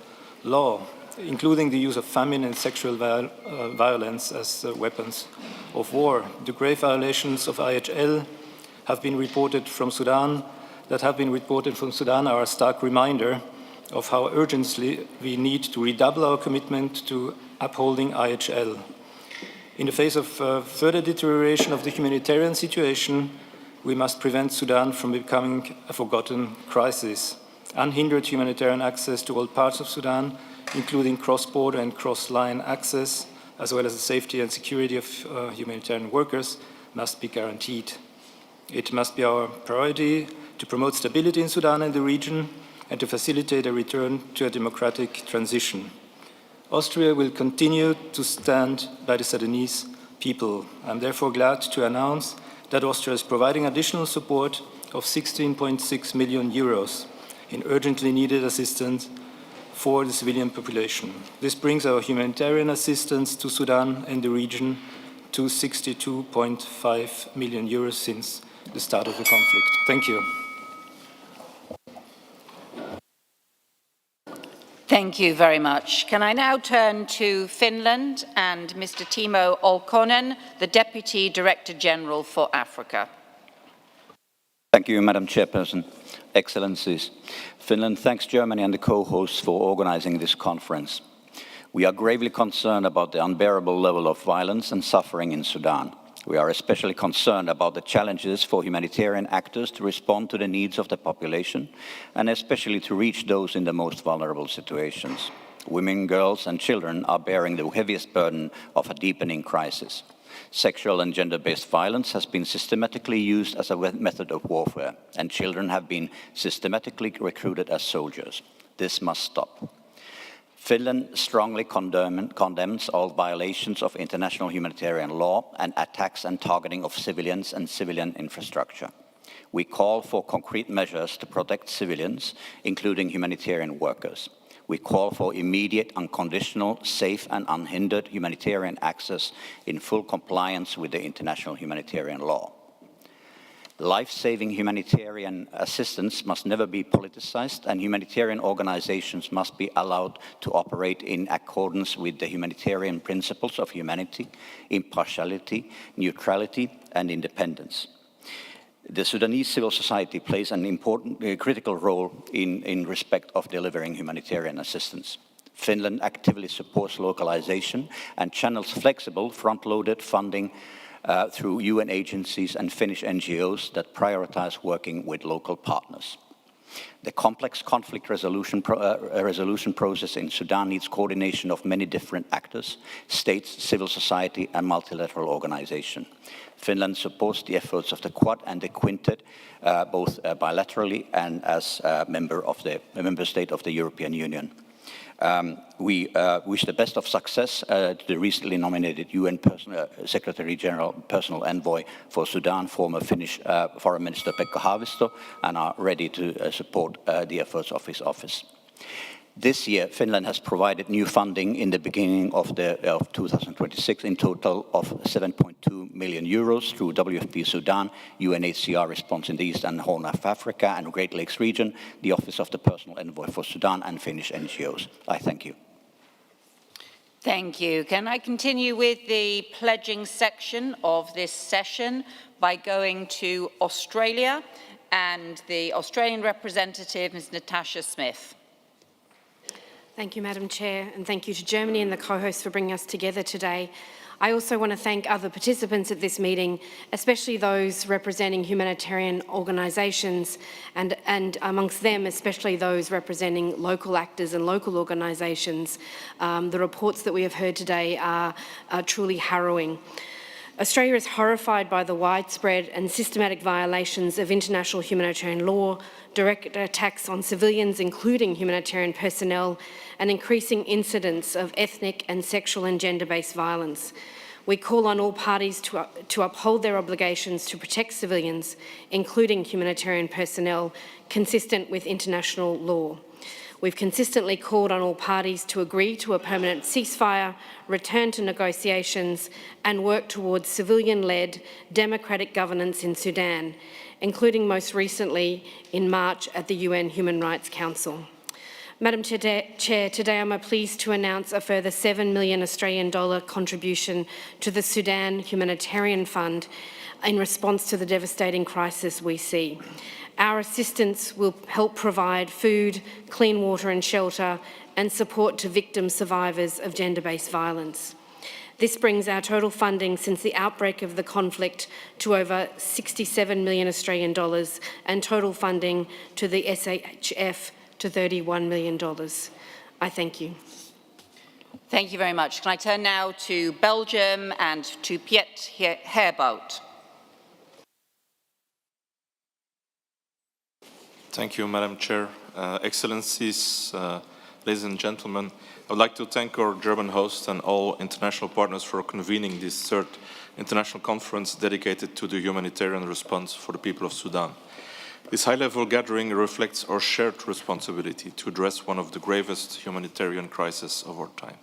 law, including the use of famine and sexual violence as weapons of war. The grave violations of IHL have been reported from Sudan, are a stark reminder of how urgently we need to redouble our commitment to upholding IHL. In the face of further deterioration of the humanitarian situation, we must prevent Sudan from becoming a forgotten crisis. Unhindered humanitarian access to all parts of Sudan, including cross-border and cross-line access, as well as the safety and security of humanitarian workers, must be guaranteed. It must be our priority to promote stability in Sudan and the region and to facilitate a return to a democratic transition. Austria will continue to stand by the Sudanese people. I'm therefore glad to announce that Austria is providing additional support of 16.6 million euros in urgently needed assistance for the civilian population. This brings our humanitarian assistance to Sudan and the region to 62.5 million euros since the start of the conflict. Thank you. Thank you very much. Can I now turn to Finland and Mr. Timo Olkonen, the Deputy Director General for Africa. Thank you, Madam Chairperson. Excellencies, Finland thanks Germany and the co-hosts for organizing this conference. We are gravely concerned about the unbearable level of violence and suffering in Sudan. We are especially concerned about the challenges for humanitarian actors to respond to the needs of the population, and especially to reach those in the most vulnerable situations. Women, girls, and children are bearing the heaviest burden of a deepening crisis. Sexual and gender-based violence has been systematically used as a method of warfare, and children have been systematically recruited as soldiers. This must stop. Finland strongly condemns all violations of international humanitarian law and attacks and targeting of civilians and civilian infrastructure. We call for concrete measures to protect civilians, including humanitarian workers. We call for immediate, unconditional, safe and unhindered humanitarian access in full compliance with the international humanitarian law. Life-saving humanitarian assistance must never be politicized, and humanitarian organizations must be allowed to operate in accordance with the humanitarian principles of humanity, impartiality, neutrality, and independence. The Sudanese civil society plays an important, critical role in respect of delivering humanitarian assistance. Finland actively supports localization and channels flexible, front-loaded funding through UN agencies and Finnish NGOs that prioritize working with local partners. The complex conflict resolution process in Sudan needs coordination of many different actors, states, civil society, and multilateral organization. Finland supports the efforts of the Quad and the Quintet, both bilaterally and as a member state of the European Union. We wish the best of success to the recently nominated UN Secretary General Personal Envoy for Sudan, former Finnish Foreign Minister Pekka Haavisto, and are ready to support the efforts of his office. This year, Finland has provided new funding in the beginning of 2026 in total of 7.2 million euros through WFP Sudan, UNHCR response in the East and Horn of Africa and Great Lakes region, the Office of the Personal Envoy for Sudan, and Finnish NGOs. I thank you. Thank you. Can I continue with the pledging section of this session by going to Australia and the Australian representative, Ms. Natasha Smith. Thank you, Madam Chair, and thank you to Germany and the co-hosts for bringing us together today. I also want to thank other participants at this meeting, especially those representing humanitarian organisations, and amongst them, especially those representing local actors and local organisations. The reports that we have heard today are truly harrowing. Australia is horrified by the widespread and systematic violations of international humanitarian law, direct attacks on civilians, including humanitarian personnel, and increasing incidents of ethnic and sexual and gender-based violence. We call on all parties to uphold their obligations to protect civilians, including humanitarian personnel, consistent with international law. We've consistently called on all parties to agree to a permanent ceasefire, return to negotiations, and work towards civilian-led democratic governance in Sudan, including most recently in March at the UN Human Rights Council. Madam Chair, today I'm pleased to announce a further $7 million Australian contribution to the Sudan Humanitarian Fund in response to the devastating crisis we see. Our assistance will help provide food, clean water and shelter, and support to victim survivors of gender-based violence. This brings our total funding since the outbreak of the conflict to over $67 million Australian dollars, and total funding to the SHF to $31 million. I thank you. Thank you very much. Can I turn now to Belgium and to Piet Herbout? Thank you, Madam Chair. Excellencies, ladies and gentlemen, I would like to thank our German host and all international partners for convening this third international conference dedicated to the humanitarian response for the people of Sudan. This high-level gathering reflects our shared responsibility to address one of the gravest humanitarian crises of our time.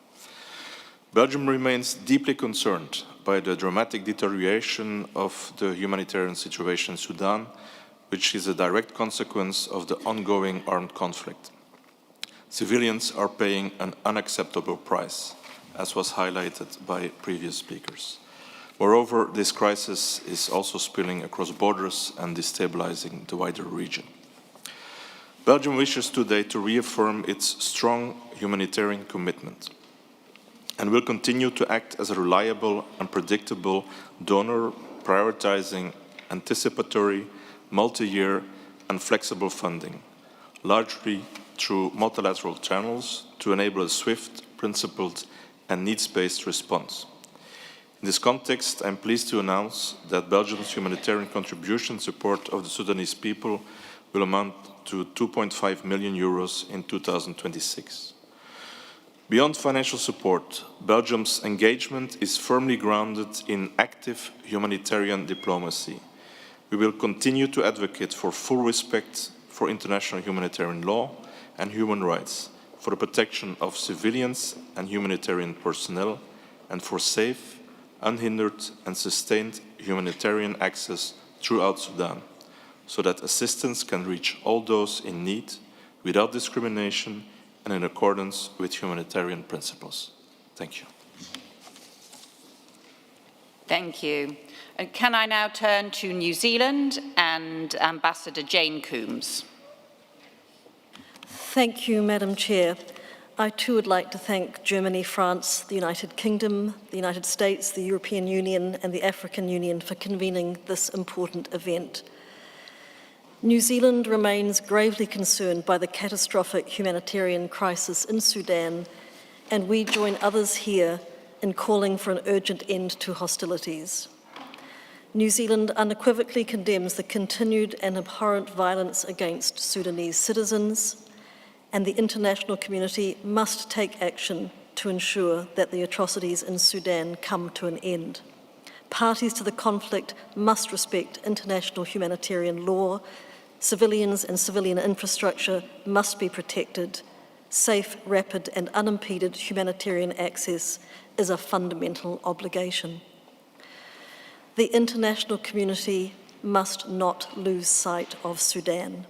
Belgium remains deeply concerned by the dramatic deterioration of the humanitarian situation in Sudan, which is a direct consequence of the ongoing armed conflict. Civilians are paying an unacceptable price, as was highlighted by previous speakers. Moreover, this crisis is also spilling across borders and destabilizing the wider region. Belgium wishes today to reaffirm its strong humanitarian commitment and will continue to act as a reliable and predictable donor, prioritizing anticipatory, multi-year and flexible funding, largely through multilateral channels to enable a swift, principled and needs-based response. In this context, I am pleased to announce that Belgium's humanitarian contribution support of the Sudanese people will amount to €2.5 million in 2026. Beyond financial support, Belgium's engagement is firmly grounded in active humanitarian diplomacy. We will continue to advocate for full respect for international humanitarian law and human rights, for the protection of civilians and humanitarian personnel, and for safe, unhindered and sustained humanitarian access throughout Sudan, so that assistance can reach all those in need without discrimination and in accordance with humanitarian principles. Thank you. Thank you. And can I now turn to New Zealand and Ambassador Jane Coombs? Thank you, Madam Chair. I too would like to thank Germany, France, the United Kingdom, the United States, the European Union and the African Union for convening this important event. New Zealand remains gravely concerned by the catastrophic humanitarian crisis in Sudan, and we join others here in calling for an urgent end to hostilities. New Zealand unequivocally condemns the continued and abhorrent violence against Sudanese citizens, and the international community must take action to ensure that the atrocities in Sudan come to an end. Parties to the conflict must respect international humanitarian law. Civilians and civilian infrastructure must be protected. Safe, rapid and unimpeded humanitarian access is a fundamental obligation. The international community must not lose sight of Sudan.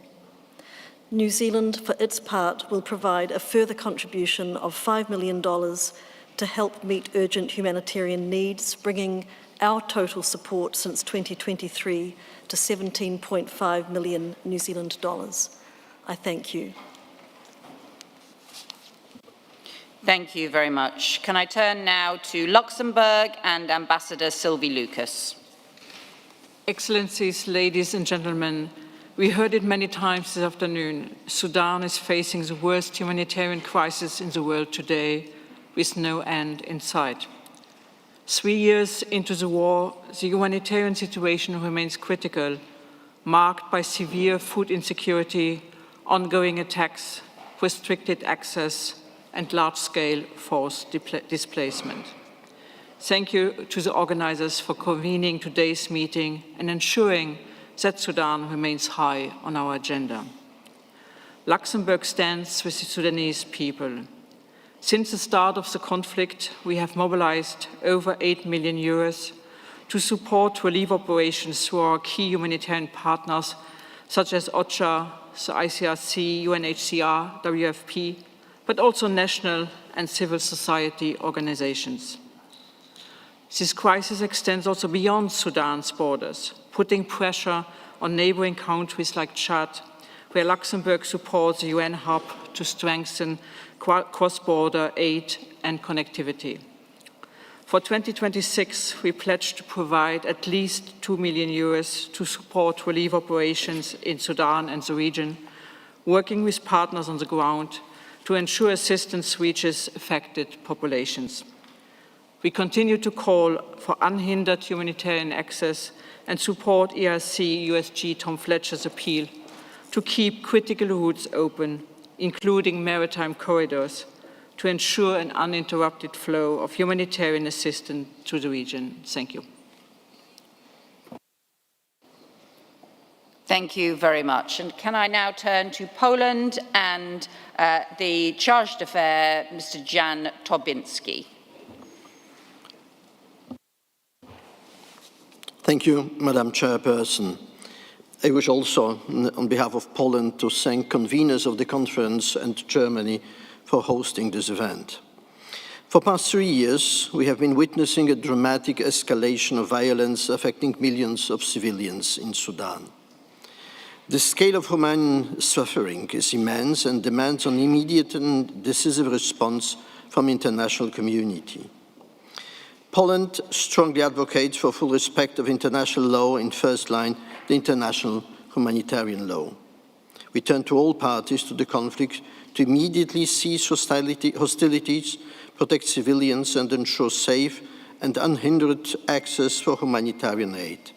New Zealand, for its part, will provide a further contribution of $5 million to help meet urgent humanitarian needs, bringing our total support since 2023 to 17.5 million New Zealand dollars. I thank you. Thank you very much. Can I turn now to Luxembourg and Ambassador Sylvie Lucas? Excellencies, ladies and gentlemen, we heard it many times this afternoon. Sudan is facing the worst humanitarian crisis in the world today, with no end in sight. 3 years into the war, the humanitarian situation remains critical, marked by severe food insecurity, ongoing attacks, restricted access, and large-scale forced displacement. Thank you to the organizers for convening today's meeting and ensuring that Sudan remains high on our agenda. Luxembourg stands with the Sudanese people. Since the start of the conflict, we have mobilized over 8 million euros to support relief operations through our key humanitarian partners, such as OCHA, the ICRC, UNHCR, WFP, but also national and civil society organizations. This crisis extends also beyond Sudan's borders, putting pressure on neighboring countries like Chad, where Luxembourg supports the UN hub to strengthen cross-border aid and connectivity. For 2026, we pledge to provide at least 2 million euros to support relief operations in Sudan and the region, working with partners on the ground to ensure assistance reaches affected populations. We continue to call for unhindered humanitarian access and support ERC USG Tom Fletcher's appeal to keep critical routes open, including maritime corridors, to ensure an uninterrupted flow of humanitarian assistance to the region. Thank you. Thank you very much. And can I now turn to Poland and the Charge d'Affaires, Mr. Jan Tobinski. Thank you, Madam Chairperson. I wish also, on behalf of Poland, to thank conveners of the conference and Germany for hosting this event. For the past 3 years, we have been witnessing a dramatic escalation of violence affecting millions of civilians in Sudan. The scale of human suffering is immense and demands an immediate and decisive response from the international community. Poland strongly advocates for full respect of international law, in first line, the international humanitarian law. We turn to all parties to the conflict to immediately cease hostilities, protect civilians, and ensure safe and unhindered access for humanitarian aid.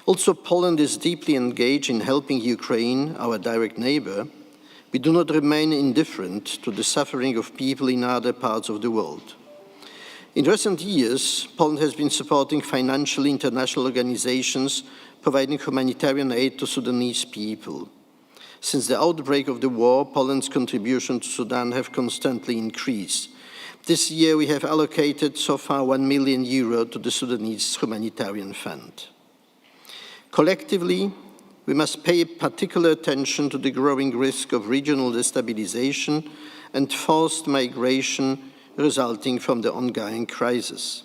Also, Poland is deeply engaged in helping Ukraine, our direct neighbor. We do not remain indifferent to the suffering of people in other parts of the world. In recent years, Poland has been supporting financially international organizations providing humanitarian aid to Sudanese people. Since the outbreak of the war, Poland's contribution to Sudan have constantly increased. This year, we have allocated so far €1 million to the Sudanese Humanitarian Fund. Collectively, we must pay particular attention to the growing risk of regional destabilization and forced migration resulting from the ongoing crisis.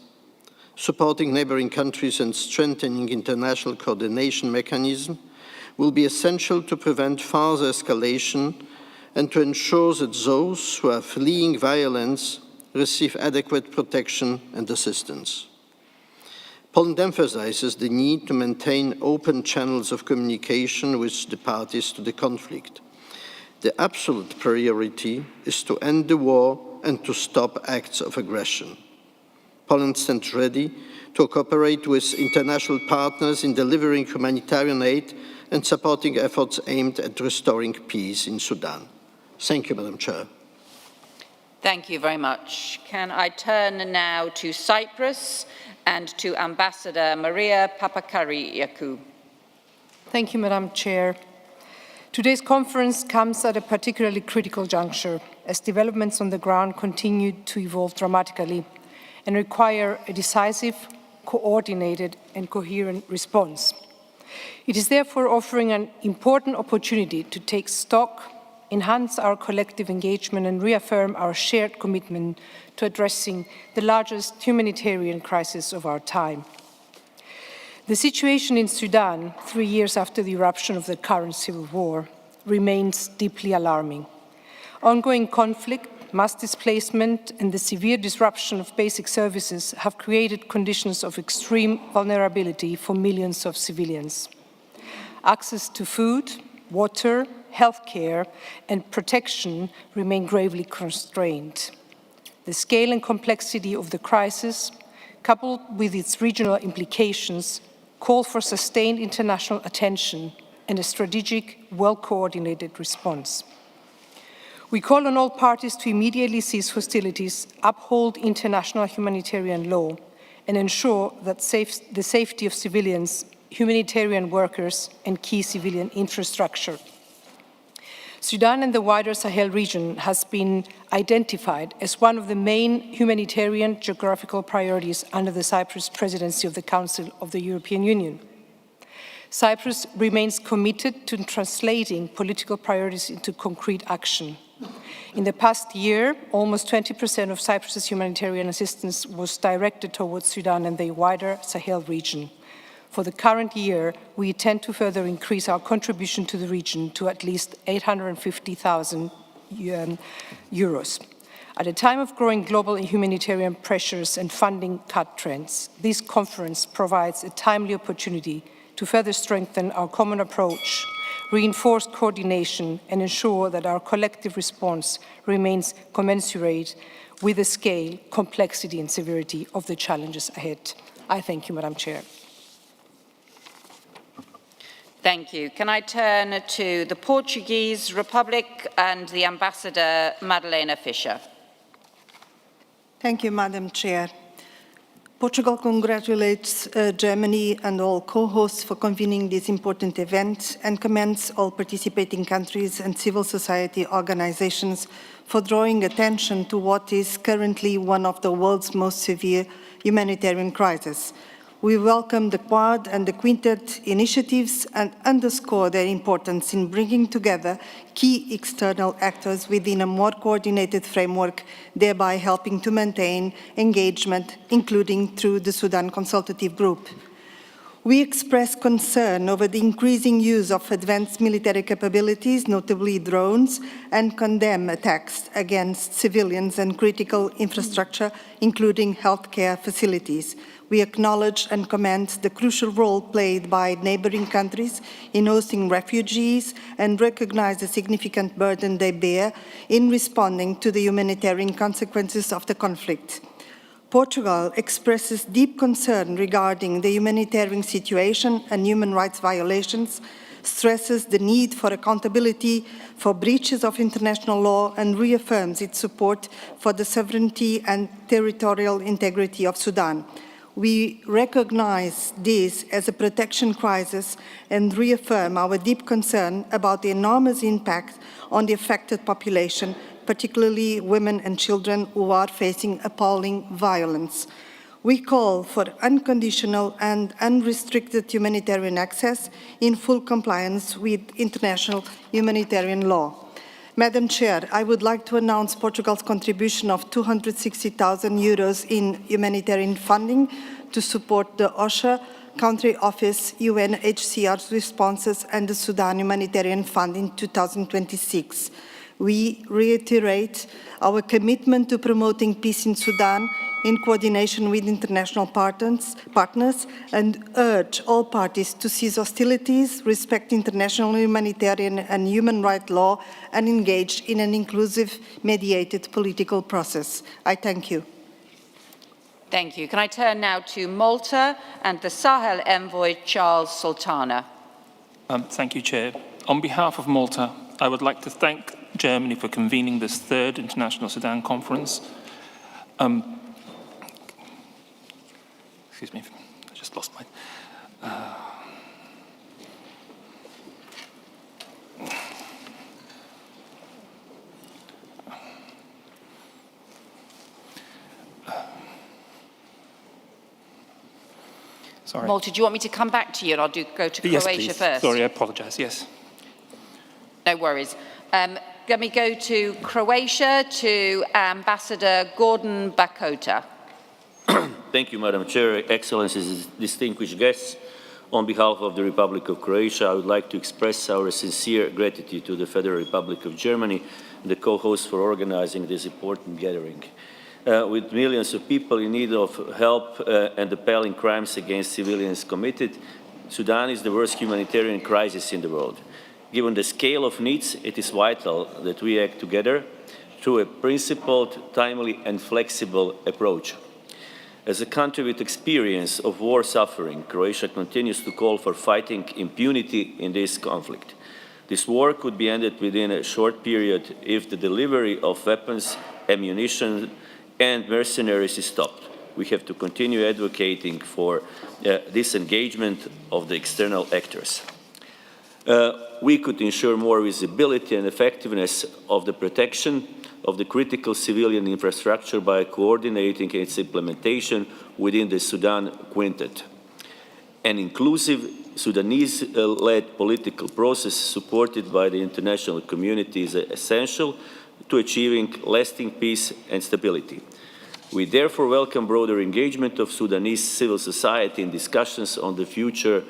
Supporting neighboring countries and strengthening international coordination mechanisms will be essential to prevent further escalation and to ensure that those who are fleeing violence receive adequate protection and assistance. Poland emphasizes the need to maintain open channels of communication with the parties to the conflict. The absolute priority is to end the war and to stop acts of aggression. Poland stands ready to cooperate with international partners in delivering humanitarian aid and supporting efforts aimed at restoring peace in Sudan. Thank you, Madam Chair. Thank you very much. Can I turn now to Cyprus and to Ambassador Maria Papakyriakou. Thank you, Madam Chair. Today's conference comes at a particularly critical juncture as developments on the ground continue to evolve dramatically and require a decisive, coordinated and coherent response. It is therefore offering an important opportunity to take stock, enhance our collective engagement and reaffirm our shared commitment to addressing the largest humanitarian crisis of our time. The situation in Sudan, 3 years after the eruption of the current civil war, remains deeply alarming. Ongoing conflict, mass displacement, and the severe disruption of basic services have created conditions of extreme vulnerability for millions of civilians. Access to food, water, healthcare, and protection remain gravely constrained. The scale and complexity of the crisis, coupled with its regional implications, call for sustained international attention and a strategic, well-coordinated response. We call on all parties to immediately cease hostilities, uphold international humanitarian law, and ensure that the safety of civilians, humanitarian workers, and key civilian infrastructure. Sudan and the wider Sahel region has been identified as one of the main humanitarian geographical priorities under the Cyprus presidency of the Council of the European Union. Cyprus remains committed to translating political priorities into concrete action. In the past year, almost 20% of Cyprus's humanitarian assistance was directed towards Sudan and the wider Sahel region. For the current year, we intend to further increase our contribution to the region to at least 850,000 euros. At a time of growing global humanitarian pressures and funding cut trends, this conference provides a timely opportunity to further strengthen our common approach, reinforce coordination, and ensure that our collective response remains commensurate with the scale, complexity, and severity of the challenges ahead. I thank you, Madam Chair. Thank you. Can I turn to the Portuguese Republic and the Ambassador Madalena Fischer? Thank you, Madam Chair. Portugal congratulates Germany and all co-hosts for convening this important event and commends all participating countries and civil society organizations for drawing attention to what is currently one of the world's most severe humanitarian crises. We welcome the Quad and the Quintet initiatives and underscore their importance in bringing together key external actors within a more coordinated framework, thereby helping to maintain engagement, including through the Sudan Consultative Group. We express concern over the increasing use of advanced military capabilities, notably drones, and condemn attacks against civilians and critical infrastructure, including healthcare facilities. We acknowledge and commend the crucial role played by neighboring countries in hosting refugees and recognize the significant burden they bear in responding to the humanitarian consequences of the conflict. Portugal expresses deep concern regarding the humanitarian situation and human rights violations, stresses the need for accountability for breaches of international law, and reaffirms its support for the sovereignty and territorial integrity of Sudan. We recognize this as a protection crisis and reaffirm our deep concern about the enormous impact on the affected population, particularly women and children who are facing appalling violence. We call for unconditional and unrestricted humanitarian access in full compliance with international humanitarian law. Madam Chair, I would like to announce Portugal's contribution of 260,000 euros in humanitarian funding to support the OSHA Country Office, UNHCR's responses, and the Sudan Humanitarian Fund in 2026. We reiterate our commitment to promoting peace in Sudan in coordination with international partners and urge all parties to cease hostilities, respect international humanitarian and human rights law, and engage in an inclusive, mediated political process. I thank you. Thank you. Can I turn now to Malta and the Sahel envoy, Charles Sultana? Thank you, Chair. On behalf of Malta, I would like to thank Germany for convening this third International Sudan Conference. Excuse me, I just lost my... Sorry. Malta, do you want me to come back to you and I'll go to Yes, Croatia please. first? Sorry, I apologise, yes. No worries. Let me go to Croatia, to Ambassador Gordon Bakota. Thank you, Madam Chair, Excellencies, distinguished guests. On behalf of the Republic of Croatia, I would like to express our sincere gratitude to the Federal Republic of Germany, the co-host, for organizing this important gathering. With millions of people in need of help and appalling crimes against civilians committed, Sudan is the worst humanitarian crisis in the world. Given the scale of needs, it is vital that we act together through a principled, timely and flexible approach. As a country with experience of war suffering, Croatia continues to call for fighting impunity in this conflict. This war could be ended within a short period if the delivery of weapons, ammunition, and mercenaries is stopped. We have to continue advocating for disengagement of the external actors. We could ensure more visibility and effectiveness of the protection of the critical civilian infrastructure by coordinating its implementation within the Sudan Quintet. An inclusive Sudanese-led political process supported by the international community is essential to achieving lasting peace and stability. We therefore welcome broader engagement of Sudanese civil society in discussions on the future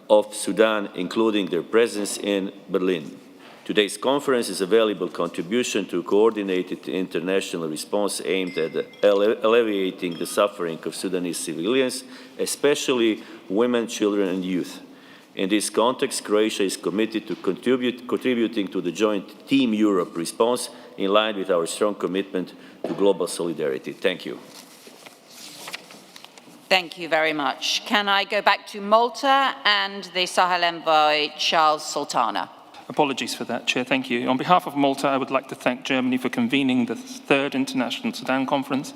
of Sudan, including their presence in Berlin. Today's conference is a valuable contribution to a coordinated international response aimed at alleviating the suffering of Sudanese civilians, especially women, children and youth. In this context, Croatia is committed to contributing to the joint Team Europe response in line with our strong commitment to global solidarity. Thank you. Thank you very much. Can I go back to Malta and the Sahel envoy, Charles Sultana? Apologies for that, Chair. Thank you. On behalf of Malta, I would like to thank Germany for convening the 3rd International Sudan Conference.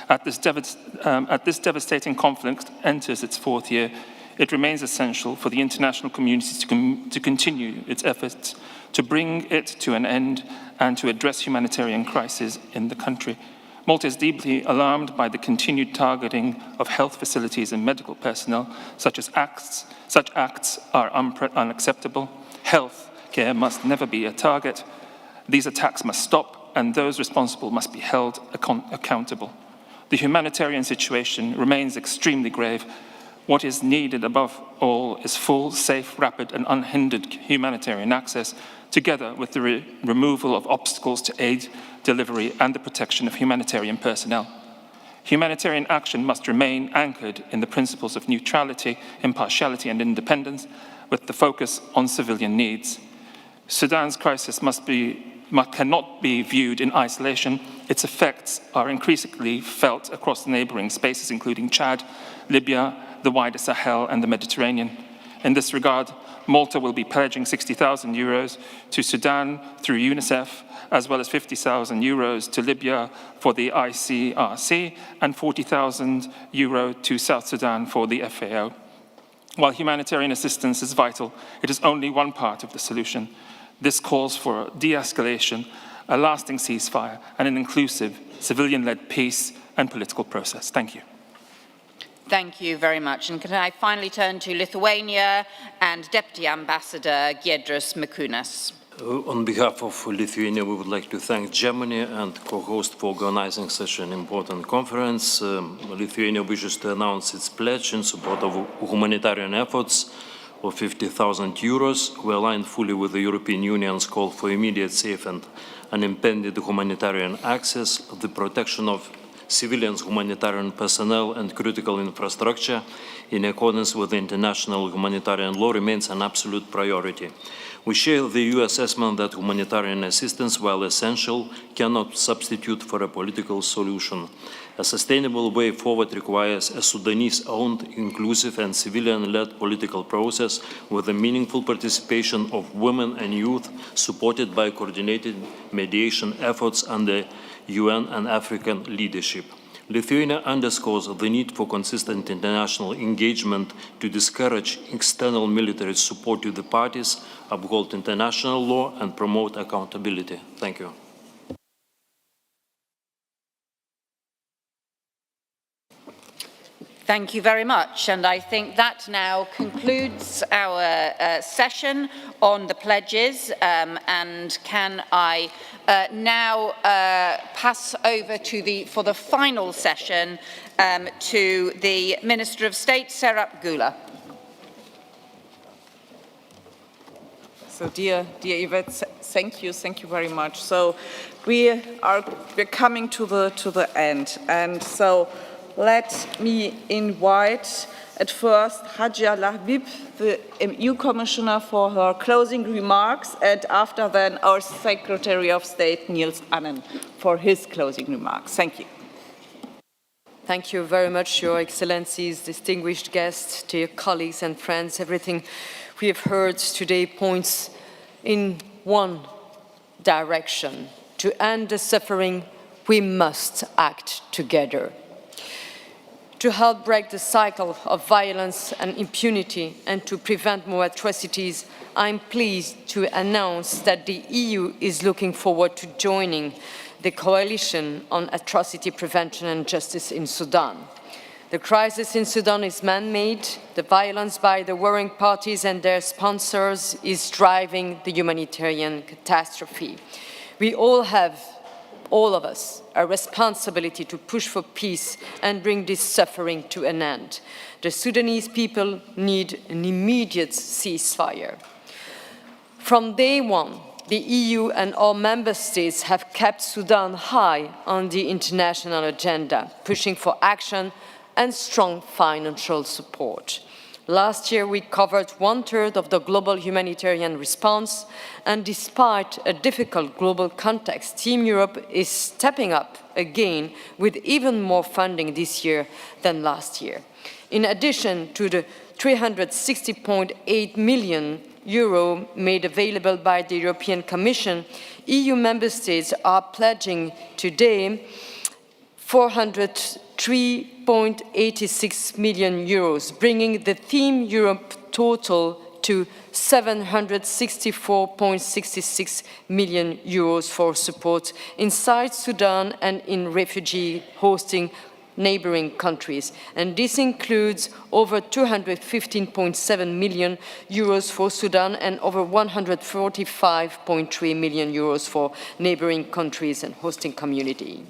As this devastating conflict enters its 4th year, it remains essential for the international community to continue its efforts to bring it to an end and to address humanitarian crises in the country. Malta is deeply alarmed by the continued targeting of health facilities and medical personnel. Such acts are unacceptable. Health care must never be a target. These attacks must stop, and those responsible must be held accountable. The humanitarian situation remains extremely grave. What is needed above all is full, safe, rapid, and unhindered humanitarian access, together with the removal of obstacles to aid delivery and the protection of humanitarian personnel. Humanitarian action must remain anchored in the principles of neutrality, impartiality, and independence, with the focus on civilian needs. Sudan's crisis cannot be viewed in isolation. Its effects are increasingly felt across the neighboring spaces, including Chad, Libya, the wider Sahel, and the Mediterranean. In this regard, Malta will be pledging €60,000 to Sudan through UNICEF, as well as €50,000 to Libya for the ICRC, and €40,000 to South Sudan for the FAO. While humanitarian assistance is vital, it is only one part of the solution. This calls for de-escalation, a lasting ceasefire, and an inclusive, civilian-led peace and political process. Thank you. Thank you very much. And can I finally turn to Lithuania and Deputy Ambassador Giedrius Mickūnas. On behalf of Lithuania, we would like to thank Germany and co-host for organizing such an important conference. Lithuania wishes to announce its pledge in support of humanitarian efforts of €50,000. We align fully with the European Union's call for immediate, safe and unimpeded humanitarian access, the protection of civilians, humanitarian personnel and critical infrastructure in accordance with international humanitarian law remains an absolute priority. We share the EU assessment that humanitarian assistance, while essential, cannot substitute for a political solution. A sustainable way forward requires a Sudanese-owned, inclusive and civilian-led political process with the meaningful participation of women and youth, supported by coordinated mediation efforts under UN and African leadership. Lithuania underscores the need for consistent international engagement to discourage external military support to the parties, uphold international law, and promote accountability. Thank you. Thank you very much, and I think that now concludes our session on the pledges, and can I now pass over to for the final session to the Minister of State, Serap Gula. So dear Yvette, thank you very much. So we're coming to the end, and so let me invite at first Hadja Lahbib, the EU Commissioner, for her closing remarks, and after then our Secretary of State Niels Annen for his closing remarks. Thank you. Thank you very much, Your Excellencies, distinguished guests, dear colleagues and friends. Everything we have heard today points in one direction. To end the suffering, we must act together. To help break the cycle of violence and impunity and to prevent more atrocities, I'm pleased to announce that the EU is looking forward to joining the Coalition on Atrocity Prevention and Justice in Sudan. The crisis in Sudan is man-made. The violence by the warring parties and their sponsors is driving the humanitarian catastrophe. We all have, all of us, a responsibility to push for peace and bring this suffering to an end. The Sudanese people need an immediate ceasefire. From day one, the EU and all member states have kept Sudan high on the international agenda, pushing for action and strong financial support. Last year, we covered 1/3 of the global humanitarian response, and despite a difficult global context, Team Europe is stepping up again with even more funding this year than last year. In addition to the 360.8 million euro made available by the European Commission, EU member states are pledging today 403.86 million euros, bringing the Team Europe total to 764.66 million euros for support inside Sudan and in refugee hosting neighboring countries. And this includes over 215.7 million euros for Sudan and over 145.3 million euros for neighboring countries and hosting community.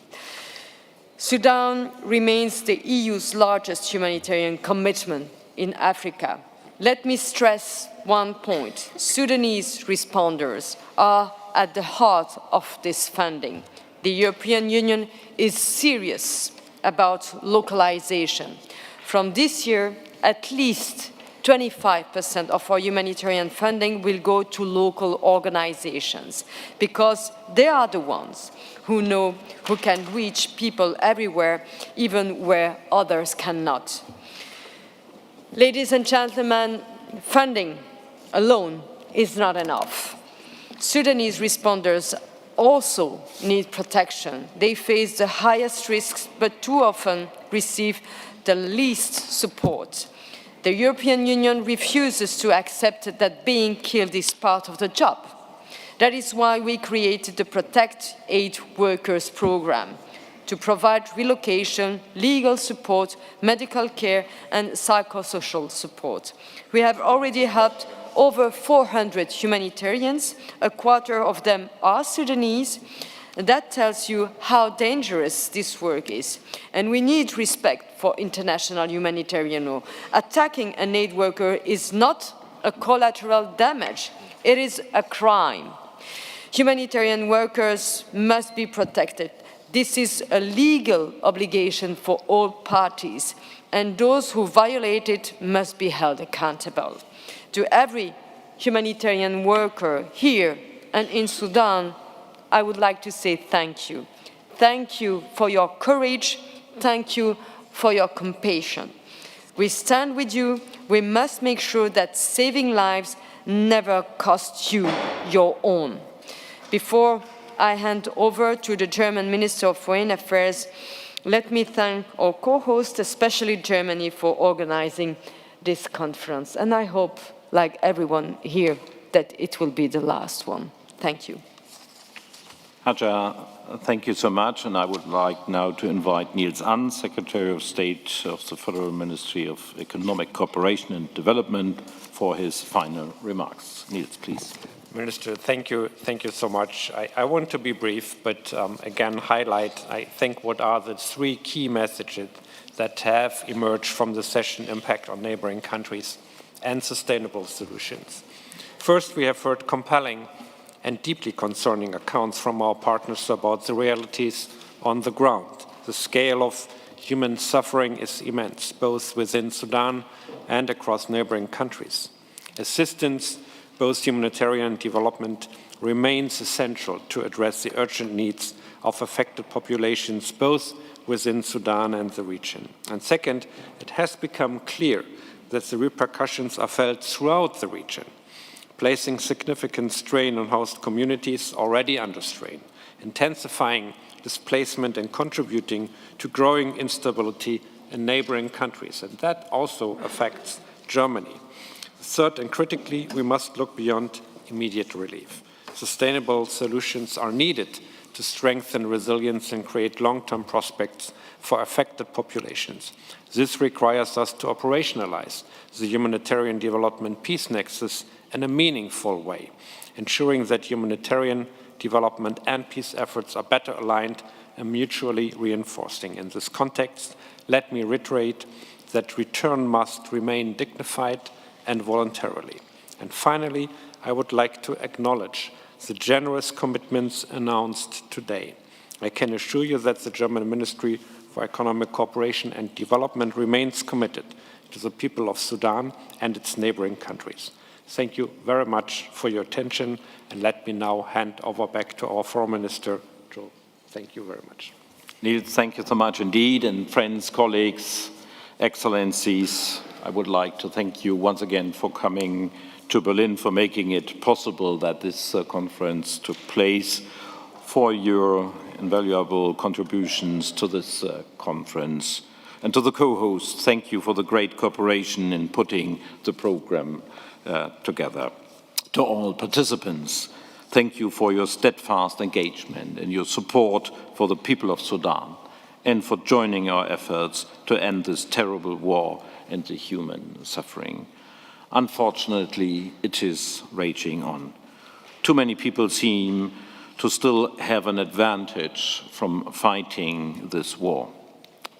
Sudan remains the EU's largest humanitarian commitment in Africa. Let me stress one point. Sudanese responders are at the heart of this funding. The European Union is serious about localization. From this year, at least 25% of our humanitarian funding will go to local organizations, because they are the ones who know, who can reach people everywhere, even where others cannot. Ladies and gentlemen, funding alone is not enough. Sudanese responders also need protection. They face the highest risks, but too often receive the least support. The European Union refuses to accept that being killed is part of the job. That is why we created the Protect Aid Workers program, to provide relocation, legal support, medical care, and psychosocial support. We have already helped over 400 humanitarians, a quarter of them are Sudanese. That tells you how dangerous this work is. And we need respect for international humanitarian law. Attacking an aid worker is not a collateral damage, it is a crime. Humanitarian workers must be protected. This is a legal obligation for all parties, and those who violate it must be held accountable. To every humanitarian worker here and in Sudan, I would like to say thank you. Thank you for your courage. Thank you for your compassion. We stand with you. We must make sure that saving lives never costs you your own. Before I hand over to the German Minister of Foreign Affairs, let me thank our co-host, especially Germany, for organizing this conference. And I hope, like everyone here, that it will be the last one. Thank you. Hadja, thank you so much. And I would like now to invite Niels Annen, Secretary of State of the Federal Ministry of Economic Cooperation and Development, for his final remarks. Niels, please. Minister, thank you so much. I want to be brief, but again highlight, I think, what are the three key messages that have emerged from the session: impact on neighboring countries and sustainable solutions. First, we have heard compelling and deeply concerning accounts from our partners about the realities on the ground. The scale of human suffering is immense, both within Sudan and across neighboring countries. Assistance, both humanitarian and development, remains essential to address the urgent needs of affected populations, both within Sudan and the region. And second, it has become clear that the repercussions are felt throughout the region, placing significant strain on host communities already under strain, intensifying displacement and contributing to growing instability in neighboring countries. And that also affects Germany. Third, and critically, we must look beyond immediate relief. Sustainable solutions are needed to strengthen resilience and create long-term prospects for affected populations. This requires us to operationalize the humanitarian development peace nexus in a meaningful way, ensuring that humanitarian development and peace efforts are better aligned and mutually reinforcing. In this context, let me reiterate that return must remain dignified and voluntarily. And finally, I would like to acknowledge the generous commitments announced today. I can assure you that the German Ministry for Economic Cooperation and Development remains committed to the people of Sudan and its neighboring countries. Thank you very much for your attention, and let me now hand over back to our Foreign Minister, Joe. Thank you very much. Niels, thank you so much indeed, and friends, colleagues, excellencies, I would like to thank you once again for coming to Berlin, for making it possible that this conference took place, for your invaluable contributions to this conference. And to the co-hosts, thank you for the great cooperation in putting the program together. To all participants, thank you for your steadfast engagement and your support for the people of Sudan, and for joining our efforts to end this terrible war and the human suffering. Unfortunately, it is raging on. Too many people seem to still have an advantage from fighting this war.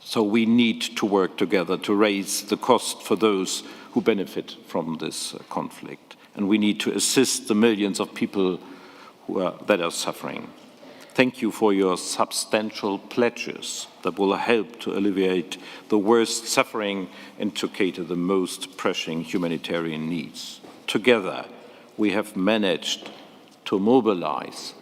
So we need to work together to raise the cost for those who benefit from this conflict. And we need to assist the millions of people that are suffering. Thank you for your substantial pledges that will help to alleviate the worst suffering and to cater the most pressing humanitarian needs. Together, we have managed to mobilize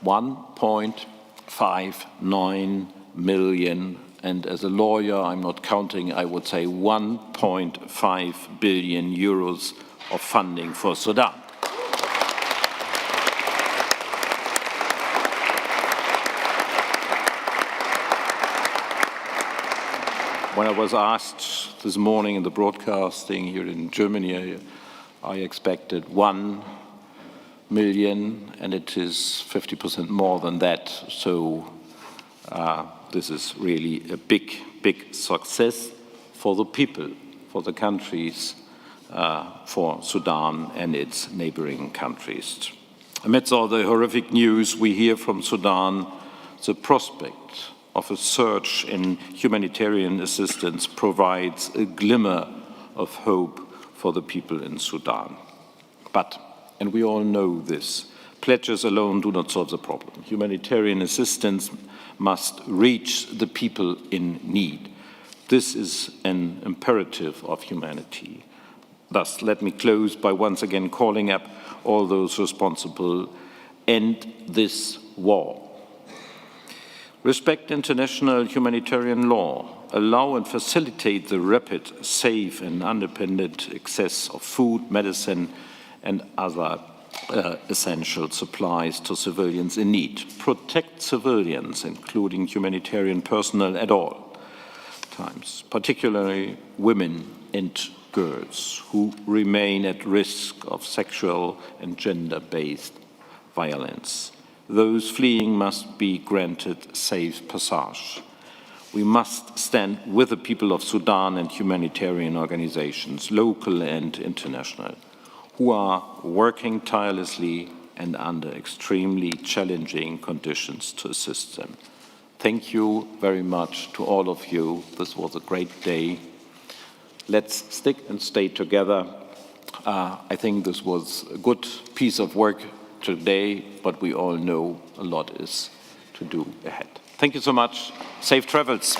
1.59 million, and as a lawyer, I'm not counting, I would say 1.5 billion euros of funding for Sudan. When I was asked this morning in the broadcasting here in Germany, I expected 1 million, and it is 50% more than that. So this is really a big, big success for the people, for the countries, for Sudan and its neighboring countries. Amidst all the horrific news we hear from Sudan, the prospect of a surge in humanitarian assistance provides a glimmer of hope for the people in Sudan. But, and we all know this, pledges alone do not solve the problem. Humanitarian assistance must reach the people in need. This is an imperative of humanity. Thus, let me close by once again calling up all those responsible: end this war. Respect international humanitarian law, allow and facilitate the rapid, safe and independent access of food, medicine and other essential supplies to civilians in need. Protect civilians, including humanitarian personnel at all times, particularly women and girls who remain at risk of sexual and gender-based violence. Those fleeing must be granted safe passage. We must stand with the people of Sudan and humanitarian organizations, local and international, who are working tirelessly and under extremely challenging conditions to assist them. Thank you very much to all of you. This was a great day. Let's stick and stay together I think this was a good piece of work today, but we all know a lot is to do ahead. Thank you so much. Safe travels.